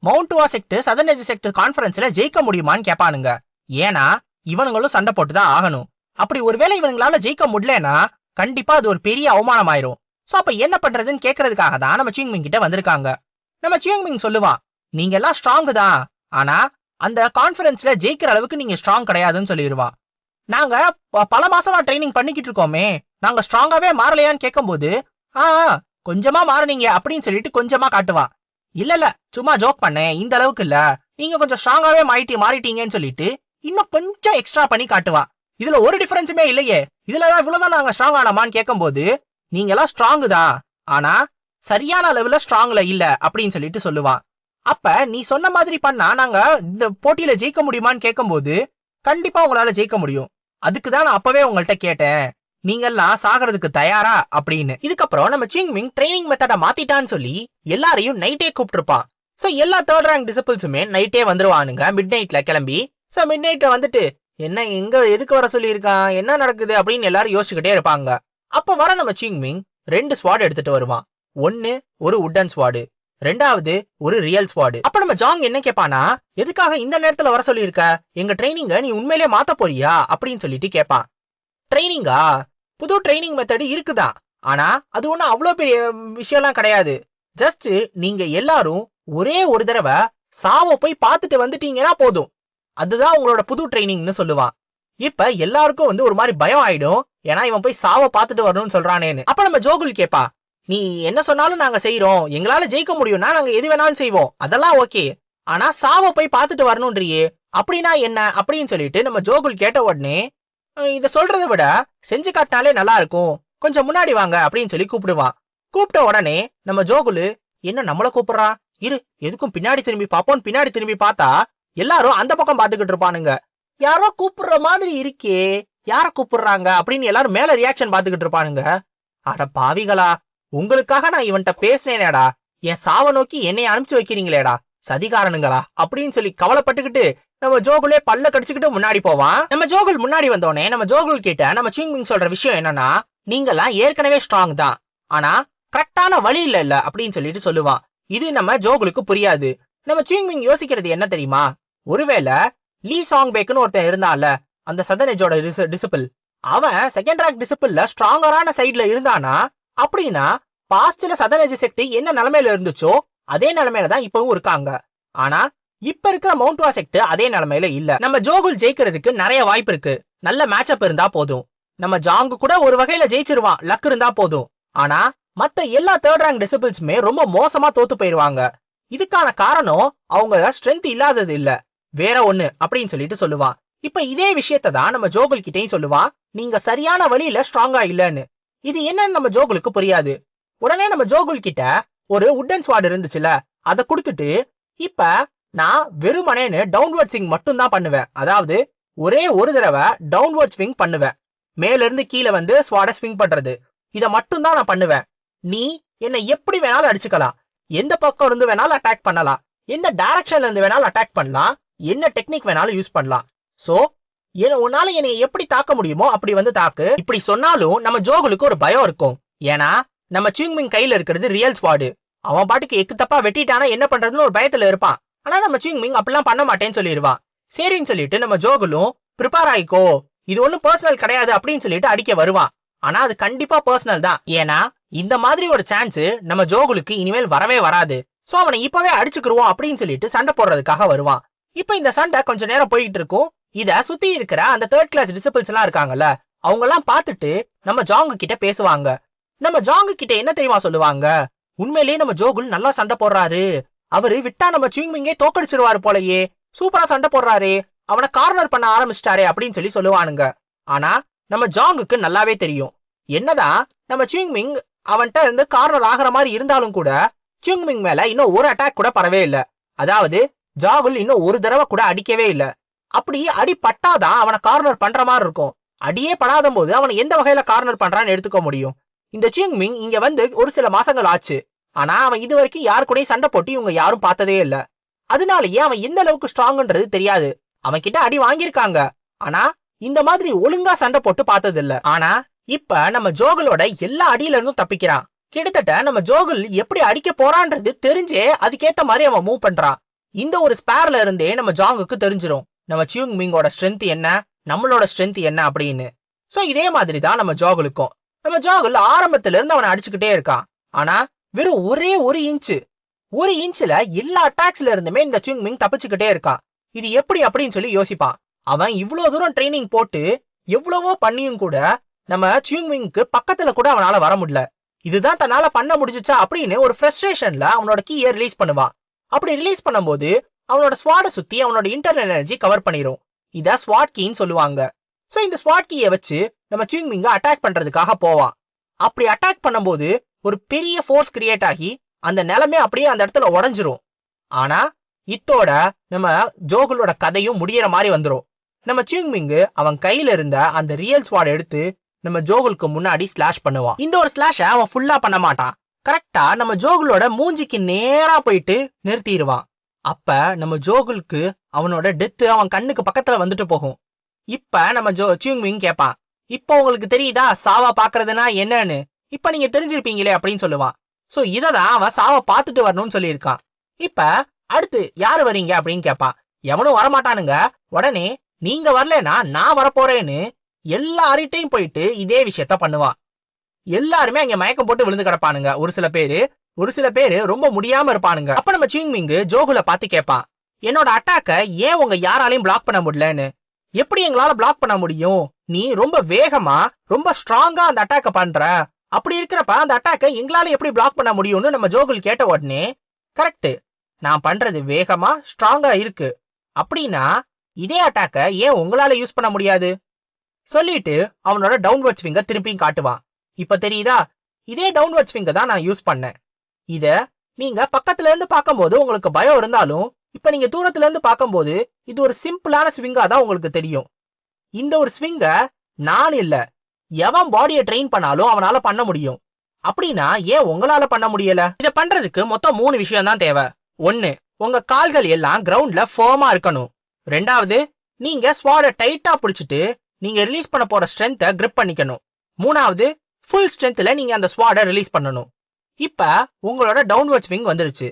mount sect southern edge sect கான்ஃபரன்ஸ்ல ஜெயிக்க முடியுமான்னு கேட்பானுங்க. ஏன்னா இவனுங்களும் சண்டை போட்டுதான் ஆகணும். அப்படி ஒருவேளை இவனுங்களால ஜெயிக்க முடியலன்னா கண்டிப்பா அது ஒரு பெரிய அவமானம் ஆயிரும். சோ அப்ப என்ன பண்றதுன்னு கேட்கறதுக்காக தான் நம்ம சிங்மிங் கிட்ட வந்திருக்காங்க. நம்ம சிங்மிங் சொல்லுவான், நீங்க எல்லாம் ஸ்ட்ராங் தான், ஆனா அந்த கான்ஃபரன்ஸ்ல ஜெயிக்கிற அளவுக்கு நீங்க ஸ்ட்ராங் கிடையாதுன்னு சொல்லிடுவான். நாங்க பல மாசமா ட்ரைனிங் பண்ணிக்கிட்டு இருக்கோமே, நாங்க ஸ்ட்ராங்காவே மாறலையான்னு கேட்கும்போது கொஞ்சமா மாறினீங்க அப்படின்னு சொல்லிட்டு கொஞ்சமா காட்டுவான். இல்ல சும்மா ஜோக் பண்ணேன், இந்த அளவுக்கு இல்ல, நீங்க கொஞ்சம் ஸ்ட்ராங்காவே மாறிட்டீங்கன்னு சொல்லிட்டு இன்னும் கொஞ்சம் எக்ஸ்ட்ரா பண்ணி காட்டுவா. இதுல ஒரு டிஃபரன்ஸுமே இல்லையே, இதுலதான் இவ்வளவுதான் நாங்க ஸ்ட்ராங் ஆனோமான்னு கேட்கும்போது நீங்க எல்லாம் ஸ்ட்ராங் தான், ஆனா சரியான அளவுல ஸ்ட்ராங்ல இல்ல அப்படின்னு சொல்லிட்டு சொல்லுவான். அப்ப நீ சொன்ன மாதிரி பண்ணா நாங்க இந்த போட்டியில ஜெயிக்க முடியுமான்னு கேட்கும்போது கண்டிப்பா உங்களால ஜெயிக்க முடியும், அதுக்குதான் நான் அப்பவே உங்கள்ட்ட கேட்டேன், நீங்க எல்லாம் சாகிறதுக்கு தயாரா அப்படின்னு. இதுக்கப்புறம் நம்ம சிங்மிங் ட்ரைனிங் மெத்தட மாத்திட்டான்னு சொல்லி எல்லாரையும் நைட்டே கூப்பிட்டுருப்பான். சோ எல்லா தேர்ட் ரேங்க் டிசிபிள்ஸுமே நைட்டே வந்துருவானுங்க, மிட் நைட்ல கிளம்பி. சோ மிட் நைட்ல வந்துட்டு என்ன எங்க எதுக்கு வர சொல்லி இருக்கான், என்ன நடக்குது அப்படின்னு எல்லாரும் யோசிச்சுக்கிட்டே இருப்பாங்க. அப்ப வர நம்ம சிங்மிங் 2 ஸ்வாட் எடுத்துட்டு வருவான். ஒன்னு ஒரு உட்டன் ஸ்வாடு, ரெண்டாவது ஒரு ரியல் ஸ்வாட். அப்ப நம்ம ஜாங் என்ன கேட்பானா, எதுக்காக இந்த நேரத்துல வர சொல்லியிருக்க, எங்க ட்ரைனிங்க நீ உண்மையிலே மாத்த போறியா அப்படின்னு சொல்லிட்டு கேட்பான். ட்ரைனிங்கா, புது ட்ரைனிங் மெத்தட் இருக்குதான், ஆனா அது ஒன்னும் அவ்வளவு பெரிய விஷயம்லாம் கிடையாது. ஜஸ்ட் நீங்க எல்லாரும் ஒரே ஒரு தடவை சாவ போய் பார்த்துட்டு வந்துட்டீங்கன்னா போதும், அதுதான் உங்களோட புது ட்ரைனிங்னு சொல்லுவான். இப்ப எல்லாருக்கும் ஒரு மாதிரி பயம் ஆயிடும், ஏன்னா இவன் போய் சாவ பார்த்துட்டு வரணும்னு சொல்றானேன்னு. அப்ப நம்ம ஜோகுல் கேப்பா, நீ என்ன சொன்னாலும் நாங்க செய்யறோம், எங்களால ஜெயிக்க முடியும்னா நாங்க எது வேணாலும் செய்வோம், அதெல்லாம் ஓகே, ஆனா சாவ போய் பார்த்துட்டு வரணும்ன்றியே, அப்படின்னா என்ன அப்படின்னு சொல்லிட்டு நம்ம ஜோகுல் கேட்ட உடனே, இத சொல்றதை விட செஞ்சு காட்டினாலே நல்லா இருக்கும், கொஞ்சம் முன்னாடி வாங்க அப்படின்னு சொல்லி கூப்பிடுவான். கூப்பிட்ட உடனே நம்ம ஜோகுல், என்ன நம்மள கூப்பிடுறான், இரு எதுக்கும் பின்னாடி திரும்பி பாப்போம். பின்னாடி திரும்பி பார்த்தா எல்லாரும் அந்த பக்கம் பாத்துக்கிட்டு இருப்பானுங்க. யாரோ கூப்பிடுற மாதிரி இருக்கே, யார கூப்பிடுறாங்க அப்படின்னு எல்லாரும் மேல ரியாக்ஷன் பாத்துக்கிட்டு இருப்பானுங்க. அட பாவிகளா, உங்களுக்காக நான் இவன்ட்ட பேசினேனேடா, என் சாவ நோக்கி என்னை அனுப்பிச்சு வைக்கிறீங்களேடா சதிகாரனுங்களா அப்படின்னு சொல்லி கவலைப்பட்டுக்கிட்டு நம்ம ஜோகுலே பல்ல கடிச்சுக்கிட்டு முன்னாடி போவான். நம்ம ஜோகுல் முன்னாடி வந்தோடனே நம்ம ஜோகுல் கிட்ட நம்ம சிங்மிங் சொல்ற விஷயம் என்னன்னா, நீங்கெல்லாம் ஏற்கனவே ஸ்ட்ராங் தான், ஆனா கரெக்டான வழி இல்ல அப்படின்னு சொல்லிட்டு சொல்லுவான். இது நம்ம ஜோகுலுக்கு புரியாது. நம்ம சிங்மிங் யோசிக்கிறது என்ன தெரியுமா, ஒருவேளை லீ சாங் பேக்குன்னு ஒருத்தன் இருந்தான்ல, அந்த சதன் எஜோட டிசிபிள், அவன் செகண்ட் ரேங்க் டிசிபிள்ல ஸ்ட்ராங்கரான சைட்ல இருந்தானா, அப்படின்னா பாஸ்ட்ல சதன் எஜ் செக்ட் என்ன நிலைமையில இருந்துச்சோ அதே நிலைமையில தான் இப்பவும் இருக்காங்க. ஆனா இப்ப இருக்கிற மவுண்ட் வா செக்ட் அதே நிலைமையில இல்ல. நம்ம ஜோகுல் ஜெயிக்கிறதுக்கு நிறைய வாய்ப்பு இருக்கு, நல்ல மேட்சப் இருந்தா போதும். நம்ம ஜாங்கு கூட ஒரு வகையில ஜெயிச்சிருவான், லக் இருந்தா போதும். ஆனா மத்த எல்லா தேர்ட் ரேங்க் டிசிபிள்ஸுமே ரொம்ப மோசமா தோத்து போயிருவாங்க. இதுக்கான காரணம் அவங்க ஸ்ட்ரென்த் இல்லாதது இல்ல, வேற ஒண்ணு அப்படின்னு சொல்லிட்டு சொல்லுவான். இப்ப இதே விஷயத்த தான் நம்ம ஜோகுல் கிட்டையும் சொல்லுவான், நீங்க சரியான வழியில ஸ்ட்ராங்கா இல்லன்னு. இது என்னன்னு நம்ம ஜோகுலுக்கு புரியாது. உடனே நம்ம ஜோகுல் கிட்ட ஒரு உட்டன் ஸ்வாட் இருந்துச்சுல, அதை கொடுத்துட்டு, இப்ப நான் வெறுமனேன்னு டவுன்வர்ட் ஸ்விங் மட்டும் தான் பண்ணுவேன், அதாவது ஒரே ஒரு தடவை டவுன்வர்ட் ஸ்விங் பண்ணுவேன், மேல இருந்து கீழே ஸ்வாட ஸ்விங் பண்றது, இத மட்டும் தான் நான் பண்ணுவேன். நீ என்ன எப்படி வேணாலும் அடிச்சுக்கலாம், எந்த பக்கம் இருந்து வேணாலும் அட்டாக் பண்ணலாம், எந்த டைரக்ஷன்ல இருந்து வேணாலும் அட்டாக் பண்ணலாம், என்ன டெக்னிக் வேணாலும் யூஸ் பண்ணலாம். சோ உன்னால என்னை எப்படி தாக்க முடியுமோ அப்படி தாக்கு. இப்படி சொன்னாலும் நம்ம ஜோகுலுக்கு ஒரு பயம் இருக்கும், ஏன்னா நம்ம சிங்மிங் கையில இருக்கிறது ரியல் ஸ்வாடு. அவன் பாட்டுக்கு எக்கு தப்பா வெட்டிட்டானா என்ன பண்றதுன்னு ஒரு பயத்துல இருப்பான். ஆனா நம்ம சிங்மிங் அப்படிலாம் பண்ண மாட்டேன்னு சொல்லிடுவான். சரின்னு சொல்லிட்டு நம்ம ஜோகுலும் ப்ரிப்பேர் ஆயிக்கோ, இது ஒன்னும் பர்சனல் கிடையாது அப்படின்னு சொல்லிட்டு அடிக்க வருவான். ஆனா அது கண்டிப்பா பர்சனல் தான், ஏன்னா இந்த மாதிரி ஒரு சான்ஸ் நம்ம ஜோகுலுக்கு இனிமேல் வரவே வராது. சோ அவனை இப்பவே அடிச்சுக்குருவோம் அப்படின்னு சொல்லிட்டு சண்டை போடுறதுக்காக வருவான். இப்ப இந்த சண்டை கொஞ்ச நேரம் போயிட்டு இருக்கும். இத சுத்தி இருக்கிற அந்த தேர்ட் கிளாஸ் டிசிபிள்ஸ் எல்லாம் இருக்காங்கல்ல, அவங்க எல்லாம் பார்த்துட்டு நம்ம ஜாங்கு கிட்ட பேசுவாங்க. நம்ம ஜாங்கு கிட்ட என்ன தெரியுமா சொல்லுவாங்க, உண்மையிலேயே நம்ம ஜோகுல் நல்லா சண்டை போடுறாரு, அவரு விட்டா நம்ம சிங்மிங்கே தோக்கடிச்சிருவாரு போலயே, சூப்பரா சண்டை போடுறாரு, அவனை கார்னர் பண்ண ஆரம்பிச்சிட்டாரே அப்படின்னு சொல்லி சொல்லுவானுங்க. ஆனா நம்ம ஜாங்குக்கு நல்லாவே தெரியும், என்னதான் நம்ம சிங்மிங் அவன்கிட்ட இருந்து கார்னர் ஆகிற மாதிரி இருந்தாலும் கூட சிங்மிங் மேல இன்னும் ஒரு அட்டாக் கூட படவே இல்ல. அதாவது ஜாகுல் இன்னும் ஒரு தடவை கூட அடிக்கவே இல்ல. அப்படி அடி பட்டாதான் அவனை கார்னர் பண்ற மாதிரி இருக்கும். அடியே படாத போது அவனை எந்த வகையில கார்னர் பண்றான்னு எடுத்துக்க முடியும். இந்த சிங்மிங் இங்க ஒரு சில மாசங்கள் ஆச்சு, ஆனா அவன் இது வரைக்கும் யாரு கூட சண்டை போட்டு இவங்க யாரும் பார்த்ததே இல்ல. அதனாலயே அவன் எந்த அளவுக்கு ஸ்ட்ராங்ன்றது தெரியாது. அவன் கிட்ட அடி வாங்கியிருக்காங்க, ஆனா இந்த மாதிரி ஒழுங்கா சண்டை போட்டு பார்த்தது இல்ல. ஆனா இப்ப நம்ம ஜோகுலோட எல்லா அடியில இருந்தும் தப்பிக்கிறான். கிட்டத்தட்ட நம்ம ஜோகுல் எப்படி அடிக்க போறான்றது தெரிஞ்சே அதுக்கேத்த மாதிரி அவன் மூவ் பண்றான். இந்த ஒரு ஸ்பேர்ல இருந்தே நம்ம ஜாங்குக்கு தெரிஞ்சிரும் நம்ம சிங்மிங்கோட ஸ்ட்ரென்த் என்ன, நம்மளோட ஸ்ட்ரென்த் என்ன அப்படின்னு. சோ இதே மாதிரி தான் நம்ம ஜோகுலுக்கும். நம்ம ஜோகுல் ஆரம்பத்துல இருந்து அவனை அடிச்சுக்கிட்டே இருக்கான், ஆனா வெறும் ஒரே ஒரு இன்ச்ல எல்லா அட்டாக்ஸ்ல இருந்துமே இந்த சிங்மிங் தப்பிச்சுக்கிட்டே இருக்கான். இது எப்படி அப்படின்னு சொல்லி யோசிப்பான். அவன் இவ்வளவு தூரம் ட்ரைனிங் போட்டு எவ்வளவோ பண்ணியும் கூட நம்ம சிங்மிங்க்கு பக்கத்துல கூட அவனால வர முடியல. இதுதான் தன்னால பண்ண முடிஞ்சுச்சா அப்படின்னு ஒரு ஃப்ரஸ்ட்ரேஷன்ல அவனோட கீயை ரிலீஸ் பண்ணுவான். அப்படி ரிலீஸ் பண்ணும்போது அவனோட ஸ்வாட சுத்தி அவனோட இன்டர்னல் எனர்ஜி கவர் பண்ணிரும். இத ஸ்வாட் கீன்னு சொல்லுவாங்க. சோ இந்த ஸ்வாட் கீயை வச்சு நம்ம சிங்மிங்க அட்டாக் பண்றதுக்காக போவான். அப்படி அட்டாக் பண்ணும்போது ஒரு பெரிய ஃபோர்ஸ் கிரியேட் ஆகி அந்த நிலமே அப்படியே அந்த இடத்துல உடஞ்சிரும். ஆனா இத்தோட நம்ம ஜோகுலோட கதையும் முடியற மாதிரி வந்துரும். நம்ம சிங்மிங்கு அவன் கையில இருந்த அந்த ரியல் ஸ்வாட எடுத்து நம்ம ஜோகுலுக்கு முன்னாடி ஸ்லாஷ் பண்ணுவான். இந்த ஒரு ஸ்லாஷ அவன் ஃபுல்லா பண்ண மாட்டான், கரெக்டா நம்ம ஜோகுலோட மூஞ்சிக்கு நேரா போயிட்டு நிறுத்திடுவான். அப்ப நம்ம ஜோகுலுக்கு அவனோட டெத்து அவன் கண்ணுக்கு பக்கத்துல வந்துட்டு போகும். இப்ப நம்ம சிங்மிங் கேட்பான், இப்ப உங்களுக்கு தெரியுதா சாவா பாக்குறதுனா என்னன்னு, இப்ப நீங்க தெரிஞ்சிருப்பீங்களே அப்படின்னு சொல்லுவான். சோ இததான் அவன் சாவ பாத்துட்டு வரணும்னு சொல்லியிருக்கான். இப்ப அடுத்து யாரு வரீங்க அப்படின்னு கேட்பான். எவனும் வரமாட்டானுங்க. உடனே நீங்க வரலனா நான் வரப்போறேன்னு எல்லார்கிட்டையும் போயிட்டு இதே விஷயத்த பண்ணுவான். எல்லாருமே அங்க மயக்கம் போட்டு விழுந்து கிடப்பானுங்க. ஒரு சில பேரு ரொம்ப முடியாம இருப்பானுங்க. அப்ப நம்ம சிங்மிங் ஜோகுல பார்த்து கேட்பான், என்னோட அட்டாக்க ஏன் உங்க யாராலையும் பிளாக் பண்ண முடியலன்னு. எப்படி எங்களால பிளாக் பண்ண முடியும்? நீ ரொம்ப வேகமா ரொம்ப ஸ்ட்ராங்கா அந்த அட்டாக்க பண்ற. அப்படி இருக்கிறப்ப அந்த அட்டாக்க எங்களால எப்படி பிளாக் பண்ண முடியும்னு நம்ம ஜோகுல் கேட்ட உடனே, கரெக்ட், நான் பண்றது வேகமா ஸ்ட்ராங்கா இருக்கு. அப்படின்னா இதே அட்டாக்க ஏன் உங்களால யூஸ் பண்ண முடியாது சொல்லிட்டு அவனோட டவுன்வர்ட்ஸ் ஃபிங்கர் திருப்பியும் காட்டுவான். இப்ப தெரியுதா, இதே டவுன்வர்ட்ஸ் ஃபிங்கர் தான் நான் யூஸ் பண்ணேன். இத நீங்க பக்கத்துல இருந்து பார்க்கும்போது உங்களுக்கு பயம் இருந்தாலும் இப்ப நீங்க தூரத்துல இருந்து பார்க்கும்போது இது ஒரு சிம்பிளான ஸ்விங்கா தான் உங்களுக்கு தெரியும். இந்த ஒரு ஸ்விங்க நான் இல்ல, எவன் பாடியை ட்ரெயின் பண்ணாலும் அவனால பண்ண முடியும். அப்படின்னா ஏன் உங்களால பண்ண முடியல? இத பண்றதுக்கு மொத்தம் 3 விஷயம் தான் தேவை. 1, உங்க கால்கள் எல்லாம் கிரவுண்ட்ல ஃபர்மா இருக்கணும். 2வது, நீங்க ஸ்வாட டைட்டா பிடிச்சிட்டு நீங்க ரிலீஸ் பண்ண போற ஸ்ட்ரென்த்தை கிரிப் பண்ணிக்கணும். 3வது, ஃபுல் ஸ்ட்ரென்த்ல நீங்க அந்த ஸ்வாட ரிலீஸ் பண்ணணும். இப்ப உங்களோட டவுன்வர்ட் ஸ்விங் வந்துருச்சு.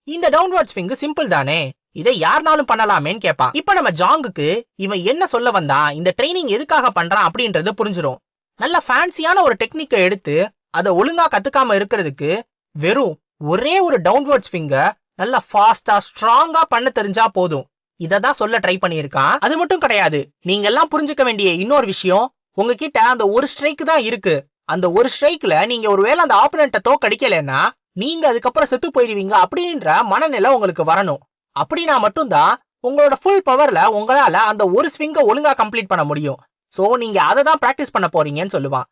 இந்த டவுன்வர்ட் ஸ்விங் சிம்பிள் தானே, இதை யாருனாலும் பண்ணலாமேன்னு கேட்பான். இப்ப நம்ம ஜாங்குக்கு இவன் என்ன சொல்ல வந்தான், இந்த ட்ரைனிங் எதுக்காக பண்றான் அப்படின்றது புரிஞ்சிரும். நல்ல ஃபேன்சியான ஒரு டெக்னிக்கை எடுத்து அதை ஒழுங்கா கத்துக்காம இருக்கிறதுக்கு வெறும் ஒரே ஒரு டவுன்வர்ட் ஸ்விங்க நல்லா ஃபாஸ்டா ஸ்ட்ராங்கா பண்ண தெரிஞ்சா போதும். இததான் சொல்ல ட்ரை பண்ணியிருக்கான். அது மட்டும் கிடையாது, நீங்க எல்லாம் புரிஞ்சுக்க வேண்டிய இன்னொரு விஷயம், உங்ககிட்ட அந்த ஒரு ஸ்ட்ரைக் தான் இருக்கு. அந்த ஒரு ஸ்ட்ரைக்ல நீங்க ஒருவேளை அந்த ஆப்போனண்ட்டை தோக்கடிக்கலன்னா நீங்க அதுக்கப்புறம் செத்து போயிருவீங்க அப்படின்ற மனநிலை உங்களுக்கு வரணும். அப்படின்னா மட்டும்தான் உங்களோட ஃபுல் பவர்ல உங்களால அந்த ஒரு ஸ்விங்க ஒழுங்கா கம்ப்ளீட் பண்ண முடியும். சோ நீங்க அதை தான் பிராக்டிஸ் பண்ண போறீங்கன்னு சொல்லுவான்.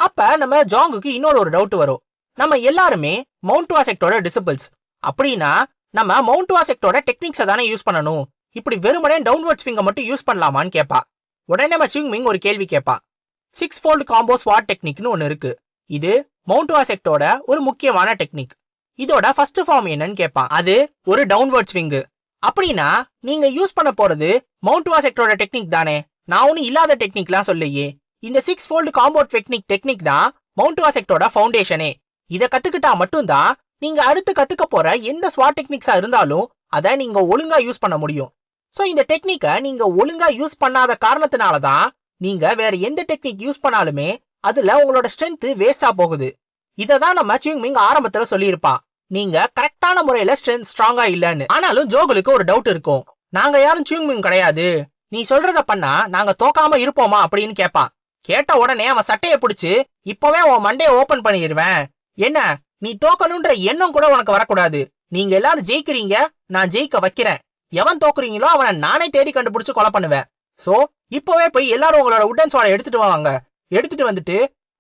அப்ப நம்ம ஜாங்குக்கு இன்னொரு டவுட் வரும். நம்ம எல்லாருமே மவுண்ட் வாசெக்டோட டிசிபிள்ஸ். அப்படின்னா நம்ம மவுண்ட் வாசெக்டோட டெக்னிக்ஸை தானே யூஸ் பண்ணணும். இப்படி வெறுமனே டவுன்வர்ட் ஸ்விங்க மட்டும் யூஸ் பண்ணலாமான்னு கேட்பா. உடனே நம்ம சிங்மிங் ஒரு கேள்வி கேட்பா. 6-fold காம்போ ஸ்வாட் டெக்னிக்னு ஒன்னு இருக்கு. இது மவுண்ட் வாசெக்டோட ஒரு முக்கியமான டெக்னிக். இதோட ஃபர்ஸ்ட் ஃபார்ம் என்னன்னு கேட்பான். அது ஒரு டவுன்வர்ட் ஸ்விங். அப்படின்னா நீங்க யூஸ் பண்ண போறது மவுண்ட் வாசெக்டோட டெக்னிக் தானே, நான் ஒன்னும் இல்லாத டெக்னிக்லாம் சொல்லையே. இந்த 6-fold காம்போ டெக்னிக் தான் மவுண்ட் வாசெக்டோட ஃபவுண்டேஷனே. இதை கத்துக்கிட்டா மட்டும்தான் நீங்க அடுத்து கத்துக்க போற எந்த ஸ்வாட் டெக்னிக்ஸா இருந்தாலும் அதை நீங்க ஒழுங்கா யூஸ் பண்ண முடியும். சோ இந்த டெக்னிக்கை நீங்க ஒழுங்கா யூஸ் பண்ணாத காரணத்தினாலதான் நீங்க வேற எந்த டெக்னிக் யூஸ் பண்ணாலுமே அதுல உங்களோட ஸ்ட்ரென்த் வேஸ்டா போகுது. இததான் நம்ம சிங்மிங் ஆரம்பத்துல சொல்லியிருப்பான், நீங்க கரெக்டான முறையில ஸ்ட்ராங்கா இல்லன்னு. ஆனாலும் ஜோகுலுக்கு ஒரு டவுட் இருக்கும். நாங்க யாரும் சிங்மிங் கிடையாது, நீ சொல்றத பண்ணா நாங்க தோக்காம இருப்போமா அப்படின்னு கேட்பான். கேட்ட உடனே அவன் சட்டையை பிடிச்சு இப்பவே உன் மண்டையை ஓபன் பண்ணிடுவேன். என்ன, நீ தோக்கணும்ன்ற எண்ணம் கூட உனக்கு வரக்கூடாது. நீங்க எல்லாரும் ஜெயிக்கிறீங்க, நான் ஜெயிக்க வைக்கிறேன். எவன் தோக்குறீங்களோ அவனை நானே தேடி கண்டுபிடிச்சு கொலை பண்ணுவேன். சோ இப்பவே போய் எல்லாரும் உங்களோட உட்டன் ஸ்வாட எடுத்துட்டு வாங்க. எடுத்துட்டு வந்துட்டு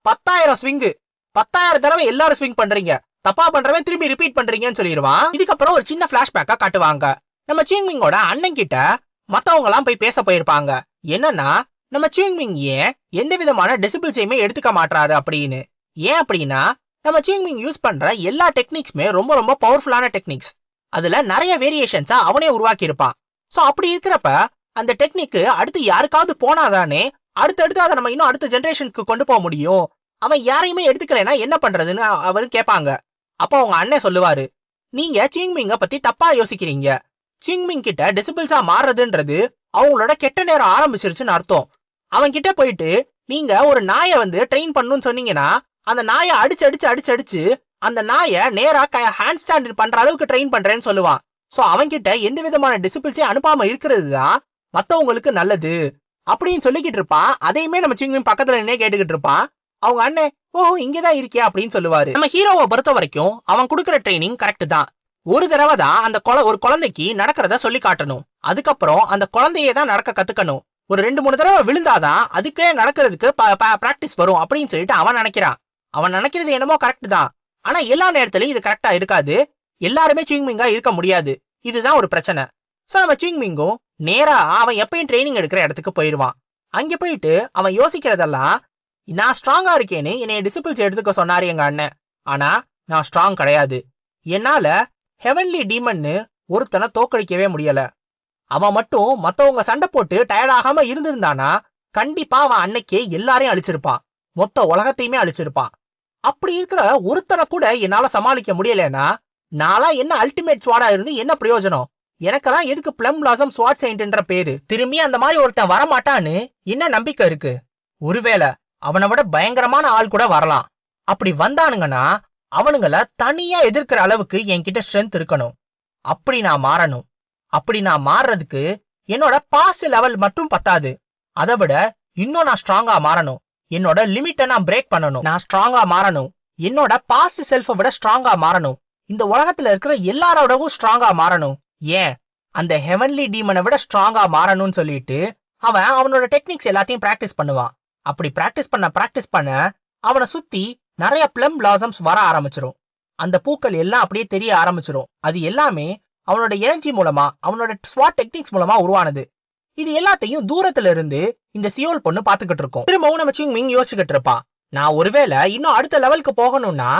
10,000 ஸ்விங், 10,000 தடவை எல்லாரும் ஸ்விங் பண்றீங்க, தப்பா பண்றவன் திரும்பி ரிப்பீட் பண்றீங்கன்னு சொல்லிடுவான். இதுக்கப்புறம் ஒரு சின்ன பிளாஷ்பேக்கா காட்டுவாங்க. நம்ம சிங்மிங்கோட அண்ணன் கிட்ட மத்தவங்க எல்லாம் போய் பேச போயிருப்பாங்க. என்னன்னா நம்ம சிங்மிங் ஏன் எந்த விதமான டெசிபிள்ஸையுமே எடுத்துக்க மாட்டாரு அப்படின்னு. ஏன் அப்படின்னா நம்ம சிங்மிங் யூஸ் பண்ற எல்லா டெக்னிக்ஸுமே ரொம்ப ரொம்ப பவர்ஃபுல்லான டெக்னிக்ஸ். அதுல நிறைய வேரியேஷன்ஸா அவனே உருவாக்கி இருப்பான். சோ அப்படி இருக்கிறப்ப அந்த டெக்னிக் அடுத்து யாருக்காவது போனாதானே அடுத்தடுத்து அதை நம்ம இன்னும் அடுத்த ஜெனரேஷனுக்கு கொண்டு போக முடியும். அவன் யாரையுமே எடுத்துக்கலைன்னா என்ன பண்றதுன்னு அவரு கேட்பாங்க. அப்போ அவங்க அண்ணன் சொல்லுவாரு, நீங்க சிங்மிங்க பத்தி தப்பா யோசிக்கிறீங்க. சிங்மிங் கிட்ட டெசிபிள்ஸா மாறுறதுன்றது அவங்களோட கெட்ட நேரம் ஆரம்பிச்சிருச்சுன்னு அர்த்தம். அவன் கிட்ட போயிட்டு நீங்க ஒரு நாயை ட்ரெயின் பண்ணணும்னு சொன்னீங்கன்னா அந்த நாயை அடிச்சு அந்த நாயை நேரா ஹேண்ட் ஸ்டாண்ட் பண்ற அளவுக்கு ட்ரெயின் பண்றேன்னு சொல்லுவான். சோ அவன் கிட்ட எந்த விதமான டிசிபிள்ஸையும் அனுப்பாம இருக்கிறது தான் மத்தவங்களுக்கு நல்லது அப்படின்னு சொல்லிக்கிட்டு இருப்பான். அதையுமே நம்ம சிங்மிங் பக்கத்துல நின்னே கேட்டுக்கிட்டு இருப்பான். அவங்க அண்ணன், ஓ இங்கதான் இருக்கியா அப்படின்னு சொல்லுவாரு. நம்ம ஹீரோவை பொறுத்த வரைக்கும் அவன் கொடுக்கற ட்ரைனிங் கரெக்ட் தான். ஒரு தடவை தான் அந்த ஒரு குழந்தைக்கு நடக்கிறத சொல்லி காட்டணும். அதுக்கப்புறம் அந்த குழந்தையே தான் நடக்க கத்துக்கணும். ஒரு 2-3 தடவை விழுந்தாதான் அதுக்கே நடக்கிறதுக்கு பிராக்டிஸ் வரும் அப்படின்னு சொல்லிட்டு அவன் நினைக்கிறான். அவன் நினைக்கிறது என்னமோ கரெக்ட் தான். ஆனா எல்லா நேரத்திலயும் இது கரெக்டா இருக்காது. எல்லாருமே சிங்மிங்கா இருக்க முடியாது. இதுதான் ஒரு பிரச்சனை. சோ நம்ம சிங்மிங்கும் நேரா அவன் எப்பயும் ட்ரைனிங் எடுக்கிற இடத்துக்கு போயிடுவான். அங்க போயிட்டு அவன் யோசிக்கிறதெல்லாம், நான் ஸ்ட்ராங்கா இருக்கேன்னு என்னைய டிசிபிள்ஸ் எடுத்துக்க சொன்னாரு எங்க அண்ணன். ஆனா நான் ஸ்ட்ராங் கிடையாது. என்னால ஹெவன்லி டீமன்னு ஒருத்தனை தோக்கடிக்கவே முடியல. அவன் மட்டும் மத்தவங்க சண்டை போட்டு டயர்டாகாம இருந்திருந்தானா கண்டிப்பா அவன் அன்னைக்கே எல்லாரையும் அழிச்சிருப்பான். மொத்த உலகத்தையுமே அழிச்சிருப்பான். அப்படி இருக்கிற ஒருத்தரை கூட என்னால சமாளிக்க முடியலன்னா நாளா என்ன அல்டிமேட் ஸ்வாடா இருந்து என்ன பிரயோஜனம்? எனக்கெல்லாம் எதுக்கு பிளம் பிளாசம் ஸ்வாட் செயின்ட்ன்ற பேரு? திரும்பி அந்த மாதிரி ஒருத்தன் வரமாட்டான்னு என்ன நம்பிக்கை இருக்கு? ஒருவேளை அவனை விட பயங்கரமான ஆள் கூட வரலாம். அப்படி வந்தானுங்கன்னா அவனுங்கள தனியா எதிர்க்கிற அளவுக்கு என்கிட்ட ஸ்ட்ரென்த் இருக்கணும். அப்படி நான் மாறணும். அப்படி நான் மாறுறதுக்கு என்னோட பாஸ் லெவல் மட்டும் பத்தாது. அதை விட இன்னும் நான் ஸ்ட்ராங்கா மாறணும். என்னோட லிமிட்டை நான் பிரேக் பண்ணணும். நான் ஸ்ட்ராங்கா மாறணும். என்னோட பாஸ் செல்ஃபை விட ஸ்ட்ராங்கா மாறணும். இந்த உலகத்துல இருக்கிற எல்லாரோடவும் ஸ்ட்ராங்கா மாறணும். ஏன் அந்த ஹெவன்லி டீமனை விட ஸ்ட்ராங்கா மாறணும்னு சொல்லிட்டு அவனோட டெக்னிக்ஸ் எல்லாத்தையும் பிராக்டிஸ் பண்ணுவான். அப்படி பிராக்டிஸ் பண்ண அவனை சுத்தி நிறைய பிளம் பிளாசம்ஸ் வர ஆரம்பிச்சிரும். அந்த பூக்கள் எல்லாம் அப்படியே தெரிய ஆரம்பிச்சிரும். அது எல்லாமே அவனோட எனர்ஜி மூலமா, அவனோட ஸ்வாட் டெக்னிக்ஸ் மூலமா உருவானது. இது எல்லாத்தையும் தூரத்துல இருந்து இந்த சியோல் பொண்ணு பாத்துக்கிட்டு இருக்கும். திரும்பவும் நம்ம சிங்மிங் யோசிச்சுக்கிட்டு இருப்பான். நான் ஒருவேளை இன்னும் அடுத்த லெவலுக்கு போகணும்னா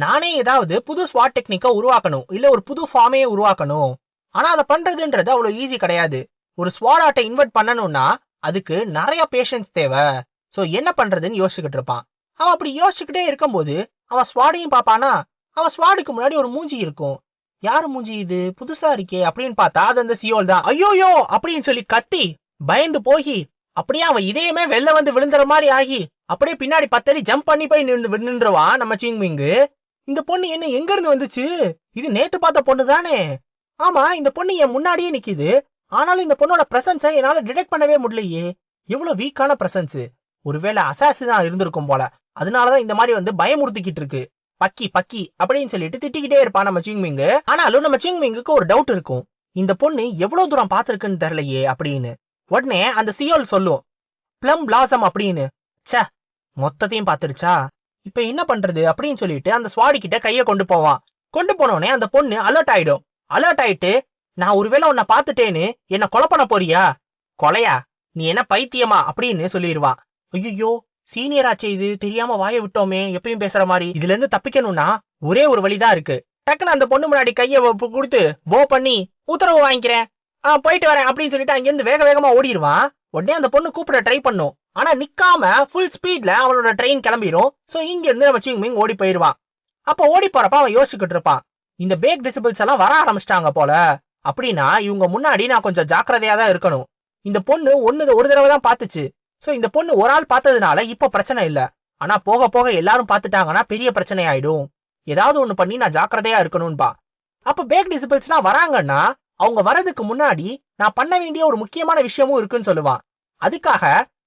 நானே ஏதாவது புது ஸ்வாட் டெக்னிக்கை உருவாக்கணும், இல்ல ஒரு புது ஃபார்மையே உருவாக்கணும். ஆனா அதை பண்றதுன்றது அவ்வளவு ஈஸி கிடையாது. ஒரு ஸ்வாட் ஆர்ட்டை இன்வெர்ட் பண்ணணும்னா அதுக்கு நிறைய பேஷன்ஸ் தேவை. சோ என்ன பண்றதுன்னு யோசிச்சுக்கிட்டு இருப்பான். அவன் அப்படி யோசிச்சுக்கிட்டே இருக்கும்போது அவன் ஸ்வாடையும் பாப்பானா, அவன் ஸ்வாடுக்கு முன்னாடி ஒரு மூஞ்சி இருக்கும். யாரு மூஞ்சி இது, புதுசா இருக்கே அப்படின்னு பார்த்தா அது அந்த சியோல் தான். ஐயோயோ அப்படின்னு சொல்லி கத்தி பயந்து போகி அப்படியே அவன் இதயமே வெளில வந்து விழுந்துற மாதிரி ஆகி அப்படியே பின்னாடி 10 அடி ஜம்ப் பண்ணி போய் நின்றுவான் நம்ம சிங்மிங்கு. இந்த பொண்ணு என்ன எங்க இருந்து வந்துச்சு? இது நேத்து பார்த்த பொண்ணு தானே? ஆமா, இந்த பொண்ணு என் முன்னாடியே நிக்குது. ஆனாலும் இந்த பொண்ணோட பிரசன்ஸை என்னால டிடெக்ட் பண்ணவே முடியலையே. எவ்வளவு வீக்கான பிரசன்ஸ். ஒருவேளை அசாசி தான் இருந்திருக்கும் போல. அதனாலதான் இந்த மாதிரி வந்து பயமுறுத்திக்கிட்டு இருக்கு. பக்கி பக்கி அப்படின்னு சொல்லிட்டு திட்டிக்கிட்டே இருப்பான் நம்ம சிங்மிங்கு. ஆனாலும் நம்ம சிங்மிங்குக்கு ஒரு டவுட் இருக்கும். இந்த பொண்ணு எவ்வளவு தூரம் பாத்துருக்குன்னு தெரியலையே அப்படின்னு. உடனே அந்த சியோல் சொல்லும், பிளம் பிளாசம் அப்படின்னு. சே, மொத்தத்தையும் பாத்துருச்சா, இப்ப என்ன பண்றது அப்படின்னு சொல்லிட்டு அந்த ஸ்வாடி கிட்ட கைய கொண்டு போவான். கொண்டு போனோடனே அந்த பொண்ணு அலர்ட் ஆயிடும். அலர்ட் ஆயிட்டு, நான் ஒருவேளை உன்னை பாத்துட்டேன்னு என்ன கொலை பண்ண போறியா? கொலையா? நீ என்ன பைத்தியமா அப்படின்னு சொல்லிடுவான். ஐயோ, சீனியராச்சே இது, தெரியாம வாய விட்டோமே, எப்பயும் பேசுற மாதிரி. இதுல இருந்து தப்பிக்கணும்னா ஒரே ஒரு வழிதான் இருக்கு. டக்குன்னு அந்த பொண்ணு முன்னாடி கைய கொடுத்து போ பண்ணி உத்தரவு வாங்கிக்கிறேன், போயிட்டு வரேன் அப்படின்னு சொல்லிட்டு அங்கிருந்து வேக வேகமா ஓடிடுவான். உடனே அந்த பொண்ணு கூப்பிட ட்ரை பண்ணும். ஆனா நிக்காம ஃபுல் ஸ்பீட்ல அவனோட ட்ரெயின் கிளம்பிடும். சோ இங்க இருந்து நம்ம சிங்மிங் ஓடி போயிடுவான். அப்ப ஓடி போறப்ப அவன் யோசிச்சுக்கிட்டு இருப்பான், இந்த பேக் டிசிபிள்ஸ் எல்லாம் வர ஆரம்பிச்சிட்டாங்க போல. அப்படின்னா இவங்க முன்னாடி நான் கொஞ்சம் ஜாக்கிரதையா தான் இருக்கணும். இந்த பொண்ணு ஒரு தடவை தான் பாத்துச்சு. சோ இந்த பொண்ணு ஒரு ஆள் பார்த்ததுனால இப்ப பிரச்சனை இல்ல. ஆனா போக போக எல்லாரும் பாத்துட்டாங்கன்னா பெரிய பிரச்சனை ஆயிடும். ஏதாவது ஒண்ணு பண்ணி நான் ஜாக்கிரதையா இருக்கணும்பா. அப்ப பேக் டிசிபிள்ஸ்லாம் வராங்கன்னா அவங்க வரதுக்கு முன்னாடி நான் பண்ண வேண்டிய ஒரு முக்கியமான விஷயமும் இருக்குன்னு சொல்லுவான். அதுக்காக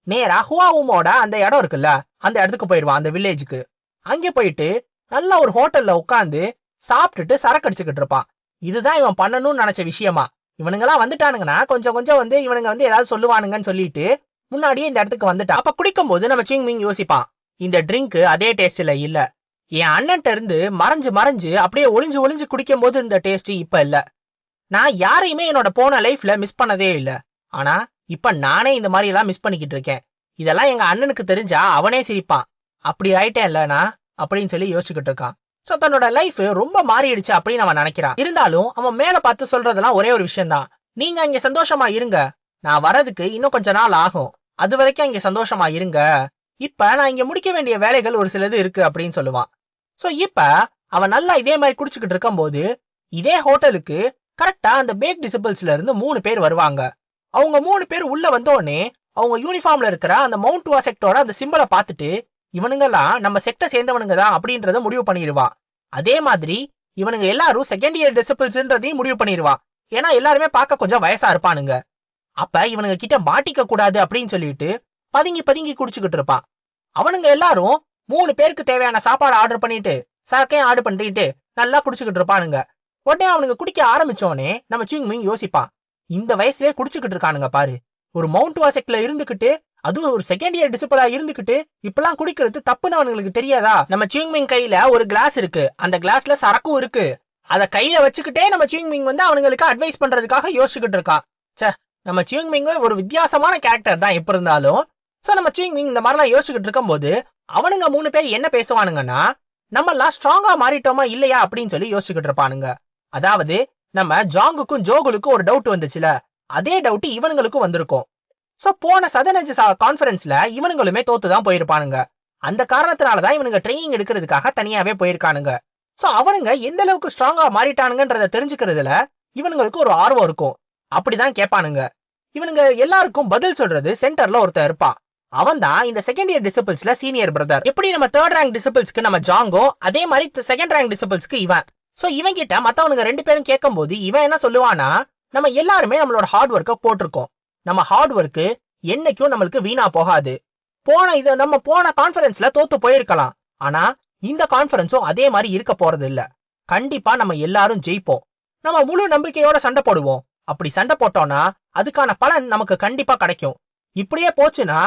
நேரா ஹுவாவுமோட அந்த இடம் இருக்குல்ல, அந்த இடத்துக்கு போயிடுவான், அந்த வில்லேஜுக்கு. அங்கே போயிட்டு நல்ல ஒரு ஹோட்டல்ல உட்காந்து சாப்பிட்டுட்டு சரக்கு அடிச்சுக்கிட்டு இருப்பான். இதுதான் இவன் பண்ணணும்னு நினைச்ச விஷயமா. இவனுங்கெல்லாம் வந்துட்டானுங்கன்னா கொஞ்சம் கொஞ்சம் வந்து இவனுங்க வந்து ஏதாவது சொல்லுவானுங்கன்னு சொல்லிட்டு முன்னாடியே இந்த இடத்துக்கு வந்துட்டான். அப்ப குடிக்கும் போது நம்ம சிங்மிங் யோசிப்பான், இந்த ட்ரிங்க் அதே டேஸ்ட்ல இல்ல. என் அண்ணன்ட்ட இருந்து மறைஞ்சு அப்படியே ஒளிஞ்சு குடிக்கும் போது இந்த டேஸ்ட் இப்ப இல்ல. நான் யாரையுமே என்னோட போன லைஃப்ல மிஸ் பண்ணதே இல்ல. ஆனா இப்ப நானே இந்த மாதிரி எல்லாம் மிஸ் பண்ணிக்கிட்டு இருக்கேன். இதெல்லாம் எங்க அண்ணனுக்கு தெரிஞ்சா அவனே சிரிப்பான். அப்படி ஆயிட்டேன் இல்லனா அப்படின்னு சொல்லி யோசிச்சுக்கிட்டு இருக்கான். சோ தன்னோட லைஃப் ரொம்ப மாறிடுச்சு அப்படின்னு அவன் நினைக்கிறான். இருந்தாலும் அவன் மேல பார்த்து சொல்றதெல்லாம் ஒரே ஒரு விஷயம் தான், நீங்க அங்க சந்தோஷமா இருங்க, நான் வரதுக்கு இன்னும் கொஞ்ச நாள் ஆகும், அது வரைக்கும் அங்க சந்தோஷமா இருங்க, இப்ப நான் இங்க முடிக்க வேண்டிய வேலைகள் ஒரு சிலது இருக்கு அப்படின்னு சொல்லுவான். சோ இப்ப அவன் நல்லா இதே மாதிரி குடிச்சுக்கிட்டு இருக்கும் போது இதே ஹோட்டலுக்கு கரெக்டா அந்த பேக் டிசிபிள்ஸ்ல இருந்து 3 பேர் வருவாங்க. அவங்க 3 பேர் உள்ள வந்தோடனே அவங்க யூனிஃபார்ம்ல இருக்கிற அந்த மவுண்ட் வா செக்டோட அந்த சிம்பலை பார்த்துட்டு இவனுங்கெல்லாம் நம்ம செக்டை சேர்ந்தவனுங்க தான் அப்படின்றத முடிவு பண்ணிடுவான். அதே மாதிரி இவனுங்க எல்லாரும் செகண்ட் இயர் டிசிபிள்ஸ்ன்றதையும் முடிவு பண்ணிடுவான். ஏன்னா எல்லாருமே பார்க்க கொஞ்சம் வயசா இருப்பானுங்க. அப்ப இவனுங்க கிட்ட மாட்டிக்க கூடாது அப்படின்னு சொல்லிட்டு பதுங்கி குடிச்சுக்கிட்டு இருப்பான். அவனுங்க எல்லாரும் 3 பேருக்கு தேவையான சாப்பாடு ஆர்டர் பண்ணிட்டு சரக்கையும் ஆர்டர் பண்ணிட்டு நல்லா குடிச்சுக்கிட்டு இருப்பானுங்க. உடனே அவனுங்க குடிக்க ஆரம்பிச்சோடனே நம்ம சிங்மிங் யோசிப்பான், இந்த வயசுலயே குடிச்சுக்கிட்டு இருக்கானுங்க பாரு, ஒரு மவுண்ட் வாசெக்ல இருந்துகிட்டு அதுவும் ஒரு செகண்ட் இயர் டிசிபிளா இருந்துகிட்டு இப்பெல்லாம் குடிக்கிறது தப்புன்னு அவனுங்களுக்கு தெரியாதா? நம்ம சிங்மிங் கையில ஒரு கிளாஸ் இருக்கு, அந்த கிளாஸ்ல சரக்கும் இருக்கு. அத கையில வச்சுக்கிட்டே நம்ம சிங்மிங் வந்து அவனுங்களுக்கு அட்வைஸ் பண்றதுக்காக யோசிச்சுக்கிட்டு இருக்கான். சே, நம்ம சிங்மிங் ஒரு வித்தியாசமான கேரக்டர் தான் எப்ப இருந்தாலும். சோ நம்ம சிங்மிங் இந்த மாதிரிலாம் யோசிச்சுக்கிட்டு இருக்கும் போது அவனுங்க 3 பேர் என்ன பேசுவானுங்கன்னா, நம்ம எல்லாம் ஸ்ட்ராங்கா மாறிட்டோமா இல்லையா அப்படின்னு சொல்லி யோசிச்சுக்கிட்டு இருப்பானுங்க. அதாவது நம்ம ஜாங்குக்கும் ஜோகுலுக்கும் ஒரு டவுட் வந்துச்சுல, அதே டவுட் இவனுங்களுக்கும் வந்திருக்கும். சோ போன சதனஜ் கான்ஃபரன்ஸ்ல இவனுங்களுமே தோத்துதான் போயிருப்பானுங்க. அந்த காரணத்தினாலதான் இவனுங்க ட்ரைனிங் எடுக்கிறதுக்காக தனியாவே போயிருக்கானுங்க. சோ அவனுங்க எந்த அளவுக்கு ஸ்ட்ராங்கா மாறிட்டானுங்கன்றத தெரிஞ்சுக்கிறதுல இவனுங்களுக்கு ஒரு ஆர்வம் இருக்கும். அப்படிதான் கேட்பானுங்க. இவனுங்க எல்லாருக்கும் பதில் சொல்றது சென்டர்ல ஒருத்தர் இருப்பான். அவன் தான் இந்த செகண்ட் இயர் டிசிபிள்ஸ்ல சீனியர் பிரதர். எப்படி நம்ம தேர்ட் ரேங்க் டிசிபிள்ஸ்க்கு நம்ம ஜாங்கோ, அதே மாதிரி செகண்ட் ரேங்க் டிசிபிள்ஸ்க்கு இவன். சோ இவன் கிட்ட மத்தவனுங்க 2 பேரும் கேட்கும் போது இவன் என்ன சொல்லுவானா, நம்ம எல்லாருமே நம்மளோட ஹார்ட் ஒர்க்க போட்டிருக்கோம். நம்ம ஹார்ட் ஒர்க் என்னைக்கும் நம்மளுக்கு வீணா போகாது. நம்ம போன கான்ஃபரன்ஸ்ல தோத்து போயிருக்கலாம். ஆனா இந்த கான்ஃபரன்ஸும் அதே மாதிரி இருக்க போறது இல்ல. கண்டிப்பா நம்ம எல்லாரும் ஜெயிப்போம். நம்ம முழு நம்பிக்கையோட சண்டை போடுவோம். அப்படி சண்டை போட்டோம்னா அதுக்கான பலன் நமக்கு கண்டிப்பா கிடைக்கும். இப்படியே போச்சுன்னா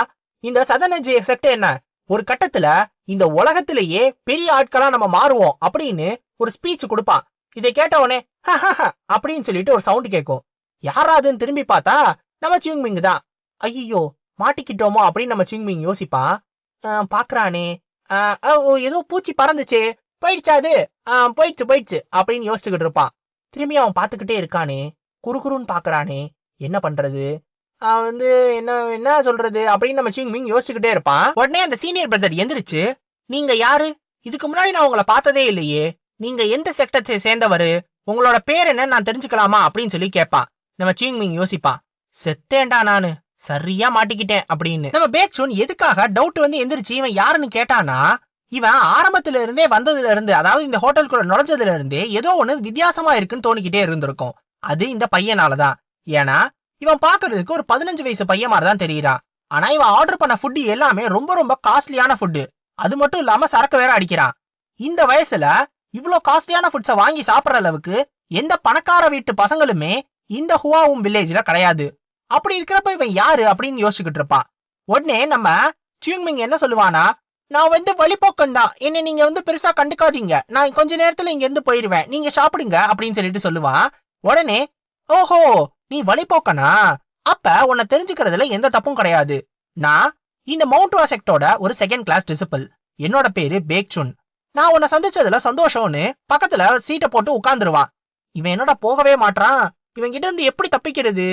இந்த சதனஜி செக்ட் என்ன ஒரு கட்டத்துல இந்த உலகத்திலேயே பெரிய ஆட்களா நம்ம மாறுவோம் அப்படின்னு ஒரு ஸ்பீச் கொடுப்பான். இதை கேட்டவனே அப்படின்னு சொல்லிட்டு ஒரு சவுண்ட் கேட்கும். யாராதுன்னு திரும்பி பார்த்தா நம்ம சிங்மிங் தான். ஐயோ மாட்டிக்கிட்டோமோ அப்படின்னு நம்ம சிங்மிங் யோசிப்பான். பாக்குறானே, ஏதோ பூச்சி பறந்துச்சு, போயிடுச்சா அது, போயிடுச்சு அப்படின்னு யோசிச்சுக்கிட்டு இருப்பான். திரும்பி அவன் பாத்துக்கிட்டே இருக்கானே, குறுகுறுன்னு பாக்குறானே, என்ன பண்றது, என்ன சொல்றது அப்படின்னு நம்ம சிங்மிங் யோசிச்சுக்கிட்டே இருப்பான். உடனே அந்த சீனியர் பிரதர் எந்திரிச்சு, நீங்க யாரு, இதுக்கு முன்னாடி நான் உங்களை பார்த்ததே இல்லையே, நீங்க எந்த செக்டரை சேர்ந்தவரு, உங்களோட பேர் என்ன நான் தெரிஞ்சுக்கலாமா அப்படின்னு சொல்லி கேட்பான். நம்ம சிங்மிங் யோசிப்பான், செத்தேன்டா நானு, சரியா மாட்டிக்கிட்டேன் அப்படின்னு. நம்ம பேக்சூன் எதுக்காக டவுட் எந்திரிச்சு இவன் யாருன்னு கேட்டானா, இவன் ஆரம்பத்துல இருந்தே வந்ததுல இருந்து, அதாவது இந்த ஹோட்டலுக்குள்ள நுழைஞ்சதுல இருந்தே ஏதோ ஒண்ணு வித்தியாசமா இருக்குன்னு தோணிக்கிட்டே இருந்திருக்கும். அது இந்த பையனாலதான். ஏன்னா இவன் பாக்குறதுக்கு ஒரு 15 வயசு பையன் மாதிரிதான் தெரியுறான். ஆனா இவன் ஆர்டர் பண்ண ஃபுட் எல்லாமே ரொம்ப ரொம்ப காஸ்ட்லியான ஃபுட்டு. அது மட்டும் இல்லாம சரக்கு வேற அடிக்கிறான். இந்த வயசுல இவ்வளோ காஸ்ட்லியான ஃபுட்ஸை வாங்கி சாப்பிடற அளவுக்கு எந்த பணக்கார வீட்டு பசங்களுமே இந்த ஹுவாவும் வில்லேஜ்ல கிடையாது. அப்படி இருக்கிறப்ப இவன் யாரு அப்படின்னு யோசிச்சுக்கிட்டு இருப்பான். உடனே நம்ம சிங்மிங் என்ன சொல்லுவானா, நான் வழிபோக்கன் தான், என்ன நீங்க பெருசா கண்டுக்காதீங்க, நான் கொஞ்ச நேரத்துல இங்க இருந்து போயிருவேன், நீங்க சாப்பிடுங்க அப்படின்னு சொல்லிட்டு சொல்லுவான். உடனே ஓஹோ நீ வழிபோக்கனா, அப்ப உன்னை தெரிஞ்சுக்கிறதுல எந்த தப்பும் கிடையாது. நான் இந்த மவுண்ட் செக்டோட ஒரு செகண்ட் கிளாஸ் டிசிபிள். என்னோட பேரு பேக்சூன். நான் உன்னை சந்திச்சதுல சந்தோஷம்னு பக்கத்துல சீட்டை போட்டு உட்கார்ந்துருவான். இவன் என்னோட போகவே மாட்டான், இவன் கிட்ட இருந்து எப்படி தப்பிக்கிறது,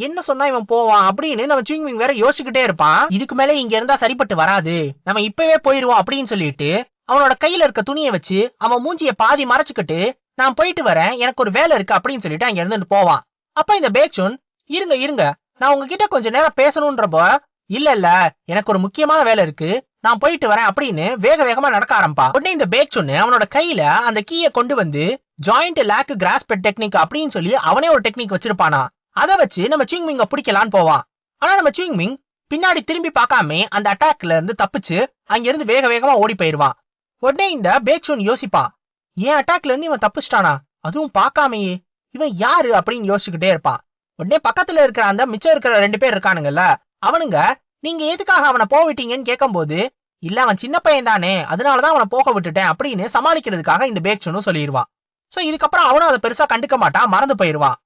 என்ன சொன்னா இவன் போவான் அப்படின்னு நம்ம சிங்மிங் வேற யோசிச்சுக்கிட்டே இருப்பான். இதுக்கு மேல இங்க இருந்தா சரிப்பட்டு வராது, நம்ம இப்பவே போயிருவோம் அப்படின்னு சொல்லிட்டு அவனோட கையில இருக்க துணியை வச்சு அவன் மூஞ்சிய பாதி மறைச்சுக்கிட்டு, நான் போயிட்டு வரேன், எனக்கு ஒரு வேலை இருக்கு அப்படின்னு சொல்லிட்டு அங்க இருந்து போவான். அப்ப இந்த பேக்சூன், இருங்க நான் உங்ககிட்ட கொஞ்ச நேரம் பேசணும்ன்றப்போ, இல்ல எனக்கு ஒரு முக்கியமான வேலை இருக்கு, நான் போயிட்டு வரேன் அப்படின்னு வேக வேகமா நடக்க ஆரம்பிப்பான். உடனே இந்த பேக்சூன் அவனோட கையில அந்த கீயை கொண்டு ஜாயிண்ட் லாக் கிராஸ்பெட் டெக்னிக் அப்படின்னு சொல்லி அவனே ஒரு டெக்னிக் வச்சிருப்பானா. அதை வச்சு நம்ம சிங்மிங்க பிடிக்கலான்னு போவான். ஆனா நம்ம சிங்மிங் பின்னாடி திரும்பி பார்க்காம அந்த அட்டாக்ல இருந்து தப்பிச்சு அங்கிருந்து வேக வேகமா ஓடி போயிருவான். உடனே இந்த பேக்சூன் யோசிப்பான், ஏன் அட்டாக்ல இருந்து இவன் தப்பிச்சிட்டானா, அதுவும் பார்க்காமையே, இவன் யாரு அப்படின்னு யோசிச்சுக்கிட்டே இருப்பான். உடனே பக்கத்துல இருக்கிற அந்த மிச்சம் இருக்கிற 2 பேர் இருக்கானுங்கல்ல, அவனுங்க நீங்க எதுக்காக அவனை போக விட்டீங்கன்னு கேட்கும் போது, இல்ல அவன் சின்ன பையன் தானே, அதனாலதான் அவனை போக விட்டுட்டேன் அப்படின்னு சமாளிக்கிறதுக்காக இந்த பேக்சூனும் சொல்லிடுவான். சோ இதுக்கப்புறம் அவனும் அதை பெருசா கண்டுக்க மாட்டான், மறந்து போயிருவான்.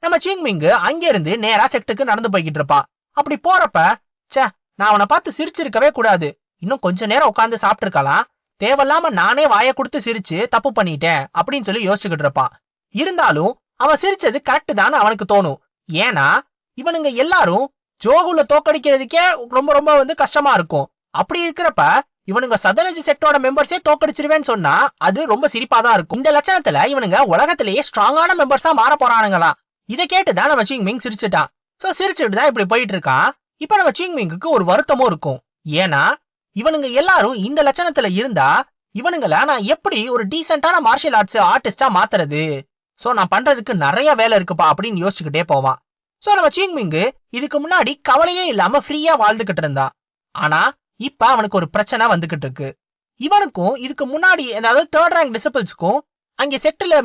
நம்ம சிங்மிங் அங்க இருந்து நேரா செக்டுக்கு நடந்து போய்கிட்டு இருப்பான். அப்படி போறப்ப, நான் அவனை பார்த்து சிரிச்சிருக்கவே கூடாது, இன்னும் கொஞ்ச நேரம் உட்காந்து சாப்பிட்டு இருக்கலாம், தேவையில்லாம நானே வாயை கொடுத்து சிரிச்சு தப்பு பண்ணிட்டேன் அப்படின்னு சொல்லி யோசிச்சுக்கிட்டு இருப்பான். இருந்தாலும் அவன் சிரிச்சது கரெக்ட் தான் அவனுக்கு தோணும். ஏன்னா இவனுங்க எல்லாரும் ஜோகுல தோக்கடிக்கிறதுக்கே ரொம்ப ரொம்ப கஷ்டமா இருக்கும். அப்படி இருக்கிறப்ப இவனுங்க சதனஜி செக்டோட மெம்பர்ஸே தோக்கடிச்சிருவேன்னு சொன்னா அது ரொம்ப சிரிப்பாதான் இருக்கும். இந்த லட்சணத்துல இவனுங்க உலகத்திலேயே ஸ்ட்ராங்கான மெம்பர்ஸா மாற போறானுங்களா. இதை கேட்டுதான் நம்ம சிங்மிங் சிரிச்சுட்டான். சோ சிரிச்சுட்டு தான் இப்படி போயிட்டு இருக்கான். இப்ப நம்ம சிங்மிங்குக்கு ஒரு வருத்தமும் இருக்கும். ஏன்னா இவனுங்க எல்லாரும் இந்த லட்சணத்துல இருந்தா இவனுங்கள நான் எப்படி ஒரு டீசென்டான மார்ஷியல் ஆர்ட்ஸ் ஆர்டிஸ்டா மாத்துறது, சோ நான் பண்றதுக்கு நிறைய வேலை இருக்குப்பா அப்படின்னு யோசிச்சுக்கிட்டே போவான். சோ நம்ம சிங்மிங் இதுக்கு முன்னாடி கவலையே இல்லாம ஃப்ரீயா வாழ்ந்துகிட்டு இருந்தான். ஆனா இப்ப அவனுக்கு ஒரு பிரச்சனை வந்துகிட்டு இருக்கு. இவனுக்கும் இதுக்கு முன்னாடி அதாவது தேர்ட் ரேங்க் டிசிபிள்ஸ்க்கும் அங்க செட்டில்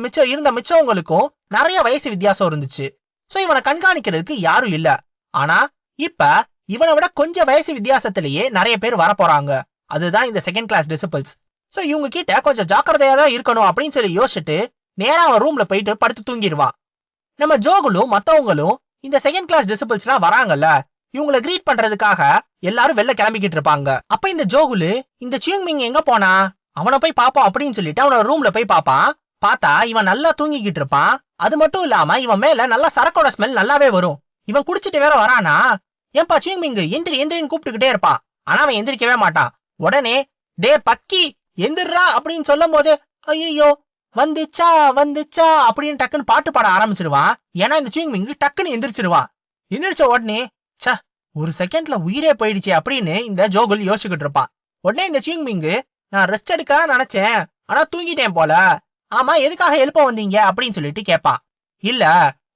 மிச்சவங்களுக்கும் நிறைய வயசு வித்தியாசம் இருந்துச்சு. சோ இவனை கண்காணிக்கிறதுக்கு யாரும் இல்ல. ஆனா இப்ப இவனை விட கொஞ்சம் வயசு வித்தியாசத்திலேயே நிறைய பேர் வர போறாங்க. அதுதான் இந்த செகண்ட் கிளாஸ் டிசிபிள்ஸ். சோ இவங்க கிட்ட கொஞ்சம் ஜாக்கிரதையா தான் இருக்கணும் அப்படின்னு சொல்லி யோசிச்சுட்டு நேரா அவன் ரூம்ல போயிட்டு படுத்து தூங்கிடுவான். நம்ம ஜோகுலும் மத்தவங்களும் இந்த செகண்ட் கிளாஸ் டிசிபிள்ஸ் எல்லாம் வராங்கல்ல, இவங்களை கிரீட் பண்றதுக்காக எல்லாரும் வெளில கிளம்பிக்கிட்டு இருப்பாங்க. அப்ப இந்த ஜோகுலு இந்த சிங்மிங் எங்க போனா, அவனை போய் பாப்போம் அப்படின்னு சொல்லிட்டு அவனோட ரூம்ல போய் பாப்பான். பார்த்தா இவன் நல்லா தூங்கிக்கிட்டு இருப்பான். அது மட்டும் இல்லாம இவன் மேல நல்லா சரக்கோட ஸ்மெல் நல்லாவே வரும். இவன் குடிச்சிட்டு வேற வரானா, ஏன்பா சிங்மிங் எந்திரின்னு கூப்பிட்டுக்கிட்டே இருப்பான். ஆனா அவன் எந்திரிக்கவே மாட்டான். உடனே டே பக்கி எந்திரா அப்படின்னு சொல்லும் போது ஐயோ வந்துச்சா வந்துச்சா அப்படின்னு டக்குன்னு பாட்டு பாட ஆரம்பிச்சிருவான். ஏன்னா இந்த சூயிங் மிங் டக்குன்னு எந்திரிச்சிருவான். எந்திரிச்ச உடனே ச ஒரு செகண்ட்ல உயிரே போயிடுச்சு அப்படின்னு இந்த ஜோகுல் யோசிச்சுக்கிட்டு இருப்பான். உடனே இந்த சூயிங் மிங் நான் ரெஸ்ட் எடுக்க நினைச்சேன், ஆனா தூங்கிட்டேன் போல. ஆமா எதுக்காக எழுப்ப வந்தீங்க அப்படின்னு சொல்லிட்டு கேட்பான். இல்ல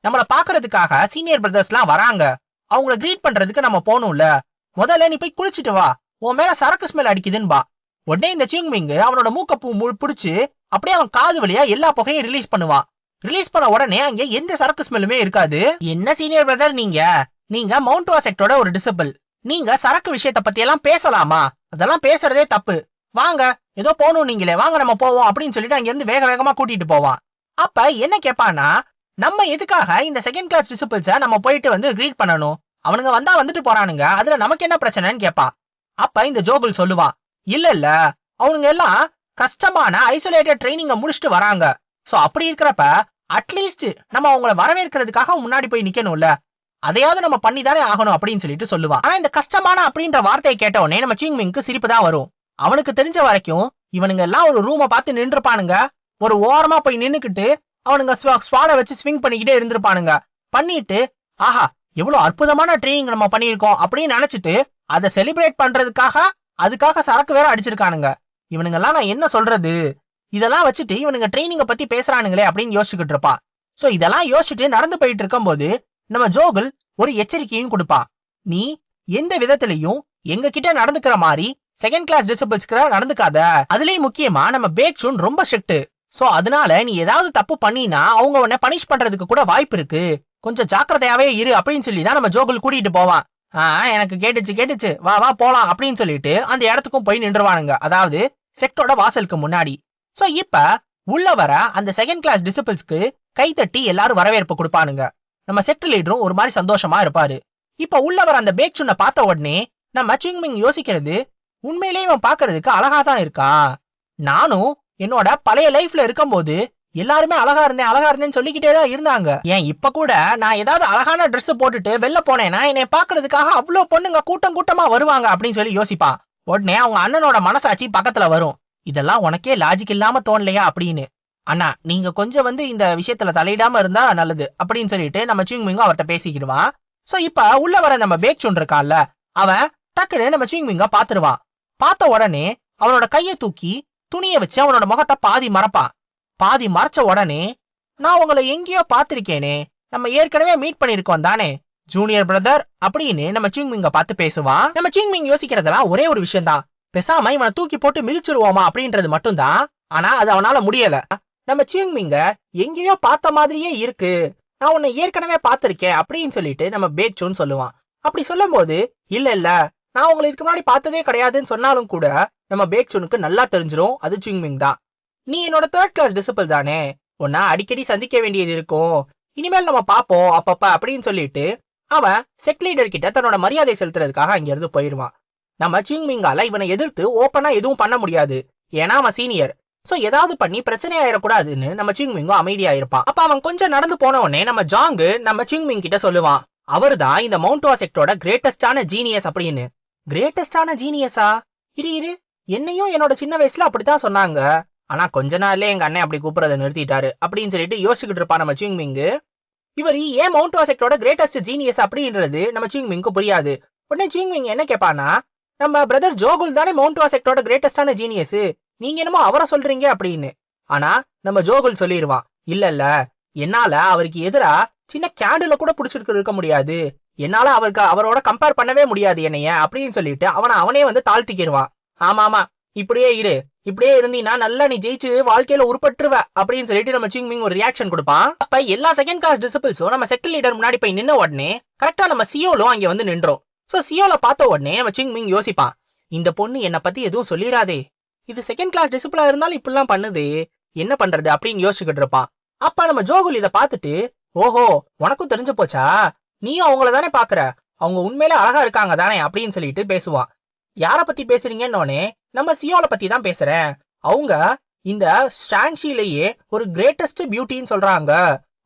நம்மள பாக்குறதுக்காக சீனியர் பிரதர்ஸ் எல்லாம் வராங்க, அவங்கள கிரீட் பண்றதுக்கு நம்ம போகணும்ல, முதல்ல நீ போய் குளிச்சுட்டு வா, உன் மேல சரக்கு ஸ்மெல் அடிக்குதுன்பா. உடனே இந்த சூயிங் மிங் அவனோட மூக்க பிடிச்சு அப்படியே அவன் காது வழியா எல்லா புகையும் ரிலீஸ் பண்ணுவான். ரிலீஸ் பண்ண உடனே அங்க எந்த சரக்கு ஸ்மெல்லுமே இருக்காது. என்ன சீனியர் பிரதர் நீங்க மவுண்ட் வாசெக்டோட ஒரு டிசிபிள், நீங்க சரக்கு விஷயத்த பத்தி எல்லாம் பேசலாமா? அதெல்லாம் பேசுறதே தப்பு. வாங்க ஏதோ போகணும் நீங்களே, வாங்க நம்ம போவோம் அப்படின்னு சொல்லிட்டு அங்க இருந்து வேக வேகமா கூட்டிட்டு போவான். அப்ப என்ன கேட்பானா, நம்ம எதுக்காக இந்த செகண்ட் கிளாஸ் டிசிபிள்ஸ நம்ம போயிட்டு வந்து கிரீட் பண்ணணும்? அவனுங்க வந்தா வந்துட்டு போறானுங்க, அதுல நமக்கு என்ன பிரச்சனைன்னு கேட்பான். அப்ப இந்த ஜோகுல் சொல்லுவான், இல்ல அவனுங்க எல்லாம் கஷ்டமான ஐசோலேட்டட் ட்ரைனிங்க முடிச்சுட்டு வராங்க. சோ அப்படி இருக்கிறப்ப அட்லீஸ்ட் நம்ம அவங்கள வரவேற்கிறதுக்காக முன்னாடி போய் நிக்கணும்ல, அதையாவது நம்ம பண்ணி தானே ஆகணும் அப்படின்னு சொல்லிட்டு சொல்லுவான். ஆனா இந்த கஷ்டமான அப்படின்ற வார்த்தையை கேட்ட உடனே நம்ம சூயிங் மிங்க்கு சிரிப்பு தான் வரும். அவனுக்கு தெரிஞ்ச வரைக்கும் இவனுங்க எல்லாம் ஒரு ரூமை பார்த்து நின்றுப்பானுங்க, ஒரு ஓரமா போய் நின்னுக்கிட்டு அவனுங்க ஸ்வாட வச்சு ஸ்விங் பண்ணிக்கிட்டே இருந்திருப்பானுங்க. பண்ணிட்டு ஆஹா எவ்வளவு அற்புதமான ட்ரைனிங் நம்ம பண்ணியிருக்கோம் அப்படின்னு நினைச்சிட்டு அதை செலிப்ரேட் பண்றதுக்காக அதுக்காக சரக்கு வேற அடிச்சிருக்கானுங்க. இவனுங்க எல்லாம் நான் என்ன சொல்றது, இதெல்லாம் வச்சுட்டு இவனுங்க ட்ரைனிங்க பத்தி பேசுறானுங்களே அப்படின்னு யோசிச்சுக்கிட்டு இருப்பா. சோ இதெல்லாம் யோசிச்சுட்டு நடந்து போயிட்டு இருக்கும் போது நம்ம ஜோகுல் ஒரு எச்சரிக்கையும் கொடுப்பா. நீ எந்த விதத்திலையும் எங்க கிட்ட நடந்துக்கிற மாதிரி செகண்ட் கிளாஸ் டிசிபிள்ஸ்க்கு நடந்துக்காத. அதுலயும் முக்கியமா நம்ம பேக்சூன் ரொம்ப ஸ்ட்ரிக்ட். சோ அதனால நீ ஏதாவது தப்பு பண்ணினா அவங்க உன்னை பனிஷ் பண்றதுக்கு கூட வாய்ப்பு இருக்கு, கொஞ்சம் ஜாக்கிரதையாவே இரு அப்படின்னு சொல்லி தான் நம்ம ஜோகுல் கூட்டிட்டு போவான். எனக்கு கேட்டுச்சு வா வா போலாம் அப்படின்னு சொல்லிட்டு அந்த இடத்துக்கும் போய் நின்றுவானுங்க, அதாவது செக்டோட வாசலுக்கு முன்னாடி. சோ இப்ப உள்ள வர அந்த செகண்ட் கிளாஸ் டிசிபிள்ஸ்க்கு கைத்தட்டி எல்லாரும் வரவேற்பு கொடுப்பானுங்க. நம்ம செக்ட் லீடரும் ஒரு மாதிரி சந்தோஷமா இருப்பாரு. இப்ப உள்ள வர அந்த பேக்சூனை பார்த்த உடனே நம்ம சூயிங் மிங் யோசிக்கிறது, உண்மையிலேயே இவன் பாக்குறதுக்கு அழகா தான் இருக்கா. நானும் என்னோட பழைய லைஃப்ல இருக்கும் போது எல்லாருமே அழகா இருந்தேன்னு சொல்லிக்கிட்டே தான் இருந்தாங்க. ஏன் இப்ப கூட நான் ஏதாவது அழகான ட்ரெஸ் போட்டுட்டு வெளில போனேன்னா என்னை பாக்குறதுக்காக அவ்வளவு பொண்ணுங்க கூட்டமா வருவாங்க அப்படின்னு சொல்லி யோசிப்பான். உடனே அவங்க அண்ணனோட மனசாட்சி பக்கத்துல வரும், இதெல்லாம் உனக்கே லாஜிக் இல்லாம தோணலையா அப்படின்னு. அண்ணா நீங்க கொஞ்சம் இந்த விஷயத்துல தலையிடாம இருந்தா நல்லது அப்படின்னு சொல்லிட்டு நம்ம சூயிங் மிங் அவர்கிட்ட பேசிக்கிடுவான். சோ இப்ப உள்ள வர நம்ம பேக்சூன் இருக்கான்ல, அவன் டக்குன்னு நம்ம சூயிங் மிங்க பாத்துருவான். பார்த்த உடனே அவனோட கைய தூக்கி துணியை வச்சு அவனோட முகத்தை பாதி மறைப்பான். பாதி மறைச்ச உடனே நான் உங்களை எங்கேயோ பாத்திருக்கேனே, நம்ம ஏற்கனவே மீட் பண்ணிருக்கோம் தானே ஜூனியர் பிரதர் அப்படின்னு நம்ம சூயிங் மிங்க பார்த்து பேசுவான். நம்ம சூயிங் மிங் யோசிக்கிறதெல்லாம் ஒரே ஒரு விஷயம் தான், பேசாம இவனை தூக்கி போட்டு மிதிச்சிருவோமா அப்படின்றது மட்டும் தான். ஆனா அது அவனால முடியல. நம்ம சூயிங் மிங்க எங்கேயோ பார்த்த மாதிரியே இருக்கு, நான் உன்னை ஏற்கனவே பாத்திருக்கேன் அப்படின்னு சொல்லிட்டு நம்ம பேக்சூன் சொல்லுவான். அப்படி சொல்லும் போது இல்ல நான் உங்களை இதுக்கு முன்னாடி பார்த்ததே கிடையாதுன்னு சொன்னாலும் கூட நம்ம பேக்சூனுக்கு நல்லா தெரிஞ்சிடும் அது சூயிங் மிங் தான். நீ என்னோட தேர்ட் கிளாஸ் டிசிபிள் தானே, உன்னை அடிக்கடி சந்திக்க வேண்டியது இருக்கும், இனிமேல் நம்ம பாப்போம் அப்பப்ப அப்படின்னு சொல்லிட்டு அவன் செக் லீடர் கிட்ட தன்னோட மரியாதை செலுத்துறதுக்காக அங்க இருந்து போயிருவான். நம்ம சூயிங் மிங்கால இவனை எதிர்த்து ஓப்பனா எதுவும் பண்ண முடியாது, ஏன்னா அவன் சீனியர். சோ ஏதாவது பண்ணி பிரச்சனை ஆயிடக்கூடாதுன்னு நம்ம சூயிங் மிங்கும் அமைதியா இருப்பான். அப்ப அவன் கொஞ்சம் நடந்து போன உடனே நம்ம ஜாங்கு நம்ம சூயிங் மிங் கிட்ட சொல்லுவான், அவர் தான் இந்த மவுண்ட் வாசெக்டோட கிரேட்டஸ்டான ஜீனியஸ் அப்படின்னு. கிரேட்டஸ்டான ஜீனியஸா? இரு என்னையும் என்னோட சின்ன வயசுல அப்படித்தான் சொன்னாங்க, ஆனா கொஞ்ச நாள்ல எங்க அண்ணன் அப்படி கூப்பிடுறதை நிறுத்திட்டாரு அப்படின்னு சொல்லிட்டு யோசிச்சுக்கிட்டு இருப்பான் நம்ம சூயிங் மிங். இவர் ஏன் மவுண்ட் வாசெக்டோட கிரேட்டஸ்ட் ஜீனியஸ் அப்படின்றது நம்ம சூயிங் மிங்க்கு புரியாது. உடனே சூயிங் மிங் என்ன கேட்பானா, நம்ம பிரதர் ஜோகுல் தானே மவுண்ட் வாசெக்டோட கிரேட்டஸ்டான ஜீனியஸ், நீங்க என்னமோ அவரை சொல்றீங்க அப்படின்னு. ஆனா நம்ம ஜோகுல் சொல்லிடுவான், இல்ல என்னால அவருக்கு எதிரா சின்ன கேண்டில கூட பிடிச்சிருக்கு இருக்க முடியாது, என்னால அவரோட கம்பேர் பண்ணவே முடியாது என்னைய அப்படின்னு சொல்லிட்டு அவனே தாழ்த்திக்கிடுவான். ஆமா இப்படியே இருந்தீன்னா நல்லா நீ ஜெயிச்சு வாழ்க்கையில உருப்பட்டுருவ அப்படின்னு சொல்லிட்டு நம்ம சூயிங் மிங் ஒரு ரியாக்ஷன் கொடுப்பான். அப்ப எல்லா செகண்ட் கிளாஸ் டிசிபிள்ஸும் நம்ம செக்ட் லீடர் முன்னாடி போய் நின்ன உடனே கரெக்டா நம்ம சியோலும் அங்க நின்றோம். சோ சியோல பார்த்த உடனே நம்ம சூயிங் மிங் யோசிப்பான், இந்த பொண்ணு என்ன பத்தி எதுவும் சொல்லிராதே, இது செகண்ட் கிளாஸ் டிசிபிளா இருந்தாலும் இப்படிலாம் பண்ணுது, என்ன பண்றது அப்படின்னு யோசிச்சுக்கிட்டு இருப்பான். அப்ப நம்ம ஜோகுல் இதை பார்த்துட்டு, ஓஹோ உனக்கும் தெரிஞ்சு போச்சா, நீயும் அவங்கள தானே பாக்குற, அவங்க உண்மையிலே அழகா இருக்காங்க தானே அப்படின்னு சொல்லிட்டு பேசுவான். யார பத்தி பேசுறீங்கன்னு நம்ம சியோல பத்தி தான் பேசுறேன், அவங்க இந்த சாங்ஷிலேயே ஒரு கிரேட்டஸ்ட் பியூட்டின்னு சொல்றாங்க,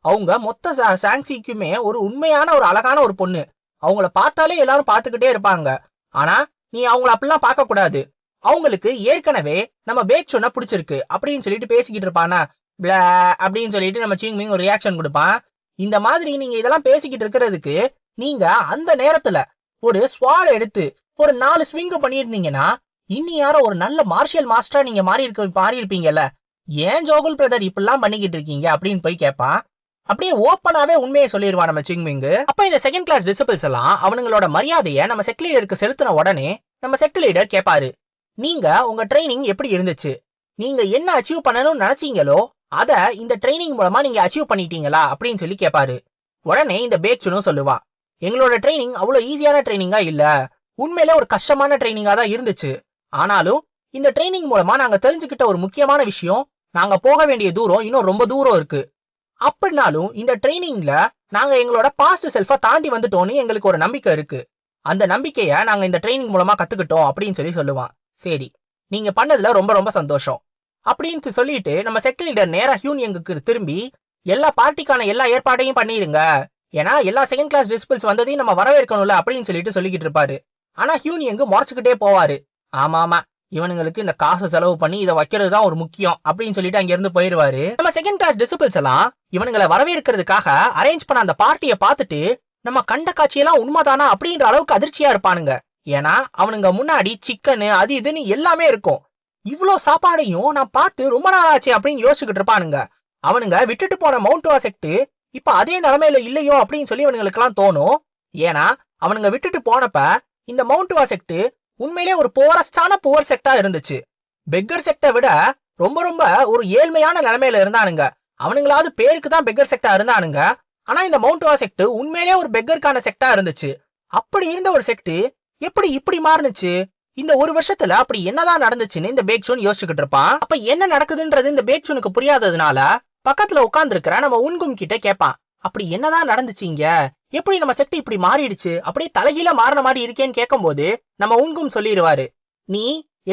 அவங்க மொத்த சாங்ஷிக்குமே ஒரு உண்மையான ஒரு அழகான ஒரு பொண்ணு, அவங்கள பார்த்தாலே எல்லாரும் பார்த்துக்கிட்டே இருப்பாங்க, ஆனா நீ அவங்கள அப்படிலாம் பார்க்க கூடாது, அவங்களுக்கு ஏற்கனவே நம்ம பேக்சூனை பிடிச்சிருக்கு அப்படின்னு சொல்லிட்டு பேசிக்கிட்டு இருப்பானா, பிளா அப்படின்னு சொல்லிட்டு நம்ம சிங்மிங் ஒரு ரியாக்ஷன் கொடுப்பான். இந்த மாதிரி நீங்க இதெல்லாம் பேசிக்கிட்டு இருக்கிறதுக்கு நீங்க அந்த நேரத்துல ஒரு ஸ்வாட் எடுத்து ஒரு 4 ஸ்விங் பண்ணியிருந்தீங்கன்னா இன்னி யாரோ ஒரு நல்ல மார்ஷியல் மாஸ்டரா நீங்க மாறி இருப்பீங்கல்ல. ஏன் ஜோகுல் பிரதர் இப்படிலாம் பண்ணிக்கிட்டு இருக்கீங்க அப்படின்னு போய் கேட்பான். அப்படியே ஓப்பனாவே உண்மையை சொல்லிடுவான் நம்ம சிங்மிங். அப்ப இந்த செகண்ட் கிளாஸ் டிசிபிள்ஸ் எல்லாம் அவங்களோட மரியாதையை நம்ம செக்ட் லீடருக்கு செலுத்தின உடனே நம்ம செக்ட் லீடர் கேட்பாரு, நீங்க உங்க ட்ரைனிங் எப்படி இருந்துச்சு, நீங்க என்ன அச்சீவ் பண்ணணும்னு நினைச்சீங்களோ அத இந்த ட்ரைனிங் மூலமா நீங்க அச்சீவ் பண்ணிட்டீங்களா அப்படின்னு சொல்லி கேட்பாரு. உடனே இந்த பேக்சூனும் சொல்லுவா, எங்களோட ட்ரைனிங் அவ்வளவு ஈஸியான ட்ரைனிங்கா இல்ல, உண்மையில ஒரு கஷ்டமான ட்ரைனிங்கா தான் இருந்துச்சு. ஆனாலும் இந்த ட்ரைனிங் மூலமா நாங்க தெரிஞ்சுக்கிட்ட ஒரு முக்கியமான விஷயம், நாங்க போக வேண்டிய தூரம் இன்னும் ரொம்ப தூரம் இருக்கு. அப்படின்னாலும் இந்த ட்ரைனிங்ல நாங்க எங்களோட பாஸ்ட் செல்ஃபை தாண்டி வந்துட்டோம்னு எங்களுக்கு ஒரு நம்பிக்கை இருக்கு. அந்த நம்பிக்கைய நாங்க இந்த ட்ரைனிங் மூலமா கத்துக்கிட்டோம் அப்படின்னு சொல்லி சொல்லுவான். சரி, நீங்க பண்ணதுல ரொம்ப ரொம்ப சந்தோஷம் அப்படின்னு சொல்லிட்டு நம்ம செக்ட் லீடர் நேரா ஹியூன் யங்குக்கு திரும்பி எல்லா பார்ட்டிக்கான எல்லா ஏற்பாடையும் பண்ணிருங்க, ஏன்னா எல்லா செகண்ட் கிளாஸ் டிசிபிள்ஸ் வந்ததையும் நம்ம வரவேற்கணும்ல அப்படின்னு சொல்லிக்கிட்டு இருப்பாரு. ஆனா ஹியூன் யங்கு முறைச்சுக்கிட்டே போவாரு. ஆமா, இவனுங்களுக்கு இந்த காசு செலவு பண்ணி இதை வைக்கிறது தான் ஒரு முக்கியம் அப்படின்னு சொல்லிட்டு அங்க இருந்து போயிருவாரு. நம்ம செகண்ட் கிளாஸ் டிசிபிள்ஸ் எல்லாம் இவனுங்களை வரவேற்கிறதுக்காக அரேஞ்ச் பண்ண அந்த பார்ட்டியை பார்த்துட்டு நம்ம கண்ட காட்சியெல்லாம் உண்மைதானா அப்படின்ற அளவுக்கு அதிர்ச்சியா இருப்பானுங்க. ஏன்னா அவனுங்க முன்னாடி சிக்கன் அது இதுன்னு எல்லாமே இருக்கும். இவ்வளோ சாப்பாடையும் நான் பார்த்து ரொம்ப நாள் ஆச்சு அப்படின்னு யோசிச்சுக்கிட்டு இருப்பானுங்க. அவனுங்க விட்டுட்டு போன மவுண்ட் வாசெக்ட் இப்ப அதே நிலைமையில இல்லையோ அப்படின்னு சொல்லி அவனுங்களுக்கு எல்லாம் தோணும். ஏன்னா அவனுங்க விட்டுட்டு போனப்ப இந்த மவுண்ட் வாசெக்ட் உண்மையிலே ஒரு புவரஸ்டான புவர் செக்டா இருந்துச்சு. பெக்கர் செக்டை விட ரொம்ப ரொம்ப ஒரு ஏழ்மையான நிலைமையில இருந்தானுங்க. அவனுங்களாவது பேருக்கு தான் பெக்கர் செக்டா இருந்தானுங்க. ஆனா இந்த மவுண்ட் வாசெக்ட் உண்மையிலே ஒரு பெக்கருக்கான செக்டா இருந்துச்சு. அப்படி இருந்த ஒரு செக்ட் எப்படி இப்படி மாறுனுச்சு, இந்த ஒரு வருஷத்துல அப்படி என்னதான் நடந்துச்சுன்னு இந்த பேக்சூன் யோசிச்சுக்கிட்டு இருப்பான். அப்ப என்ன நடக்குதுன்றது இந்த பேக்சூனுக்கு புரியாததுனால பக்கத்துல உட்கார்ந்து இருக்கிற நம்ம உன்கும் கிட்ட கேட்பான், அப்படி என்னதான் நடந்துச்சுங்க, எப்படி நம்ம செக்ட் இப்படி மாறிடுச்சு, அப்படியே தலைகீழ மாறின மாதிரி இருக்கேன்னு கேட்கும் போது நம்ம உன்கும் சொல்லிடுவாரு, நீ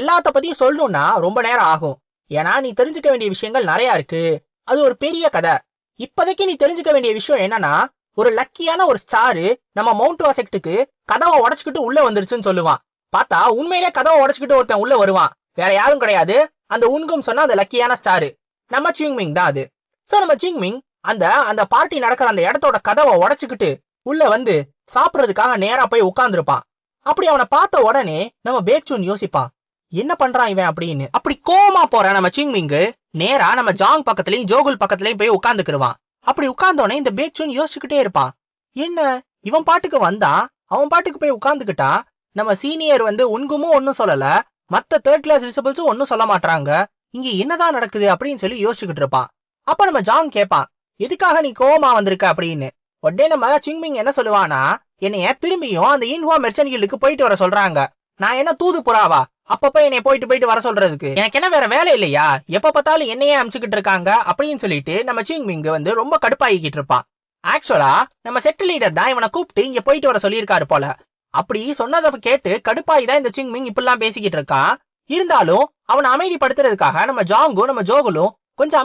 எல்லாத்த பத்தியும் சொல்லணும்னா ரொம்ப நேரம் ஆகும், ஏன்னா நீ தெரிஞ்சுக்க வேண்டிய விஷயங்கள் நிறைய இருக்கு, அது ஒரு பெரிய கதை. இப்போதைக்கு நீ தெரிஞ்சுக்க வேண்டிய விஷயம் என்னன்னா, ஒரு லக்கியான ஒரு ஸ்டாரு நம்ம மவுண்ட் வாசெக்டுக்கு கதவை உடைச்சுக்கிட்டு உள்ள வந்துருச்சுன்னு சொல்லுவான். பார்த்தா உண்மையிலே கதவை உடைச்சுக்கிட்டு ஒருத்தன் உள்ள வருவான். வேற யாரும் கிடையாது, அந்த உன்கும் சொன்ன அந்த லக்கியான ஸ்டாரு நம்ம சிங்மிங் தான் அது. சோ நம்ம சிங்மிங் அந்த பார்ட்டி நடக்கிற அந்த இடத்தோட கதவை உடைச்சுக்கிட்டு உள்ள வந்து சாப்பிடுறதுக்காக நேரா போய் உட்கார்ந்துருப்பான். அப்படி அவனை பார்த்த உடனே நம்ம பேக்சூன் யோசிப்பான், என்ன பண்றான் இவன் அப்படின்னு. அப்படி கோவமா போற நம்ம சிங்மிங் நேரா நம்ம ஜாங் பக்கத்துலயும் ஜோகுல் பக்கத்துலயும் போய் உட்கார்ந்துக்கிருவான். அப்படி உட்கார்ந்தோடனே இந்த பேக்சூன் யோசிச்சுக்கிட்டே இருப்பான், என்ன இவன் பாட்டுக்கு வந்தா அவன் பாட்டுக்கு போய் உட்கார்ந்துக்கிட்டா, நம்ம சீனியர் உன்குமும் ஒன்னும் சொல்லல, மத்த தேர்ட் கிளாஸ் டிசிபிள்ஸும் ஒன்னும் சொல்ல மாட்டாங்க, இங்க என்னதான் நடக்குது அப்படின்னு சொல்லி யோசிச்சுக்கிட்டு இருப்பான். அப்ப நம்ம ஜாங் கேட்பான், எதுக்காக நீ கோவமா வந்திருக்க அப்படின்னு. உடனே நம்ம சிங்மிங் என்ன சொல்லுவானா, என்னைய திரும்பியும் அந்த இன்ஹுவா மெர்ச்சன்ட் கில்டுக்கு போயிட்டு வர சொல்றாங்க, நான் என்ன தூது புறாவா அப்பப்ப என்னைய போயிட்டு வர சொல்றதுக்கு, எனக்கு என்ன வேற வேலை இல்லையா, எப்ப பார்த்தாலும் என்னையே அமிச்சுக்கிட்டு இருக்காங்க அப்படின்னு சொல்லிட்டு நம்ம சிங்மிங் ரொம்ப கடுப்பாகிக்கிட்டு இருப்பான். ஆக்சுவலா நம்ம செக்ட் லீடர் தான் இவனை கூப்பிட்டு இங்க போயிட்டு வர சொல்லியிருக்காரு போல. அப்படி சொன்னதை கேட்டு கடுப்பாகி தான் இந்த சிங்மிங் இப்படிலாம் பேசிக்கிட்டு இருக்கான். இருந்தாலும் அவனை அமைதிப்படுத்துறதுக்காக நம்ம ஜாங்கும் நம்ம ஜோகுலும் கொஞ்சம்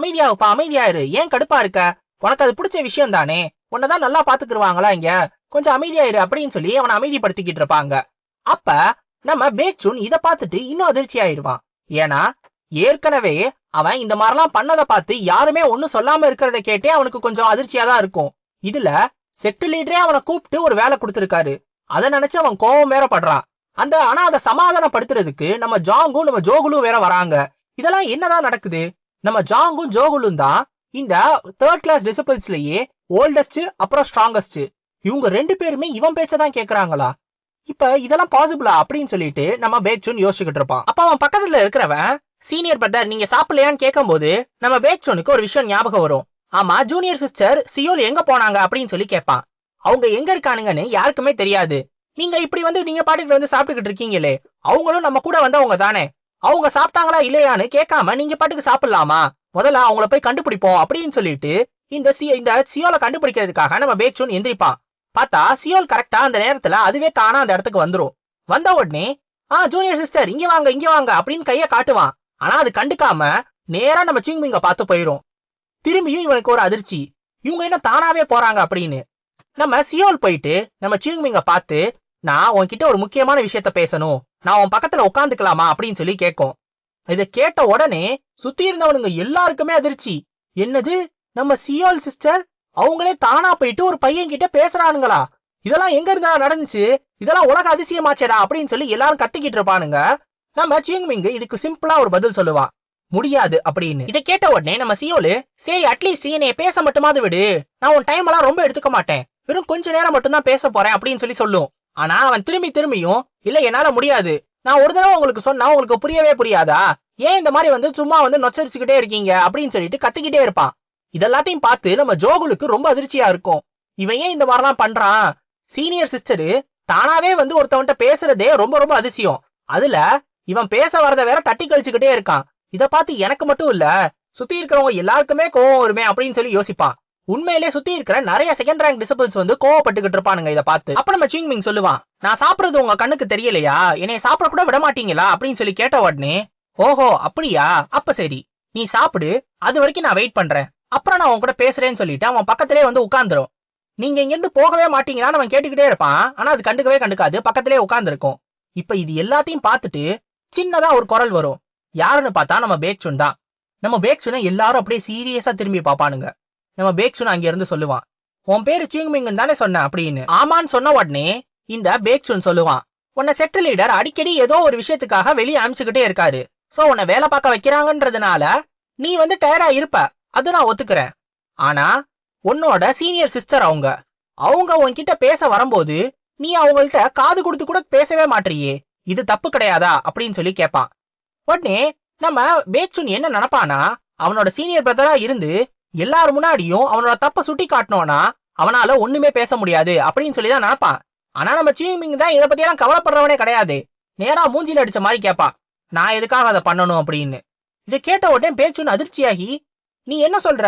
அமைதியாயிரு, ஏன் கடுப்பா இருக்க, உனக்கு அது பிடிச்ச விஷயம் தானே, உன்னதான் நல்லா பாத்துக்குருவாங்களா இங்க, கொஞ்சம் அமைதியாயிரு அப்படின்னு சொல்லி அவனை அமைதிப்படுத்திக்கிட்டு இருப்பாங்க. அப்ப நம்ம பேக்சூன் இதை பார்த்துட்டு இன்னும் அதிர்ச்சி ஆயிருவான். ஏன்னா ஏற்கனவே அவன் இந்த மாதிரிலாம் பண்ணதை பார்த்து யாருமே ஒன்னும் சொல்லாம இருக்கிறத கேட்டே அவனுக்கு கொஞ்சம் அதிர்ச்சியா தான் இருக்கும். இதுல செக்ட் லீடரே அவனை கூப்பிட்டு ஒரு வேலை கொடுத்திருக்காரு, அதை நினைச்சு அவன் கோபம் வேற படுறான். ஆனா அதை சமாதானப்படுத்துறதுக்கு நம்ம ஜாங்கும் நம்ம ஜோகுலும் வேற வராங்க. இதெல்லாம் என்னதான் நடக்குது, நம்ம ஜாங்கும் ஜோகுலும் தான் இந்த தேர்ட் கிளாஸ் டிசிபிள்ஸ்லயே ஓல்டஸ்ட் அப்புறம் ஸ்ட்ராங்கஸ்ட், இவங்க ரெண்டு பேருமே இவன் பேச்சதான் கேக்குறாங்களா, இப்ப இதெல்லாம் பாசிபிளா அப்படின்னு சொல்லிட்டு நம்ம பேக்சூன் யோசிச்சுக்கிட்டு இருப்பான். அப்ப அவன் பக்கத்துல இருக்கிறவன், சீனியர் பிரதர் நீங்க சாப்பிடலையான்னு கேட்கும் போது நம்ம பேக்சூனுக்கு ஒரு விஷயம் ஞாபகம் வரும். ஆமா, ஜூனியர் சிஸ்டர் சியோல் எங்க போனாங்க அப்படின்னு சொல்லி கேட்பான். அவங்க எங்க இருக்கானுங்கன்னு யாருக்குமே தெரியாது, நீங்க இப்படி நீங்க பாட்டுக்கு சாப்பிட்டுக்கிட்டு இருக்கீங்களே, அவங்களும் நம்ம கூட வந்தவங்க தானே, அவங்க சாப்பிட்டாங்களா இல்லையான்னு கேட்காம நீங்க பாட்டுக்கு சாப்பிடலாமா, முதல்ல அவங்கள போய் கண்டுபிடிப்போம் அப்படின்னு சொல்லிட்டு இந்த சியோலை கண்டுபிடிக்கிறதுக்காக நம்ம பேக்சூன் எந்திரிப்பான். பார்த்தா சியோல் கரெக்டா அந்த நேரத்துல அதுவே தானா அந்த இடத்துக்கு வந்துரும். வந்த உடனே ஜூனியர் சிஸ்டர் இங்க வாங்க அப்படின்னு கைய காட்டுவான். ஆனா அது கண்டுக்காம நேரா நம்ம சிங்மிங்க பார்த்து போயிரும். திரும்பியும் இவனுக்கு ஒரு அதிர்ச்சி, இவங்க என்ன தானாவே போறாங்க அப்படின்னு. நம்ம சியோல் போயிட்டு நம்ம சிங்மிங்க பார்த்து, நான் உன்கிட்ட ஒரு முக்கியமான விஷயத்த பேசணும், நான் உன் பக்கத்துல உட்காந்துக்கலாமா அப்படின்னு சொல்லி கேட்கும். இதை கேட்ட உடனே சுத்தி இருந்தவனுங்க எல்லாருக்குமே அதிர்ச்சி. என்னது, நம்ம சியோல் சிஸ்டர் அவங்களே தானா போயிட்டு ஒரு பையன் கிட்ட பேசுறானுங்களா? இதெல்லாம் எங்க இருந்தா நடந்துச்சு? இதெல்லாம் உலக அதிசயமாச்சேடா அப்படின்னு சொல்லி எல்லாரும் கத்திக்கிட்டு இருப்பானுங்க. நம்ம சிங்மிங் இதுக்கு சிம்பிளா ஒரு பதில் சொல்லுவான், முடியாது அப்படின்னு. இதை கேட்ட உடனே நம்ம சியோலு, சரி அட்லீஸ்ட் என்னைய பேச மட்டுமாவது விடு, நான் உன் டைம் எல்லாம் ரொம்ப எடுத்துக்க மாட்டேன், வெறும் கொஞ்ச நேரம் மட்டும் தான் பேச போறேன் அப்படின்னு சொல்லி சொல்லும். ஆனா அவன் திரும்பியும் இல்ல என்னால முடியாது, நான் ஒரு தடவை உங்களுக்கு சொன்னா உங்களுக்கு புரியவே புரியாதா, ஏன் இந்த மாதிரி சும்மா நொச்சரிச்சுக்கிட்டே இருக்கீங்க அப்படின்னு சொல்லிட்டு கத்திக்கிட்டே இருப்பான். இதெல்லாத்தையும் பார்த்து நம்ம ஜோகுலுக்கு ரொம்ப அதிர்ச்சியா இருக்கும். இவன் ஏன் இந்த மாதிரிலாம் பண்றான்? சீனியர் சிஸ்டரு தானாவே ஒருத்தவன்ட்ட பேசுறதே ரொம்ப ரொம்ப அதிசயம். அதுல இவன் பேச வரத வேற தட்டி கழிச்சுக்கிட்டே இருக்கான். இத பார்த்து எனக்கு மட்டும் இல்ல, சுத்தி இருக்கிறவங்க எல்லாருக்குமே கோவம் வருமே அப்படின்னு சொல்லி யோசிப்பான். உண்மையிலே சுத்தி இருக்கிற நிறைய செகண்ட் ரேங்க் டிசிபிள்ஸ் கோவப்பட்டுக்கிட்டு இருப்பானுங்க இதை பார்த்து. அப்ப நம்ம சிங்மிங் சொல்லுவான், நான் சாப்பிடுறது உங்க கண்ணுக்கு தெரியலையா, என்னை சாப்பிட கூட விட மாட்டீங்களா அப்படின்னு சொல்லி கேட்ட உடனே, ஓஹோ அப்படியா, அப்ப சரி நீ சாப்பிடு, அது வரைக்கும் நான் வெயிட் பண்றேன், அப்புறம் நான் உன் கூட பேசுறேன்னு சொல்லிட்டு அவன் பக்கத்திலே உட்கார்ந்துரும். நீங்க இங்கிருந்து போகவே மாட்டீங்களான்னு அவன் கேட்டுக்கிட்டே இருப்பான். ஆனா அது கண்டுக்கவே கண்டுக்காது, பக்கத்திலே உட்கார்ந்துருக்கும். இப்ப இது எல்லாத்தையும் பார்த்துட்டு சின்னதா ஒரு குரல் வரும். யாருன்னு பார்த்தா நம்ம பேக்சுன் தான். நம்ம பேக்சுனை எல்லாரும் அப்படியே சீரியஸா திரும்பி பாப்பானுங்க. நம்ம பேக்சுன் அங்க இருந்து சொல்லுவான், உன் பேரு சிங்மிங் தானே சொன்ன அப்படின்னு. ஆமான்னு சொன்ன உடனே இந்த பேக்சுன் சொல்லுவான், உன்னை செக்டர் லீடர் அடிக்கடி ஏதோ ஒரு விஷயத்துக்காக வெளியே அனுப்பிச்சுக்கிட்டே இருக்காரு. சோ உன்னை வேலை பார்க்க வைக்கிறாங்கன்றதுனால நீ டயர்டா இருப்ப, அது நான் ஒத்துக்கிறேன். ஆனா உன்னோட சீனியர் சிஸ்டர் அவங்க உன்கிட்ட பேச வரும்போது நீ அவங்கள்ட்ட காது கொடுத்து கூட பேசவே மாட்டியே, இது தப்பு கிடையாதா அப்படின்னு சொல்லி கேட்பான். உடனே நம்ம பேக்சுன் என்ன நினைப்பானா, அவனோட சீனியர் பிரதரா இருந்து எல்லாரும் முன்னாடியும் அவனோட தப்ப சுட்டி காட்டணும்னா அவனால ஒண்ணுமே பேச முடியாது அப்படின்னு சொல்லிதான் நினைப்பான். ஆனா நம்ம சிங்மிங் தான் இதை பத்தி எல்லாம் கவலைப்படுறவனே கிடையாது. நேரா மூஞ்சில அடிச்ச மாதிரி கேட்பான், நான் எதுக்காக அதை பண்ணணும் அப்படின்னு. இதை கேட்ட உடனே பேக்சுன் அதிர்ச்சியாகி, நீ என்ன சொல்ற,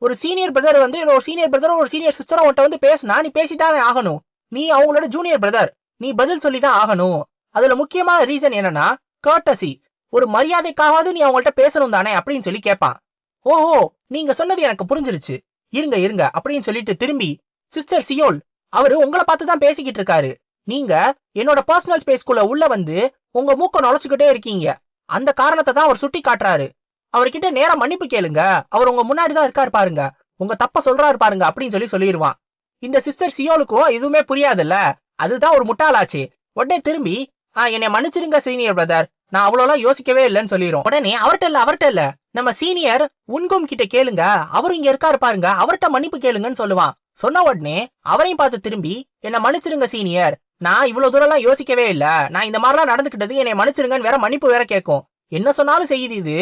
ஒரு சீனியர் பிரதர் ஒரு சீனியர் பிரதரும் ஒரு சீனியர் சிஸ்டரும் உன்கிட்ட பேசினா நீ பேசித்தானே ஆகணும், நீ அவங்களோட ஜூனியர் பிரதர், நீ பதில் சொல்லிதான் ஆகணும். அதுல முக்கியமான ரீசன் என்னன்னா கர்ட்டசி, ஒரு மரியாதைக்காவது நீ அவங்கள்ட்ட பேசணும் தானே அப்படின்னு சொல்லி கேட்பான். ஓஹோ நீங்க சொன்னது எனக்கு புரிஞ்சிருச்சு, இருங்க அப்படின்னு சொல்லிட்டு திரும்பி, சிஸ்டர் சியோல் அவரு உங்களை பார்த்து தான் பேசிக்கிட்டு இருக்காரு, நீங்க என்னோட பர்சனல் ஸ்பேஸ்குள்ள உள்ள உங்க மூக்க நுழைச்சுக்கிட்டே இருக்கீங்க, அந்த காரணத்தை தான் அவர் சுட்டி காட்டுறாரு, அவர்கிட்ட நேரம் மன்னிப்பு கேளுங்க, அவர் உங்க முன்னாடிதான் இருக்காரு பாருங்க, உங்க தப்ப சொல்றாரு பாருங்க அப்படின்னு சொல்லிடுவான். இந்த சிஸ்டர் சியோலுக்கும் எதுவுமே புரியாதுல்ல, அதுதான் ஒரு முட்டாளாச்சு. உடனே திரும்பி, என்னை மன்னிச்சிருங்க சீனியர் பிரதர், நான் அவ்வளோலாம் யோசிக்கவே இல்லைன்னு சொல்லிடும். உடனே அவர்கிட்ட இல்ல நம்ம சீனியர் உன்கும் கிட்ட கேளுங்க, அவரும் இங்க இருக்காரு பாருங்க, அவர்கிட்ட மன்னிப்பு கேளுங்கன்னு சொல்லுவான். சொன்ன உடனே அவரையும் பார்த்து திரும்பி, என்ன மன்னிச்சிருங்க சீனியர், நான் இவ்வளவு தூரம் எல்லாம் யோசிக்கவே இல்ல, நான் இந்த மாதிரிலாம் நடந்துக்கிட்டது என்னை மன்னிச்சிருங்கன்னு வேற மன்னிப்பு வேற கேட்கும், என்ன சொன்னாலும் செய்யுது இது.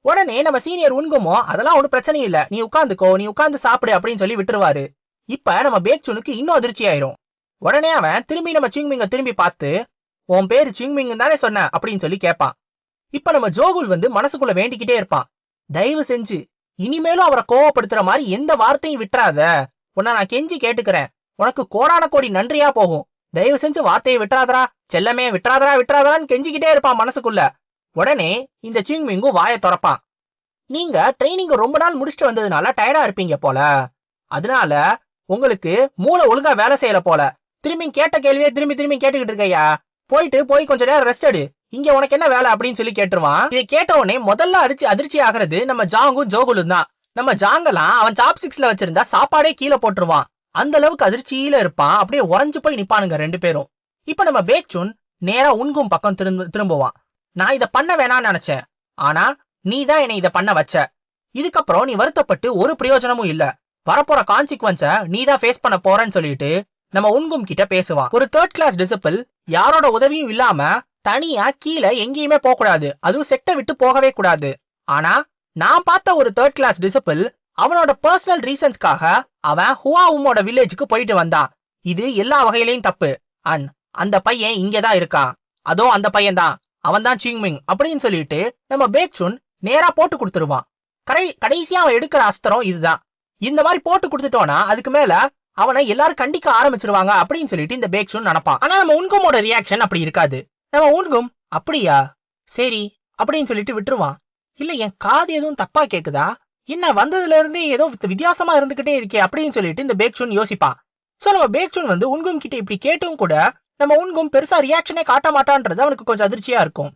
உடனே நம்ம சீனியர் உன்குமோ அதெல்லாம் ஒன்றும் பிரச்சனை இல்ல, நீ உட்காந்துக்கோ, நீ உட்காந்து சாப்பிடு அப்படின்னு சொல்லி விட்டுருவாரு. இப்ப நம்ம பேக்சுனுக்கு இன்னும் அதிர்ச்சி ஆயிரும். உடனே அவன் திரும்பி நம்ம சிங்மிங்க திரும்பி பார்த்து, உன் பேரு சிங்மிங் தானே சொன்ன அப்படின்னு சொல்லி கேட்பான். இப்ப நம்ம ஜோகுல் மனசுக்குள்ள வேண்டிக்கிட்டே இருப்பான், தயவு செஞ்சு இனிமேலும் அவரை கோவப்படுத்துற மாதிரி எந்த வார்த்தையும் விட்டுறாத, உன்னை நான் கெஞ்சி கேட்டுக்கிறேன், உனக்கு கோடான கோடி நன்றியா போகும், தயவு செஞ்சு வார்த்தையை விட்டுறாதரா செல்லமே, விட்டுறாதரான்னு கெஞ்சிக்கிட்டே இருப்பான் மனசுக்குள்ள. உடனே இந்த சிங்மிங்கும் வாயை திறப்பான், நீங்க ட்ரைனிங் ரொம்ப நாள் முடிச்சுட்டு வந்ததுனால டயர்டா இருப்பீங்க போல, அதனால உங்களுக்கு மூளை ஒழுங்கா வேலை செய்யல போல, திரும்பி கேட்ட கேள்வியே திரும்பி கேட்டுக்கிட்டு இருக்கையா, போய் கொஞ்ச நேரம் ரெஸ்ட் எடு, இங்க உனக்கு என்ன வேலை அப்படின்னு சொல்லி கேட்டுருவான். இதை கேட்ட உடனே முதல்ல அதிர்ச்சி ஆகிறது நம்ம ஜாங்கும் ஜோகுலும் தான். நம்ம ஜாங்கெல்லாம் அவன் சாப்ஸ்டிக்ஸ்ல வச்சிருந்தா சாப்பாடே கீழே போட்டுருவான், அந்த அளவுக்கு அதிர்ச்சியில இருப்பான், அப்படியே உறைஞ்சு போய் நிப்பானுங்க ரெண்டு பேரும். இப்ப நம்ம பேக்சுன் நேரா உன்கும் பக்கம் திரும்புவான், நான் இதை பண்ண வேணாம்னு நினைச்சேன், ஆனா நீ தான் என்னை இதை பண்ண வச்ச, இதுக்கப்புறம் நீ வருத்தப்பட்டு ஒரு பிரயோஜனமும் இல்ல, வரப்போற கான்சிக்வன்ஸ நீ தான் ஃபேஸ் பண்ண போறன்னு சொல்லிட்டு நம்ம உன்கும் கிட்ட பேசுவான். ஒரு தேர்ட் கிளாஸ் டிசிபிள் யாரோட உதவியும் இல்லாம தனியா கீழே எங்கேயுமே போக கூடாது, அதுவும் செக்ட விட்டு போகவே கூடாது. ஆனா நான் பார்த்த ஒரு தேர்ட் கிளாஸ் டிசிபிள் அவனோட பர்சனல் ரீசன்ஸ்க்காக அவன் ஹுவாவுமோட வில்லேஜுக்கு போயிட்டு வந்தான், இது எல்லா வகையிலையும் தப்பு, அண்ட் அந்த பையன் இங்கதான் இருக்கான், அதோ அந்த பையன் தான், அவன் தான் சிங்மிங் அப்படின்னு சொல்லிட்டு நம்ம பேக்சுன் நேரா போட்டு கொடுத்துருவான். கடைசியா அவன் எடுக்கிற அஸ்திரம் இதுதான். இந்த மாதிரி போட்டு கொடுத்துட்டோம்னா அதுக்கு மேல அவனை எல்லாரும் கண்டிக்க ஆரம்பிச்சிருவாங்க அப்படின்னு சொல்லிட்டு இந்த பேக்சுன் நினைப்பான். ஆனா நம்ம உன்குமோட ரியாக்ஷன் அப்படி இருக்காது. நம்ம உன்கும் அப்படியா சரி அப்படின்னு சொல்லிட்டு விட்டுருவான். இல்ல என் காது எதுவும் தப்பா கேக்குதா, என்ன வந்ததுல இருந்தே ஏதோ வித்தியாசமா இருந்துகிட்டே இருக்கே அப்படின்னு சொல்லிட்டு இந்த பேக்சுன் யோசிப்பான். சோ நம்ம பேக்சுன் உன்கும் கிட்ட இப்படி கேட்டும் கூட நம்ம உன்கும் பெருசா ரியாக்ஷனே காட்ட மாட்டான்றது அவனுக்கு கொஞ்சம் அதிர்ச்சியா இருக்கும்.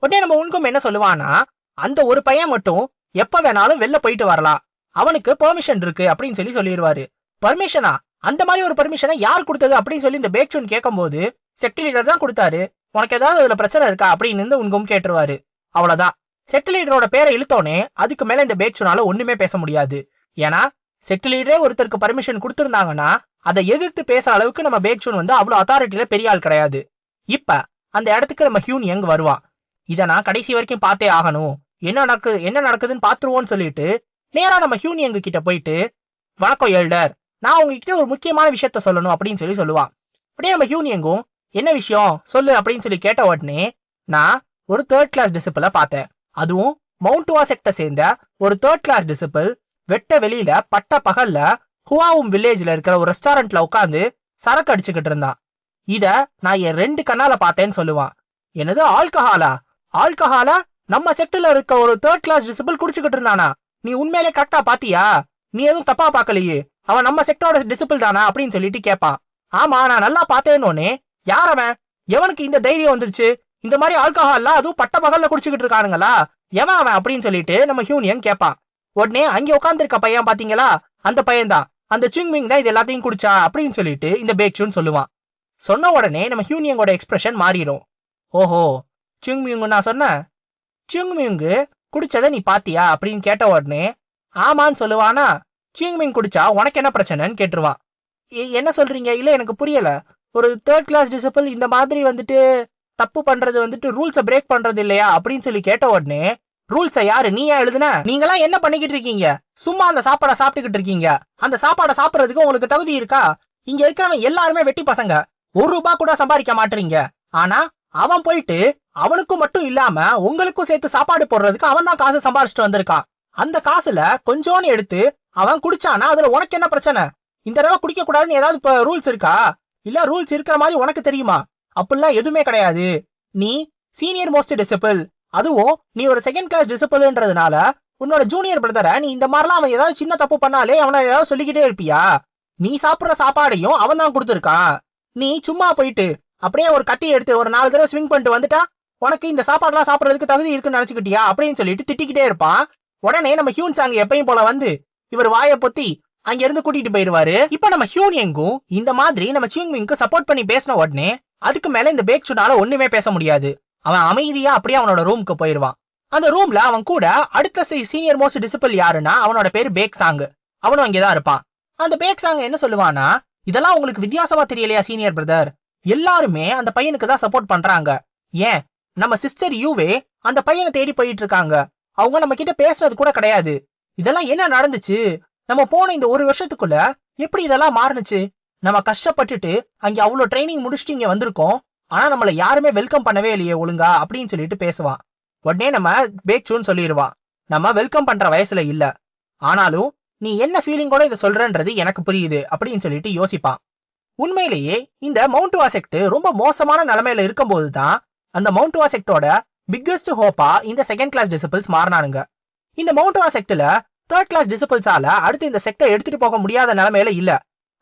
உடனே நம்ம உன்கும் என்ன சொல்லுவான்னா, அந்த ஒரு பையன் மட்டும் எப்ப வேணாலும் வெளில போயிட்டு வரலாம், அவனுக்கு பெர்மிஷன் இருக்கு அப்படின்னு சொல்லிடுவாரு. பர்மிஷனா? அந்த மாதிரி ஒரு பர்மிஷனை யார் கொடுத்தது அப்படின்னு சொல்லி இந்த பேக்சூன் கேட்கும்போது, செக்ட் லீடர் தான் கொடுத்தாரு, உனக்கு ஏதாவது அதுல பிரச்சனை இருக்கா அப்படின்னு உன்கும் கேட்டுருவாரு. அவ்வளவுதான். செக்ட் லீடரோட பேரை இழுத்தோனே அதுக்கு மேல இந்த பேக்சூனால ஒண்ணுமே பேச முடியாது. ஏன்னா செக்ட் லீடரே ஒருத்தருக்கு பர்மிஷன் கொடுத்திருந்தாங்கன்னா அதை எதிர்த்து பேசுற அளவுக்கு நம்ம பேக்சூன் அவ்வளவு அத்தாரிட்டியில பெரிய ஆள் கிடையாது. இப்ப அந்த இடத்துக்கு நம்ம ஹியூன் யங் வருவான். இதை நான் கடைசி வரைக்கும் பார்த்தே ஆகணும், என்ன நடக்குதுன்னு பாத்துருவோம்னு சொல்லிட்டு நேரா நம்ம ஹியூன் யங் கிட்ட போயிட்டு, வணக்கம் எல்டர், நான் உங்ககிட்ட ஒரு முக்கியமான விஷயத்த சொல்லணும் அப்படின்னு சொல்லுவான். அப்படியே நம்ம ஹியூன் யங்கும் என்ன விஷயம் சொல்லு அப்படின்னு கேட்ட உடனே, நான் ஒரு 3rd கிளாஸ் டிசிபிளை பார்த்தேன், அதுவும் மவுண்ட் வாசெக்ட சேர்ந்த ஒரு 3rd கிளாஸ் டிசிபிள் வெட்ட வெளியில பட்ட பகல்ல ஹுவாவும் வில்லேஜ்ல இருக்கிற ஒரு ரெஸ்டாரண்ட்ல உட்காந்து சரக்கு அடிச்சுக்கிட்டு இருந்தான். இத நான் என் 2 கண்ணால பார்த்தேன்னு சொல்லுவான். என்னது ஆல்கஹாலா? ஆல்கஹாலா நம்ம செக்ட்ல இருக்க ஒரு 3rd கிளாஸ் டிசிபிள் குடிச்சுக்கிட்டு இருந்தானா? நீ உண்மையிலே கரெக்டா பாத்தியா? நீ எதுவும் தப்பா பாக்கலையே, அவன் நம்ம செக்டரோட டிசிபிள் தானா அப்படின்னு சொல்லிட்டு கேட்பான். ஆமா, நான் நல்லா பார்த்தேன்னு. யார் அவன்? எவனுக்கு இந்த தைரியம் வந்துருச்சு? இந்த மாதிரி ஆல்கஹால்லாம் அதுவும் பட்ட பகல்ல குடிச்சுக்கிட்டு இருக்கானுங்களா? எவன் அவன் அப்படின்னு சொல்லிட்டு நம்ம ஹியூன் யங் கேட்பான். உடனே அங்க உட்காந்துருக்க பையன் பாத்தீங்களா, அந்த பையன் தான், அந்த சிங்மிங் தான் இது எல்லாத்தையும் குடிச்சா அப்படின்னு சொல்லிட்டு இந்த பேக்சூன் சொல்லுவான். சொன்ன உடனே நம்ம ஹியூன் யங்கோட எக்ஸ்பிரஷன் மாறிடும். ஓஹோ, சிங்மிங் நான் சொன்னேன், சிங்மிங் குடிச்சதை நீ பாத்தியா அப்படின்னு கேட்ட உடனே ஆமான்னு சொல்லுவானா. சிங்மிங் குடிச்சா உனக்கு என்ன பிரச்சனைன்னு கேட்டுருவான். என்ன சொல்றீங்க? இல்ல எனக்கு புரியல. ஒரு 3rd கிளாஸ் டிசிபிள் இந்த மாதிரி தப்பு பண்றது ரூல்ஸை பிரேக் பண்றது இல்லையா அப்படின்னு சொல்லி கேட்ட உடனே, ரூல்ஸை யாரு நீயா எழுதுன? நீங்களாம் என்ன பண்ணிக்கிட்டு இருக்கீங்க? சும்மா அந்த சாப்பாடை சாப்பிட்டுக்கிட்டு இருக்கீங்க. அந்த சாப்பாடை சாப்பிடறதுக்கு உங்களுக்கு தகுதி இருக்கா? இங்க இருக்கிறவன் எல்லாருமே வெட்டி பசங்க, ₹1 கூட சம்பாதிக்க மாட்டீங்க. ஆனா அவன் போயிட்டு அவனுக்கும் மட்டும் இல்லாம உங்களுக்கும் சேர்த்து சாப்பாடு போடுறதுக்கு அவன் தான் காசு சம்பாதிச்சுட்டு வந்திருக்கான். அந்த காசுல கொஞ்சோன்னு எடுத்து அவன் குடிச்சானா அதுல உனக்கு என்ன பிரச்சனை? இந்த தடவை குடிக்க கூடாதுன்னு ஏதாவது ரூல்ஸ் இருக்கா? இல்ல ரூல்ஸ் இருக்கிற மாதிரி உனக்கு தெரியுமா? அப்படிலாம் எதுவுமே கிடையாது. நீ சீனியர் மோஸ்ட் டிசிபிள், அதுவும் நீ ஒரு 2nd கிளாஸ் டிசிபிள்ன்றதுனால உன்னோட ஜூனியர் பிரதரை நீ இந்த மாதிரிலாம் அவன் ஏதாவது சின்ன தப்பு பண்ணாலே அவனை ஏதாவது சொல்லிக்கிட்டே இருப்பியா? நீ சாப்பிடுற சாப்பாடையும் அவன் தான் கொடுத்துருக்கான். நீ சும்மா போயிட்டு அப்படியே ஒரு கட்டி எடுத்து ஒரு 4 தடவை ஸ்விங் பண்ணிட்டு வந்துட்டா உனக்கு இந்த சாப்பாடுலாம் சாப்பிடறதுக்கு தகுதி இருக்குன்னு நினைச்சுக்கிட்டியா அப்படின்னு சொல்லிட்டு திட்டிக்கிட்டே இருப்பான். உடனே நம்ம ஹியூன் சாங் எப்பயும் போல இவர் வாயை பொத்தி அங்க இருந்து கூட்டிட்டு போயிருவாரு. இப்ப நம்ம ஹியூன் யங்கும் இந்த மாதிரி நம்ம சிங்மிங்க்கு சப்போர்ட் பண்ணி பேசின உடனே அதுக்கு மேல இந்த பேக்சூனால ஒண்ணுமே பேச முடியாது. அவன் அமைதியா அப்படியே அவனோட ரூமுக்கு போயிருவான். அந்த ரூம்ல அவன் கூட அடுத்த சீனியர் மோஸ்ட் டிசிபிள் யாருன்னா அவனோட பேரு பேக்சாங். அவனும் அங்கேதான் இருப்பான். அந்த பேக்சாங் என்ன சொல்லுவானா, இதெல்லாம் உங்களுக்கு வித்தியாசமா தெரியலையா சீனியர் பிரதர்? எல்லாருமே அந்த பையனுக்கு தான் சப்போர்ட் பண்றாங்க. ஏன் நம்ம சிஸ்டர் யூவே அந்த பையனை தேடி போயிட்டு இருக்காங்க. அவங்க நம்ம கிட்ட பேசுறது கூட கிடையாது. இதெல்லாம் என்ன நடந்துச்சு? நம்ம போன இந்த 1 வருஷத்துக்குள்ள எப்படி இதெல்லாம் மாறுனுச்சு? நம்ம கஷ்டப்பட்டுட்டு அங்க அவ்வளவு ட்ரைனிங் முடிச்சுட்டு இங்க வந்திருக்கோம், ஆனா நம்மள யாருமே வெல்கம் பண்ணவே இல்லையே ஒழுங்கா அப்படின்னு சொல்லிட்டு பேசுவான். உடனே நம்ம பேக்சூன் சொல்லிடுவான், நம்ம வெல்கம் பண்ற வயசுல இல்ல, ஆனாலும் நீ என்ன ஃபீலிங்கோட இதை சொல்றன்றது எனக்கு புரியுது அப்படின்னு சொல்லிட்டு யோசிப்பான். உண்மையிலேயே இந்த மவுண்ட் வாசெக்ட் ரொம்ப மோசமான நிலைமையில இருக்கும் போதுதான் அந்த மவுண்ட் வாசெக்டோட பிக்கஸ்ட் ஹோப்பா இந்த 2nd கிளாஸ் டிசிபிள்ஸ் மாறினானுங்க. இந்த மவுண்ட் வாசெக்ட்ல 3rd கிளாஸ் டிசிபிள்ஸால அடுத்து இந்த செக்டை எடுத்துட்டு போக முடியாத நிலைமையில இல்ல.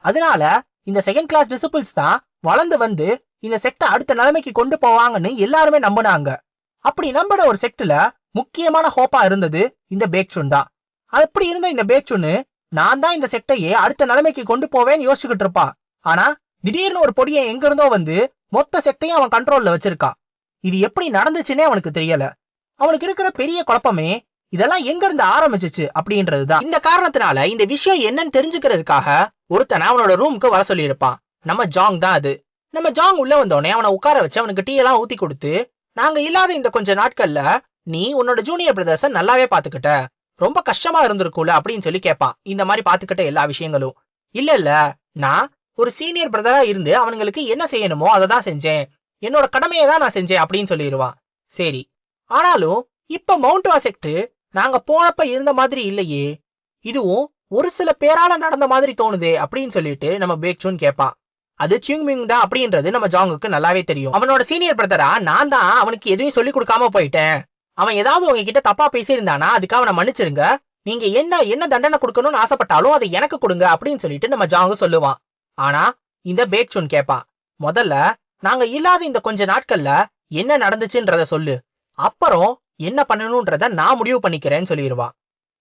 அதனால இந்த 2nd கிளாஸ் டிசிபிள்ஸ் தான் வளர்ந்து இந்த செக்டை அடுத்த நிலைமைக்கு கொண்டு போவாங்கன்னு எல்லாருமே நம்பினாங்க. அப்படி நம்பின ஒரு செக்ட்ல முக்கியமான ஹோப்பா இருந்தது இந்த பேக்சூன் தான். அப்படி இருந்த இந்த பேக்சூன் நான் தான் இந்த செக்டையே அடுத்த நிலைமைக்கு கொண்டு போவேன்னு யோசிச்சுக்கிட்டு இருப்பான். ஆனா திடீர்னு ஒரு பொடியை எங்க இருந்தோ மொத்த செக்டையும் அவன் கண்ட்ரோல்ல வச்சிருக்கான். இது எப்படி நடந்துச்சுன்னே அவனுக்கு தெரியல. அவனுக்கு இருக்கிற பெரிய குழப்பமே இதெல்லாம் எங்க இருந்து ஆரம்பிச்சிச்சு அப்படின்றதுதான். இந்த காரணத்தினால இந்த விஷயம் என்னன்னு தெரிஞ்சுக்கிறதுக்காக ஒருத்தனை அவனோட ரூமுக்கு வர சொல்லி இருப்பான். நம்ம ஜாங் தான் அது. நம்ம ஜாங் உள்ள வந்தோடனே அவனை உட்கார வச்சு அவனுக்கு டீ எல்லாம் ஊத்தி கொடுத்து, நாங்க இல்லாத இந்த கொஞ்ச நாட்கள்ல நீ உன்னோட ஜூனியர் பிரதர்ஸ நல்லாவே பாத்துக்கிட்ட, ரொம்ப கஷ்டமா இருந்திருக்கும்ல அப்படின்னு சொல்லி கேட்பான். இந்த மாதிரி பாத்துக்கிட்ட எல்லா விஷயங்களும் இல்ல நான் ஒரு சீனியர் பிரதரா இருந்து அவனுங்களுக்கு என்ன செய்யணுமோ அதை தான் செஞ்சேன், என்னோட கடமையை தான் நான் செஞ்சேன் அப்படின்னு சொல்லிடுவான். சரி, ஆனாலும் இப்ப மவுண்ட் வாசெக்ட் நாங்க போனப்ப இருந்த மாதிரி இல்லையே, இதுவும் ஒரு சில பேரால நடந்த மாதிரி தோணுதே அப்படின்னு சொல்லிட்டு நம்ம பேக்சூன் கேட்பான். அது சிங்மிங் தான் அப்படின்றது நம்ம ஜாங்குக்கு நல்லாவே தெரியும். அவனோட சீனியர் பிரதரா நான் தான் அவனுக்கு எதையும் சொல்லி கொடுக்காம போயிட்டேன். அவன் ஏதாவது உங்ககிட்ட தப்பா பேசியிருந்தானா அதுக்காக அவனை மன்னிச்சிருங்க, நீங்க என்ன தண்டனை கொடுக்கணும்னு ஆசைப்பட்டாலும் அதை எனக்கு கொடுங்க அப்படின்னு சொல்லிட்டு நம்ம ஜாங்கு சொல்லுவான். ஆனா இந்த பேக்சூன் கேட்பான், முதல்ல நாங்க இல்லாத இந்த கொஞ்ச நாட்கள்ல என்ன நடந்துச்சுன்றத சொல்லு, அப்புறம் என்ன பண்ணணும்ன்றத நான் முடிவு பண்ணிக்கிறேன்னு சொல்லிடுவான்.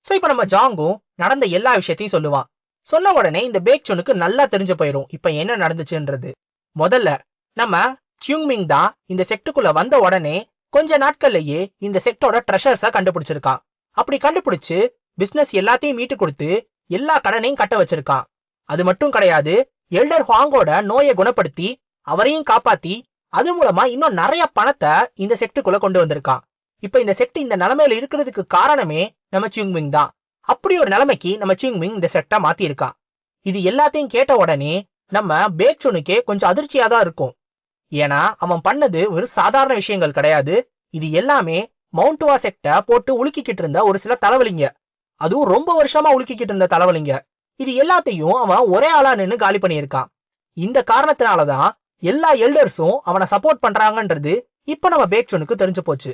சோ இப்ப நம்ம ஜாங்கும் நடந்த எல்லா விஷயத்தையும் சொல்லுவான். சொன்ன உடனே இந்த பேக்சூனுக்கு நல்லா தெரிஞ்சு போயிரும் இப்ப என்ன நடந்துச்சுன்றது. முதல்ல நம்ம சியூங்மிங் தான் இந்த செக்டுக்குள்ள வந்த உடனே கொஞ்ச நாட்கள்லயே இந்த செக்டோட ட்ரெஷர்ஸ கண்டுபிடிச்சிருக்கான். அப்படி கண்டுபிடிச்சு பிசினஸ் எல்லாத்தையும் மீட்டு கொடுத்து எல்லா கடனையும் கட்ட வச்சிருக்கான். அது மட்டும் கிடையாது, எல்டர் ஹுவாங்கோட நோயை குணப்படுத்தி அவரையும் காப்பாத்தி அது மூலமா இன்னும் நிறைய பணத்தை இந்த செக்டுக்குள்ள கொண்டு வந்திருக்கான். இப்ப இந்த செக்ட் இந்த நிலைமையில இருக்கிறதுக்கு காரணமே நம்ம சியூங்மிங் தான். அப்படி ஒரு நிலைமைக்கு நம்ம சியூங்மிங் இந்த செக்டை மாத்தி இருக்கான். இது எல்லாத்தையும் கேட்ட உடனே நம்ம பேக்சூனுக்கே கொஞ்சம் அதிர்ச்சியா தான் இருக்கும். ஏன்னா அவன் பண்ணது ஒரு சாதாரண விஷயங்கள் கிடையாது. இது எல்லாமே மவுண்ட்வா செக்டை போட்டு உலுக்கிக்கிட்டு இருந்த ஒரு சில தலைவலிங்க, அதுவும் ரொம்ப வருஷமா உலுக்கிக்கிட்டு இருந்த தலைவலிங்க. இது எல்லாத்தையும் அவன் ஒரே ஆளா நின்னு காலி பண்ணியிருக்கான். இந்த காரணத்தினாலதான் எல்லா எல்டர்ஸும் அவனை சப்போர்ட் பண்றாங்கன்றது இப்ப நம்ம பேக்சூனுக்கு தெரிஞ்சு போச்சு.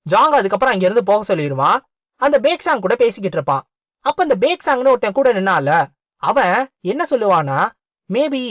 ஜாங் அதுக்கப்புறம் அங்க இருந்து போக சொல்லிடுவான். அந்த பேக்சாங் கூட பேசிக்கிட்டு இருப்பான். அப்ப அந்த பேக்சாங்னு ஒருத்தன் கூட நின்னால அவன் என்ன சொல்லுவானா, மேபி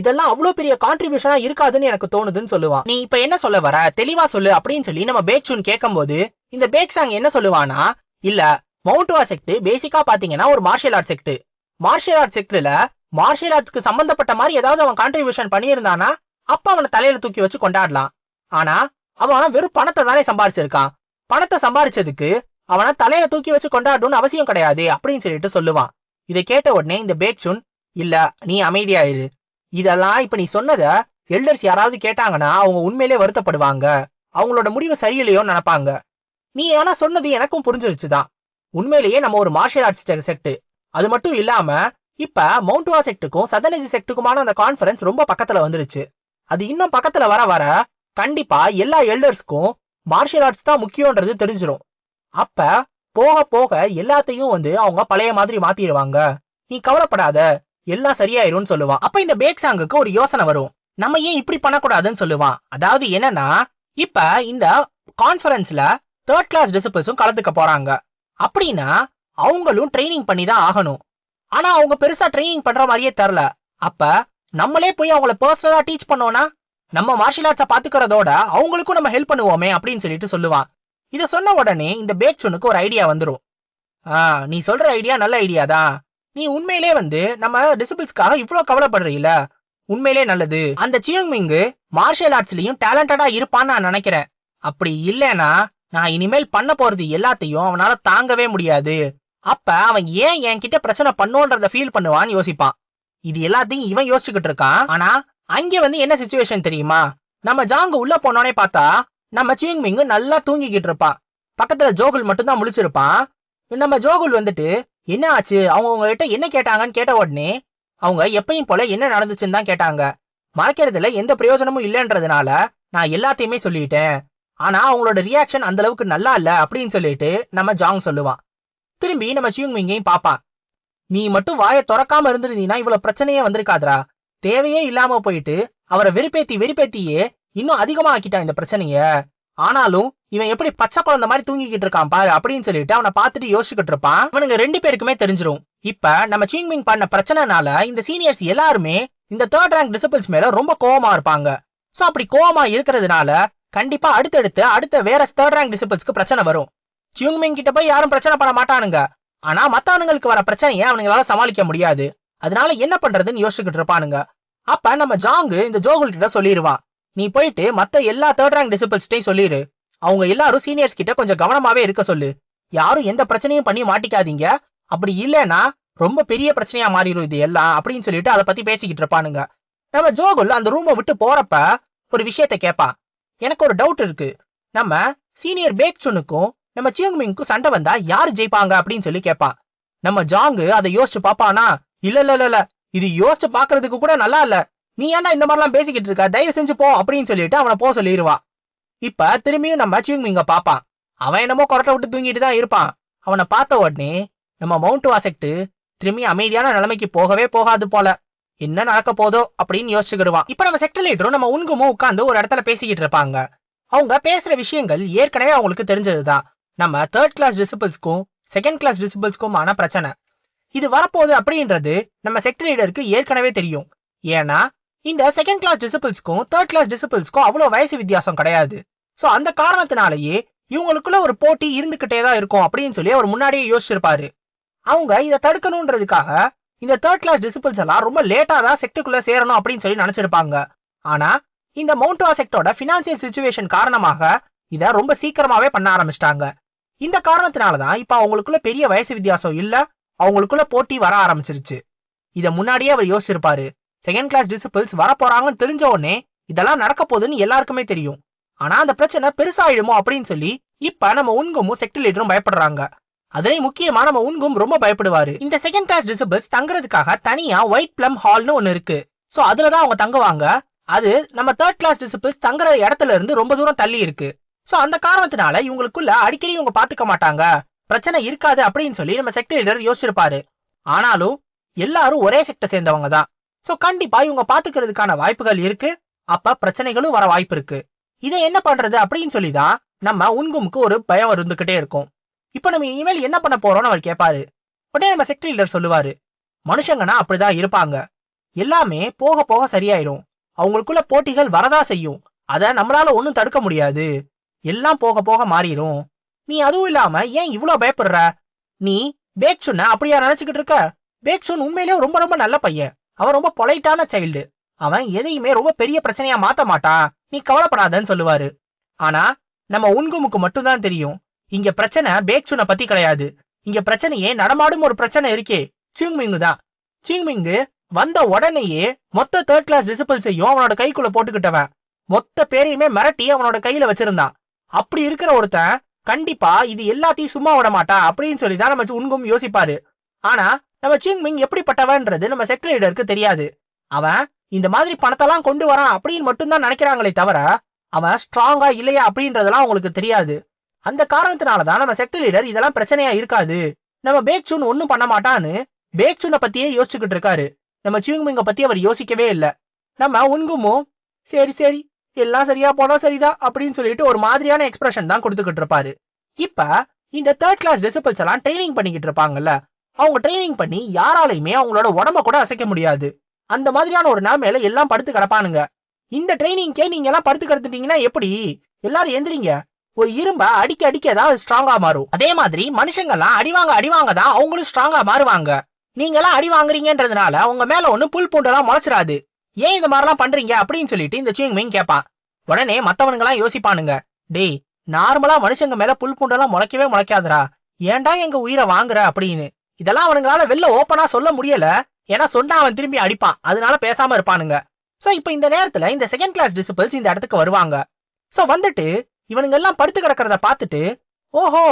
இதெல்லாம் அவ்வளவு பெரிய கான்ட்ரிபியூஷனா இருக்காதுன்னு எனக்கு தோணுதுன்னு சொல்லுவான். நீ இப்ப என்ன சொல்ல வர, தெளிவா சொல்லு அப்படின்னு சொல்லி நம்ம பேக்சூன் கேட்கும் போது இந்த பேக்சாங் என்ன சொல்லுவானா, இல்ல மவுண்ட்வா செக்ட் பேசிக்கா பாத்தீங்கன்னா ஒரு martial art sect. Martial art செக்ட்ல மார்ஷியல் ஆர்ட்ஸ்க்கு சம்பந்தப்பட்ட மாதிரி ஏதாவது அவன் கான்ட்ரிபியூஷன் பண்ணியிருந்தானா அப்ப அவனை தலையில தூக்கி வச்சு கொண்டாடலாம். ஆனா அவன் வெறும் பணத்தை தானே சம்பாரிச்சிருக்கான். பணத்தை சம்பாரிச்சதுக்கு அவனை தலையில தூக்கி வச்சு கொண்டாடணும்னு அவசியம் கிடையாது அப்படின்னு சொல்லிட்டு சொல்லுவான். இதை கேட்ட உடனே இந்த பேக்சூன், இல்ல நீ அமைதியாயிரு, இதெல்லாம் இப்ப நீ சொன்னத எல்டர்ஸ் யாராவது கேட்டாங்கன்னா அவங்க உண்மையிலே வருத்தப்படுவாங்க, அவங்களோட முடிவு சரியில்லையோன்னு நினைப்பாங்க. நீ ஆனா சொன்னது எனக்கும் புரிஞ்சிருச்சுதான். உண்மையிலேயே நம்ம ஒரு மார்ஷியல் ஆர்ட்ஸ் செக்ட். அது மட்டும் இல்லாம இப்ப மவுண்ட்வா செக்டுக்கும் சதனேஜி செக்டுக்குமான அந்த கான்ஃபரன்ஸ் ரொம்ப பக்கத்துல வந்துருச்சு. அது இன்னும் பக்கத்துல வர வர கண்டிப்பா எல்லா எல்டர்ஸ்க்கும் மார்ஷியல் ஆர்ட்ஸ் தான் முக்கியம்ன்றது தெரிஞ்சிடும். அப்ப போக போக எல்லாத்தையும் அவங்க பழைய மாதிரி மாத்திடுவாங்க, நீ கவலைப்படாத, எல்லாம் சரியாயிரும்னு சொல்லுவான். அப்ப இந்த பேக்சாங்குக்கு ஒரு யோசனை வரும், நம்ம ஏன் இப்படி பண்ணக்கூடாதுன்னு சொல்லுவான். அதாவது என்னன்னா, இப்ப இந்த கான்ஃபரன்ஸ்ல 3rd கிளாஸ் டிசிபிள்ஸும் கலந்துக்க போறாங்க. அப்படின்னா அவங்களும் ட்ரைனிங் பண்ணி தான் ஆகணும். ஆனா அவங்க பெருசா ட்ரைனிங் பண்ற மாதிரியே தெரியல. அப்ப நம்மளே போய் அவங்கள பர்சனலா டீச் பண்ணோம்னா நம்ம மார்ஷியல் ஆர்ட்ஸை பாத்துக்கிறதோட அவங்களுக்கும் நம்ம ஹெல்ப் பண்ணுவோமே அப்படின்னு சொல்லிட்டு சொல்லுவான். இதை சொன்ன உடனே இந்த பேக்சூனுக்கு ஒரு ஐடியா வந்துடும். நீ சொல்ற ஐடியா நல்ல ஐடியா தான். நீ உண்மையிலே நம்ம டிசிபிள்ஸ்க்காக இவ்வளவு கவலைப்படுறீல, உண்மையிலே நல்லது. அந்த சியூங்மிங் மார்ஷியல் ஆர்ட்ஸ்லயும் டேலண்டடா இருப்பான்னு நான் நினைக்கிறேன். அப்படி இல்லைன்னா நான் இனிமேல் பண்ண போறது எல்லாத்தையும் அவனால தாங்கவே முடியாது. அப்ப அவன் ஏன் என்கிட்ட பிரச்சனை பண்ணோன்றத ஃபீல் பண்ணுவான்னு யோசிப்பான். இது எல்லாத்தையும் இவன் யோசிச்சுக்கிட்டு இருக்கான். ஆனா அங்க என்ன சிச்சுவேஷன் தெரியுமா, நம்ம ஜாங் உள்ள போனோனே பார்த்தா நம்ம சியூங்மிங் நல்லா தூங்கிக்கிட்டு இருப்பான். பக்கத்துல ஜோகுல் மட்டும் தான் முழிச்சிருப்பான். நம்ம ஜோகுல் என்ன ஆச்சு, அவங்க உங்ககிட்ட என்ன கேட்டாங்கன்னு கேட்ட உடனே அவங்க எப்பயும் போல என்ன நடந்துச்சுன்னு தான் கேட்டாங்க. மறைக்கிறதுல எந்த பிரயோஜனமும் இல்லைன்றதுனால நான் எல்லாத்தையுமே சொல்லிட்டேன். ஆனா அவங்களோட ரியாக்ஷன் அந்த அளவுக்கு நல்லா இல்ல அப்படின்னு சொல்லிட்டு நம்ம ஜாங் சொல்லுவான். திரும்பி நம்ம சியூங்மிங்கையும் பாப்பான். நீ மட்டும் வாயை திறக்காம இருந்திருந்தீங்கன்னா இவ்வளவு பிரச்சனையே வந்திருக்காதரா, தேவையே இல்லாம போயிட்டு அவரை வெறுப்பேத்தியே இன்னும் அதிகமா ஆக்கிட்டான் இந்த பிரச்சனைய. ஆனாலும் இவன் எப்படி பச்சை குழந்தை மாதிரி தூங்கிக்கிட்டு இருக்கான் பாரு அப்படின்னு சொல்லிட்டு அவனை பார்த்துட்டு யோசிச்சுக்கிட்டு இருப்பான். இவனுங்க 2 பேருக்குமே தெரிஞ்சிரும், இப்ப நம்ம சியூங்மிங் பண்ண பிரச்சனைனால இந்த சீனியர்ஸ் எல்லாருமே இந்த 3rd ரேங்க் டிசிபிள்ஸ் மேல ரொம்ப கோவமா இருப்பாங்க. சோ அப்படி கோவமா இருக்கிறதுனால கண்டிப்பா அடுத்த வேற 3rd ரேங்க் டிசிபிள்ஸ்க்கு பிரச்சனை வரும். சியூங்மிங் கிட்ட போய் யாரும் பிரச்சனை பண்ண மாட்டானுங்க. ஆனா மத்தவனுங்களுக்கு வர பிரச்சனையை அவனுங்களால சமாளிக்க முடியாது. அதனால என்ன பண்றதுன்னு யோசிச்சுக்கிட்டு இருப்பானுங்க. அப்ப நம்ம ஜாங் இந்த ஜோகுல் கிட்ட சொல்லிடுவான், நீ போயிட்டு மத்த எல்லா 3rd ரேங்க் டிசிபிள்ஸ்டையும் சொல்லிரு, அவங்க எல்லாரும் சீனியர்ஸ் கிட்ட கொஞ்சம் கவனமாவே இருக்க சொல்லு, யாரும் எந்த பிரச்சனையும் பண்ணி மாட்டிக்காதீங்க, அப்படி இல்லைன்னா ரொம்ப பெரிய பிரச்சனையா மாறிடும் இது எல்லாம் அப்படின்னு சொல்லிட்டு அதை பத்தி பேசிக்கிட்டு இருப்பானுங்க. நம்ம ஜோகுல் அந்த ரூமை விட்டு போறப்ப ஒரு விஷயத்த கேட்பான். எனக்கு ஒரு டவுட் இருக்கு, நம்ம சீனியர் பேக்சூனுக்கும் நம்ம சியூங்மிங்க்கும் சண்டை வந்தா யாரு ஜெயிப்பாங்க அப்படின்னு சொல்லி கேட்பான். நம்ம ஜாங் அதை யோசிச்சு பாப்பானா, இல்ல இது யோசிச்சு பாக்குறதுக்கு கூட நல்லா இல்ல, நீ ஏன்னா இந்த மாதிரிலாம் பேசிக்கிட்டு இருக்க, தயவு செஞ்சு போ அப்படின்னு சொல்லிட்டு அவனை போக சொல்லிடுவான். இப்ப திரும்பியும் நம்ம சியூங்மிங்க பாப்பான். அவன் என்னமோ கொரட்டை விட்டு தூங்கிட்டு தான் இருப்பான். அவனை பார்த்த உடனே நம்ம மவுண்ட்வா செக்ட் திரும்பி அமைதியான நிலைமைக்கு போகவே போகாது போல, என்ன நடக்க போதோ அப்படின்னு யோசிச்சுக்கிடுவான். இப்ப நம்ம செக்டர் லீடரும் நம்ம உன்குமும் உட்காந்து ஒரு இடத்துல பேசிக்கிட்டு இருப்பாங்க. அவங்க பேசுற விஷயங்கள் ஏற்கனவே அவங்களுக்கு தெரிஞ்சதுதான். நம்ம 3rd கிளாஸ் டிசிபிள்ஸ்க்கும் 2nd கிளாஸ் டிசிபிள்ஸ்க்குமான பிரச்சனை இது வரப்போகுது அப்படின்றது நம்ம செக்டர் லீடருக்கு ஏற்கனவே தெரியும். ஏன்னா இந்த செகண்ட் கிளாஸ் டிசிபிள்ஸ்க்கும் தேர்ட் கிளாஸ் டிசிபிள்ஸ்க்கும் அவ்வளவு வயசு வித்தியாசம் கிடையாது. சோ அந்த காரணத்தினாலேயே இவங்களுக்குள்ள ஒரு போட்டி இருந்துகிட்டே தான் இருக்கும் அப்படின்னு சொல்லி அவர் முன்னாடியே யோசிச்சிருப்பாரு. அவங்க இதை தடுக்கணும்ன்றதுக்காக இந்த தேர்ட் கிளாஸ் டிசிபிள்ஸ் எல்லாம் ரொம்ப லேட்டா தான் செக்டுக்குள்ள சேரணும் அப்படின்னு சொல்லி நினைச்சிருப்பாங்க. ஆனா இந்த மவுண்ட் செக்டோட பினான்சியல் சிச்சுவேஷன் காரணமாக இத ரொம்ப சீக்கிரமாவே பண்ண ஆரம்பிச்சிட்டாங்க. இந்த காரணத்தினாலதான் இப்ப அவங்களுக்குள்ள பெரிய வயசு வித்தியாசம் இல்ல, அவங்களுக்குள்ள போட்டி வர ஆரம்பிச்சிருச்சு. இத முன்னாடியே அவர் யோசிச்சிருப்பாரு. செகண்ட் கிளாஸ் டிசிபிள்ஸ் வர போறாங்கன்னு தெரிஞ்ச உடனே இதெல்லாம் நடக்க போகுதுன்னு எல்லாருக்குமே தெரியும். ஆனா அந்த பிரச்சனை பெருசாயிடுமோ அப்படின்னு சொல்லி இப்ப நம்ம உன்குமும் செக்ட் லீடரும் பயப்படுறாங்க. அதுலயும் முக்கியமா நம்ம உன்கும் ரொம்ப பயப்படுவாரு. இந்த செகண்ட் கிளாஸ் டிசிபிள்ஸ் தங்குறதுக்காக தனியா ஒயிட் பிளம் ஹால்னு ஒன்னு இருக்கு. சோ அதுலதான் அவங்க தங்குவாங்க. அது நம்ம தேர்ட் கிளாஸ் டிசிபிள்ஸ் தங்குற இடத்துல இருந்து ரொம்ப தூரம் தள்ளி இருக்கு. சோ அந்த காரணத்தினால இவங்களுக்குள்ள அடிக்கடி இவங்க பாத்துக்க மாட்டாங்க, பிரச்சனை இருக்காது அப்படின்னு சொல்லி நம்ம செக்ட் லீடர் யோசிச்சிருப்பாரு. ஆனாலும் எல்லாரும் ஒரே செக்ட சேர்ந்தவங்க தான். சோ கண்டிப்பா இவங்க பாத்துக்கிறதுக்கான வாய்ப்புகள் இருக்கு. அப்ப பிரச்சனைகளும் வர வாய்ப்பு இருக்கு. இதை என்ன பண்றது அப்படின்னு சொல்லிதான் நம்ம உன்குமுக்கு ஒரு பயம் இருந்துகிட்டே இருக்கும். இப்ப நம்ம இனிமேல் என்ன பண்ண போறோம்னு அவர் கேட்பாரு. உடனே நம்ம செக்ட் லீடர் சொல்லுவாரு, மனுஷங்கன்னா அப்படிதான் இருப்பாங்க, எல்லாமே போக போக சரியாயிரும், அவங்களுக்குள்ள போட்டிகள் வரதா செய்யும், அத நம்மளால ஒன்னும் தடுக்க முடியாது, எல்லாம் போக போக மாறிடும். நீ அதுவும் இல்லாம ஏன் இவ்வளவு பயப்படுற? நீ பேக்சுன்ன அப்படியா நினைச்சுக்கிட்டு இருக்க? பேக்சுன் உண்மையிலேயே ரொம்ப ரொம்ப நல்ல பையன். அவன் ரொம்ப பொலைட்டான சைல்டு. அவன் எதையுமே ரொம்ப பெரிய பிரச்சனையா மாத்த மாட்டான், நீ கவலைப்படாதன்னு சொல்லுவாரு. ஆனா நம்ம உன்குமுக்கு மட்டும்தான் தெரியும், இங்க பிரச்சனை பேக்சுனை பத்தி கிடையாது. இங்க பிரச்சனையே நடமாடும் ஒரு பிரச்சனை இருக்கே, சிங்மிங்கு தான். சிங்மிங்கு வந்த உடனேயே மொத்த தேர்ட் கிளாஸ் டிசிபிள்ஸையும் அவனோட கைக்குள்ள போட்டுக்கிட்டவன், மொத்த பேரையுமே மிரட்டி அவனோட கையில வச்சிருந்தான். அப்படி இருக்கிற ஒருத்தன் கண்டிப்பா இது எல்லாத்தையும் சும்மா விட மாட்டா அப்படின்னு சொல்லிதான் நம்ம உன்கும் யோசிப்பாரு. ஆனா நம்ம சிங்மிங் எப்படிப்பட்டவன்றது நம்ம செக்ட் லீடருக்கு தெரியாது. அவன் இந்த மாதிரி பணத்தெல்லாம் கொண்டு வரான் அப்படின்னு மட்டும்தான் நினைக்கிறாங்களே தவிர அவன் ஸ்ட்ராங்கா இல்லையா அப்படின்றதெல்லாம் அவங்களுக்கு தெரியாது. அந்த காரணத்தினாலதான் நம்ம செக்ட் லீடர் இதெல்லாம் பிரச்சனையா இருக்காது, நம்ம பேக்சுன் ஒன்னும் பண்ண மாட்டான்னு பேக்சுனை பத்தியே யோசிச்சுக்கிட்டு இருக்காரு. நம்ம சிங்மிங்க பத்தி அவர் யோசிக்கவே இல்லை. நம்ம உன்குமும் சரி சரி எல்லாம் சரியா போனா சரிதான் அப்படின்னு சொல்லிட்டு ஒரு மாதிரியான எக்ஸ்பிரஷன் தான் கொடுத்துக்கிட்டு இருப்பாரு. இப்ப இந்த தேர்ட் கிளாஸ் டிசிபிள்ஸ் எல்லாம் ட்ரைனிங் பண்ணிக்கிட்டு இருப்பாங்கல்ல, அவங்க ட்ரைனிங் பண்ணி யாராலையுமே அவங்களோட உடம்ப கூட அசைக்க முடியாது. அந்த மாதிரியான ஒரு நிலைமையில எல்லாம் படுத்து கிடப்பானுங்க. இந்த ட்ரைனிங்கே நீங்க எல்லாம் படுத்து கிடந்துட்டீங்கன்னா எப்படி? எல்லாரும் எந்திரிங்க. ஒரு இரும்ப அடிக்க அடிக்கதான் ஸ்ட்ராங்கா மாறும். அதே மாதிரி மனுஷங்கெல்லாம் அடிவாங்க தான் அவங்களும் ஸ்ட்ராங்கா மாறுவாங்க. நீங்க எல்லாம் அடி வாங்குறீங்கன்றதுனால உங்க மேல ஒண்ணு புல் பூண்டெல்லாம் முளைச்சிடாது. ஏன் இந்த மாதிரிலாம் பண்றீங்க அப்படின்னு சொல்லிட்டு இந்த சிங்மிங் கேட்பான். உடனே மத்தவனுங்க எல்லாம் யோசிப்பானுங்க, டேய் நார்மலா மனுஷங்க மேல புல் பூண்டெல்லாம் முளைக்கவே முளைக்காதரா, ஏன்டா எங்க உயிரை வாங்குற அப்படின்னு. இதெல்லாம் அவனுங்களால வெளில ஓப்பனா சொல்ல முடியல, ஏன்னா சொன்னா அவன் திரும்பி அடிப்பான், அதனால பேசாம இருப்பானுங்க. சோ இப்ப இந்த நேரத்துல இந்த செகண்ட் கிளாஸ் டிசிபிள்ஸ் இந்த இடத்துக்கு வருவாங்க. சோ வந்துட்டு இவனுங்க எல்லாம் படுத்து கிடக்கிறத பாத்துட்டு, ஓஹோ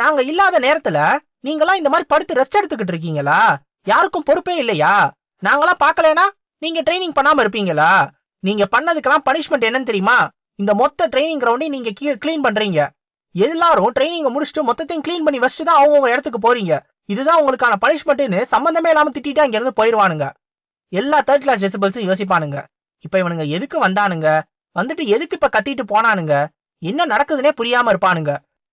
நாங்க இல்லாத நேரத்துல நீங்கெல்லாம் இந்த மாதிரி படுத்து ரெஸ்ட் எடுத்துக்கிட்டு இருக்கீங்களா, யாருக்கும் பொறுப்பே இல்லையா, நாங்களாம் பாக்கலனா நீங்க ட்ரைனிங் பண்ணாம இருப்பீங்களா, நீங்க பண்ணதுக்கெல்லாம் பனிஷ்மெண்ட் என்னன்னு தெரியுமா, இந்த மொத்த ட்ரைனிங் கிரவுண்டையும் நீங்க கிளீன் பண்றீங்க, எல்லாரும் ட்ரைனிங்க முடிச்சுட்டு மொத்தத்தையும் கிளீன் பண்ணி வச்சுட்டு தான் அவங்க இடத்துக்கு போறீங்க, இதுதான் உங்களுக்கான பனிஷ்மெண்ட்னு சம்பந்தமே இல்லாம திட்டிட்டு அங்க இருந்து போயிருவானுங்க. எல்லா தேர்ட் கிளாஸ் டிசிபிள்ஸும் யோசிப்பானுங்க, இப்ப இவனுங்க எதுக்கு வந்தானுங்க, வந்துட்டு எதுக்கு இப்ப கத்திட்டு போனானுங்க, என்ன நடக்குதுன்னே புரியாம இருப்பானுங்க.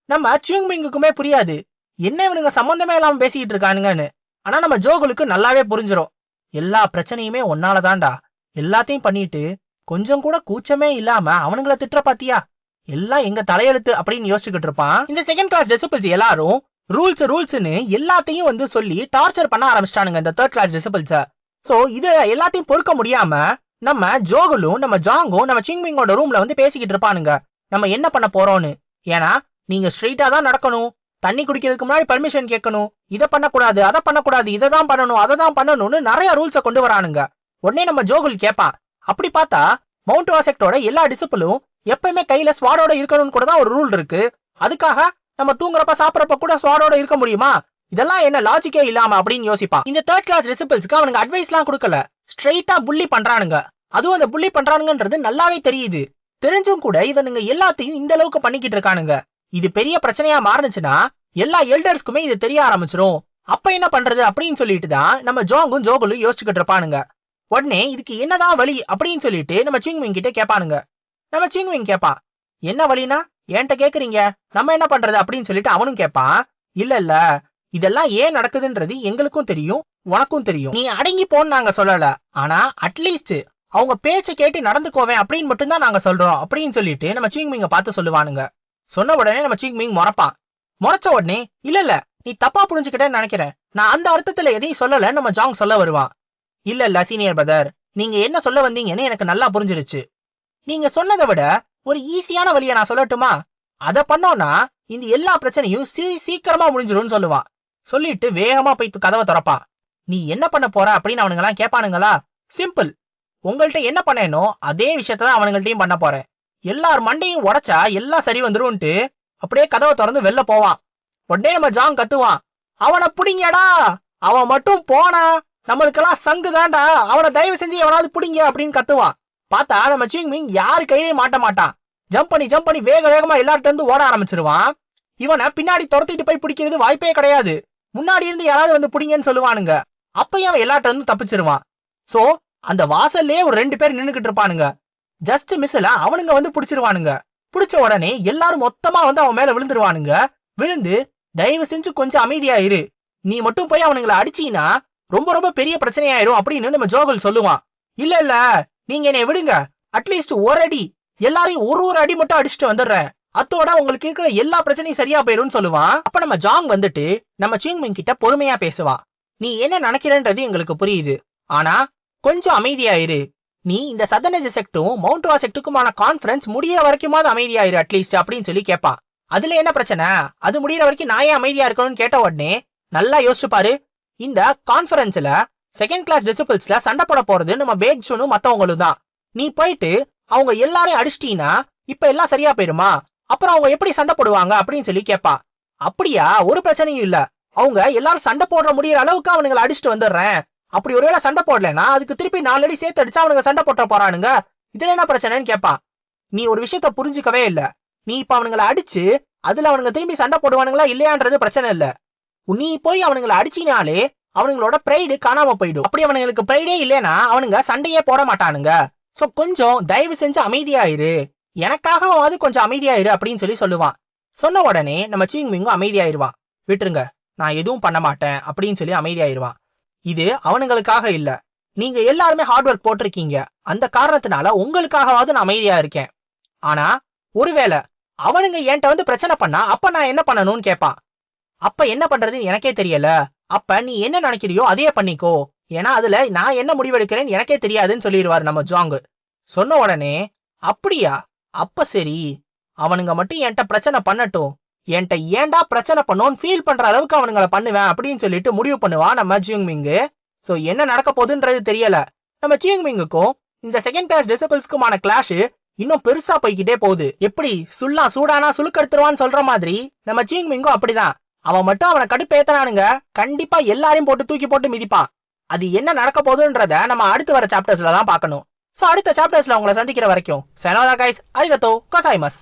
நம்ம சிங்மிங்குக்குமே புரியாது என்ன இவனுங்க சம்பந்தமே இல்லாம பேசிக்கிட்டு இருக்கானுங்கன்னு. ஆனா நம்ம ஜோகுலுக்கு நல்லாவே புரிஞ்சிடும், எல்லா பிரச்சனையுமே ஒன்னாலதான்டா, எல்லாத்தையும் பண்ணிட்டு கொஞ்சம் கூட கூச்சமே இல்லாம அவனுங்களை திட்டுற பாத்தியா, எல்லாம் எங்க தலையெழுத்து அப்படின்னு யோசிச்சுக்கிட்டு இருப்பான். இந்த செகண்ட் கிளாஸ் டிசிபிள்ஸ் எல்லாரும் ரூல்ஸ்னு எல்லாத்தையும் வந்து சொல்லி டார்ச்சர் பண்ண ஆரம்பிச்சிட்டானுங்க இந்த தேர்ட் கிளாஸ் டிசிபிள்ஸ. சோ இது எல்லாத்தையும் பொறுக்க முடியாம நம்ம ஜோகுலும் நம்ம ஜாங்கும் நம்ம சிங்மிங்கோட ரூம்ல வந்து பேசிக்கிட்டு இருப்பானுங்க, நம்ம என்ன பண்ண போறோம்னு. ஏன்னா நீங்க ஸ்ட்ரெயிட்டா தான் நடக்கணும், தண்ணி குடிக்கிறதுக்கு முன்னாடி பர்மிஷன் கேட்கணும், இதை பண்ணக்கூடாது அதை பண்ணக்கூடாது, இதை தான் பண்ணணும் அதை தான் பண்ணணும்னு நிறைய ரூல்ஸை கொண்டு வரானுங்க. உடனே நம்ம ஜோகுல் கேட்பான், அப்படி பார்த்தா மவுண்ட் வாசெக்டோட எல்லா டிசிபிளும் எப்பயுமே கையில ஸ்வாடோட இருக்கணும்னு கூட தான் ஒரு ரூல் இருக்கு, அதுக்காக நம்ம தூங்குறப்ப சாப்பிடறப்ப கூட ஸ்வாடோட இருக்க முடியுமா, இதெல்லாம் என்ன லாஜிக்கே இல்லாம அப்படின்னு யோசிப்பான். இந்த தேர்ட் கிளாஸ் டிசிபிள்ஸ்க்கு அவனுங்க அட்வைஸ் எல்லாம் கொடுக்கல, ஸ்ட்ரெயிட்டா புள்ளி பண்றானுங்க. அதுவும் அந்த புள்ளி பண்றானுங்கன்றது நல்லாவே தெரியுது, தெரிஞ்சும் கூட இவனுங்க எல்லாத்தையும் இந்த அளவுக்கு பண்ணிக்கிட்டு இருக்கானுங்க. இது பெரிய பிரச்சனையா மாறுச்சுன்னா எல்லா எல்டர்ஸ்க்குமே இது தெரிய ஆரம்பிச்சிரும், அப்ப என்ன பண்றது அப்படின்னு சொல்லிட்டு தான் நம்ம ஜோங்கும் ஜோகுலும் யோசிச்சுக்கிட்டு இருப்பானுங்க. உடனே இதுக்கு என்னதான் வழி அப்படின்னு சொல்லிட்டு நம்ம சிங்மிங் கிட்ட கேட்பானுங்க. நம்ம சிங்மிங் கேட்பான், என்ன வழினா என்கிட்ட கேக்குறீங்க, நம்ம என்ன பண்றது அப்படின்னு சொல்லிட்டு அவனும் கேட்பான். இல்ல இதெல்லாம் ஏன் நடக்குதுன்றது எங்களுக்கும் தெரியும் உனக்கும் தெரியும், நீ அடங்கி போன்னு நாங்க சொல்லல, ஆனா அட்லீஸ்ட் அவங்க பேச்சை கேட்டு நடந்துக்கோவேன் அப்படின்னு மட்டும் தான் நாங்க சொல்றோம் அப்படின்னு சொல்லிட்டு நம்ம சிங்மிங்க பார்த்து சொல்லுவானுங்க. சொன்ன உடனே நம்ம சிங்மிங் முறைப்பான். முறைச்ச உடனே இல்ல நீ தப்பா புரிஞ்சுக்கிட்டேன்னு நினைக்கிறேன், நான் அந்த அர்த்தத்துல எதையும் சொல்லல நம்ம ஜாங் சொல்ல வருவான். இல்ல சீனியர் பிரதர், நீங்க என்ன சொல்ல வந்தீங்கன்னு எனக்கு நல்லா புரிஞ்சிருச்சு. நீங்க சொன்னதை விட ஒரு ஈஸியான வழியை நான் சொல்லட்டுமா? அத பண்ணோம்னா இந்த எல்லா பிரச்சனையும் சீக்கிரமா முடிஞ்சிரும்னு சொல்லுவான். சொல்லிட்டு வேகமா போய் கதவை திறப்பான். நீ என்ன பண்ண போற அப்படின்னு அவனுங்க எல்லாம் கேட்பானுங்களா? சிம்பிள், உங்கள்ட்ட என்ன பண்ணேனோ அதே விஷயத்தான் அவனுங்கள்ட்டையும் பண்ண போறேன். எல்லார் மண்டையும் உடைச்சா எல்லாம் சரி வந்துரும்ட்டு அப்படியே கதவை திறந்து வெளில போவான். உடனே நம்ம ஜாங் கத்துவான், அவனை புடிங்கடா, அவன் மட்டும் போனா நம்மளுக்கெல்லாம் சங்கு தான்டா, அவனை தயவு செஞ்சு எவனாவது புடிங்க அப்படின்னு கத்துவான். பார்த்தா நம்ம சிங்மிங் யாரு கையிலையும் மாட்ட மாட்டான். ஜம்ப் பண்ணி வேக வேகமா எல்லார்ட்ட இருந்து ஓட ஆரம்பிச்சிருவான். இவனை பின்னாடி துரத்திட்டு போய் பிடிக்கிறது வாய்ப்பே கிடையாது. முன்னாடி இருந்து யாராவது வந்து பிடிங்கன்னு சொல்லுவானுங்க. அப்பயும் அவன் எல்லார்ட்ட இருந்து தப்பிச்சிருவான். சோ அந்த வாசல்லே ஒரு 2 பேர் நின்னுகிட்டு இருப்பானுங்க. ஜஸ்ட் மிஸ்ல அவனுங்க வந்து பிடிச்சிருவானுங்க. பிடிச்ச உடனே எல்லாரும் மொத்தமா வந்து அவன் மேல விழுந்துருவானுங்க. விழுந்து தயவு செஞ்சு கொஞ்சம் அமைதியா இரு, நீ மட்டும் போய் அவனுங்களை அடிச்சீனா ரொம்ப ரொம்ப பெரிய பிரச்சனையாயிரும் அப்படின்னு நம்ம ஜோகல் சொல்லுவான். இல்ல நீங்க என்னை விடுங்க, அட்லீஸ்ட் ஒரு அடி, எல்லாரையும் ஒரு அடி மட்டும் அடிச்சுட்டு வந்துடுறேன், அத்தோட உங்களுக்கு இருக்கிற எல்லா பிரச்சனையும் சரியா போயிரும்னு சொல்லுவான். அப்ப நம்ம ஜாங் வந்துட்டு நம்ம சிங்மிங் கிட்ட பொறுமையா பேசுவான். நீ என்ன நினைக்கிறன்றது எங்களுக்கு புரியுது, ஆனா கொஞ்சம் அமைதியா இரு. நீ இந்த சதனஜ செக்டும் மவுண்ட் வா செக்டுக்குமான கான்ஃபரன்ஸ் முடியற வரைக்குமாவது அமைதியாயிரு அட்லீஸ்ட் அப்படின்னு சொல்லி கேட்பான். அதுல என்ன பிரச்சனை, அது முடியற வரைக்கும் நான் ஏன் அமைதியா இருக்கணும்னு கேட்ட உடனே நல்லா யோசிச்சு பாரு, இந்த கான்ஃபரன்ஸ்ல செகண்ட் கிளாஸ் டிசிபிள்ஸ்ல சண்டை போட போறது நம்ம பேக்ஷனும் மத்தவங்களும் தான். நீ போயிட்டு அவங்க எல்லாரையும் அடிச்சிட்டீனா இப்ப எல்லாம் சரியா போயிருமா? அப்புறம் அவங்க எப்படி சண்டை போடுவாங்க அப்படின்னு சொல்லி கேட்பா. அப்படியா, ஒரு பிரச்சனையும் இல்ல, அவங்க எல்லாரும் சண்டை போடுற முடியற அளவுக்கு அவனுங்களை அடிச்சுட்டு வந்துடுறேன். அப்படி ஒருவேளை சண்டை போடலன்னா அதுக்கு திருப்பி 4 அடி சேர்த்து அடிச்சா அவனுங்க சண்டை போட்ட போறானுங்க, இதுல என்ன பிரச்சனைன்னு கேட்பான். நீ ஒரு விஷயத்த புரிஞ்சுக்கவே இல்ல. நீ இப்ப அவனுங்களை அடிச்சு அதுல அவனுங்க திரும்பி சண்டை போடுவானுங்களா இல்லையான்றது பிரச்சனை இல்ல. நீ போய் அவனுங்களை அடிச்சினாலே அவனுங்களோட பிரைடு காணாம போயிடும். அப்படி அவனுங்களுக்கு பிரைடே இல்லைன்னா அவனுங்க சண்டையே போட மாட்டானுங்க. சோ கொஞ்சம் தயவு செஞ்சு அமைதியாயிரு, எனக்காக கொஞ்சம் அமைதியாயிரு அப்படின்னு சொல்லி சொல்லுவான். சொன்ன உடனே நம்ம சிங்மிங்கும் அமைதியாயிருவான். விட்டுருங்க, நான் எதுவும் பண்ண மாட்டேன் அப்படின்னு சொல்லி அமைதியாயிருவான். இது அவனுங்களுக்காக இல்ல, நீங்க எல்லாருமே ஹார்ட் ஒர்க் போட்டிருக்கீங்க, அந்த காரணத்தினால உங்களுக்காகவாவது நான் அமைதியா இருக்கேன். ஆனா ஒருவேளை அவனுங்க என்கிட்ட வந்து பிரச்சனை பண்ணா அப்ப நான் என்ன பண்ணணும்னு கேட்பான். அப்ப என்ன பண்றதுன்னு எனக்கே தெரியல, அப்ப நீ என்ன நினைக்கிறியோ அதையே பண்ணிக்கோ, ஏன்னா அதுல நான் என்ன முடிவெடுக்கிறேன்னு எனக்கே தெரியாதுன்னு சொல்லிடுவாரு நம்ம ஜாங். சொன்ன உடனே அப்படியா, அப்ப சரி, அவனுங்க மட்டும் என்கிட்ட பிரச்சனை பண்ணட்டும், என்கிட்ட ஏன்டா பிரச்சனை பண்ணோன்னு ஃபீல் பண்ற அளவுக்கு அவனுங்களை பண்ணுவேன் அப்படின்னு சொல்லிட்டு முடிவு பண்ணுவான் நம்ம சிங்மிங். சோ என்ன நடக்க போகுதுன்றது தெரியல. நம்ம சிங்மிங்குக்கும் இந்த செகண்ட் கிளாஸ் டிசிபிள்ஸ்க்குமான கிளாஷ் இன்னும் பெருசா போய்கிட்டே போகுது. எப்படி சுள்ளா சூடானா சுளுக்கெடுத்துருவான்னு சொல்ற மாதிரி நம்ம சிங்மிங்கும் அப்படிதான். அவன் மட்டும் அவனை கடுப்பேத்தனானுங்க, கண்டிப்பா எல்லாரையும் போட்டு தூக்கி போட்டு மிதிப்பான். அது என்ன நடக்க போகுதுன்றத நம்ம அடுத்து வர சாப்டர்ஸ்ல தான் பார்க்கணும். சோ அடுத்த சாப்டர்ஸ்ல உங்களை சந்திக்கிற வரைக்கும் சயனோரா கைஸ், அரிகத்தோ கோசாய்மஸ்.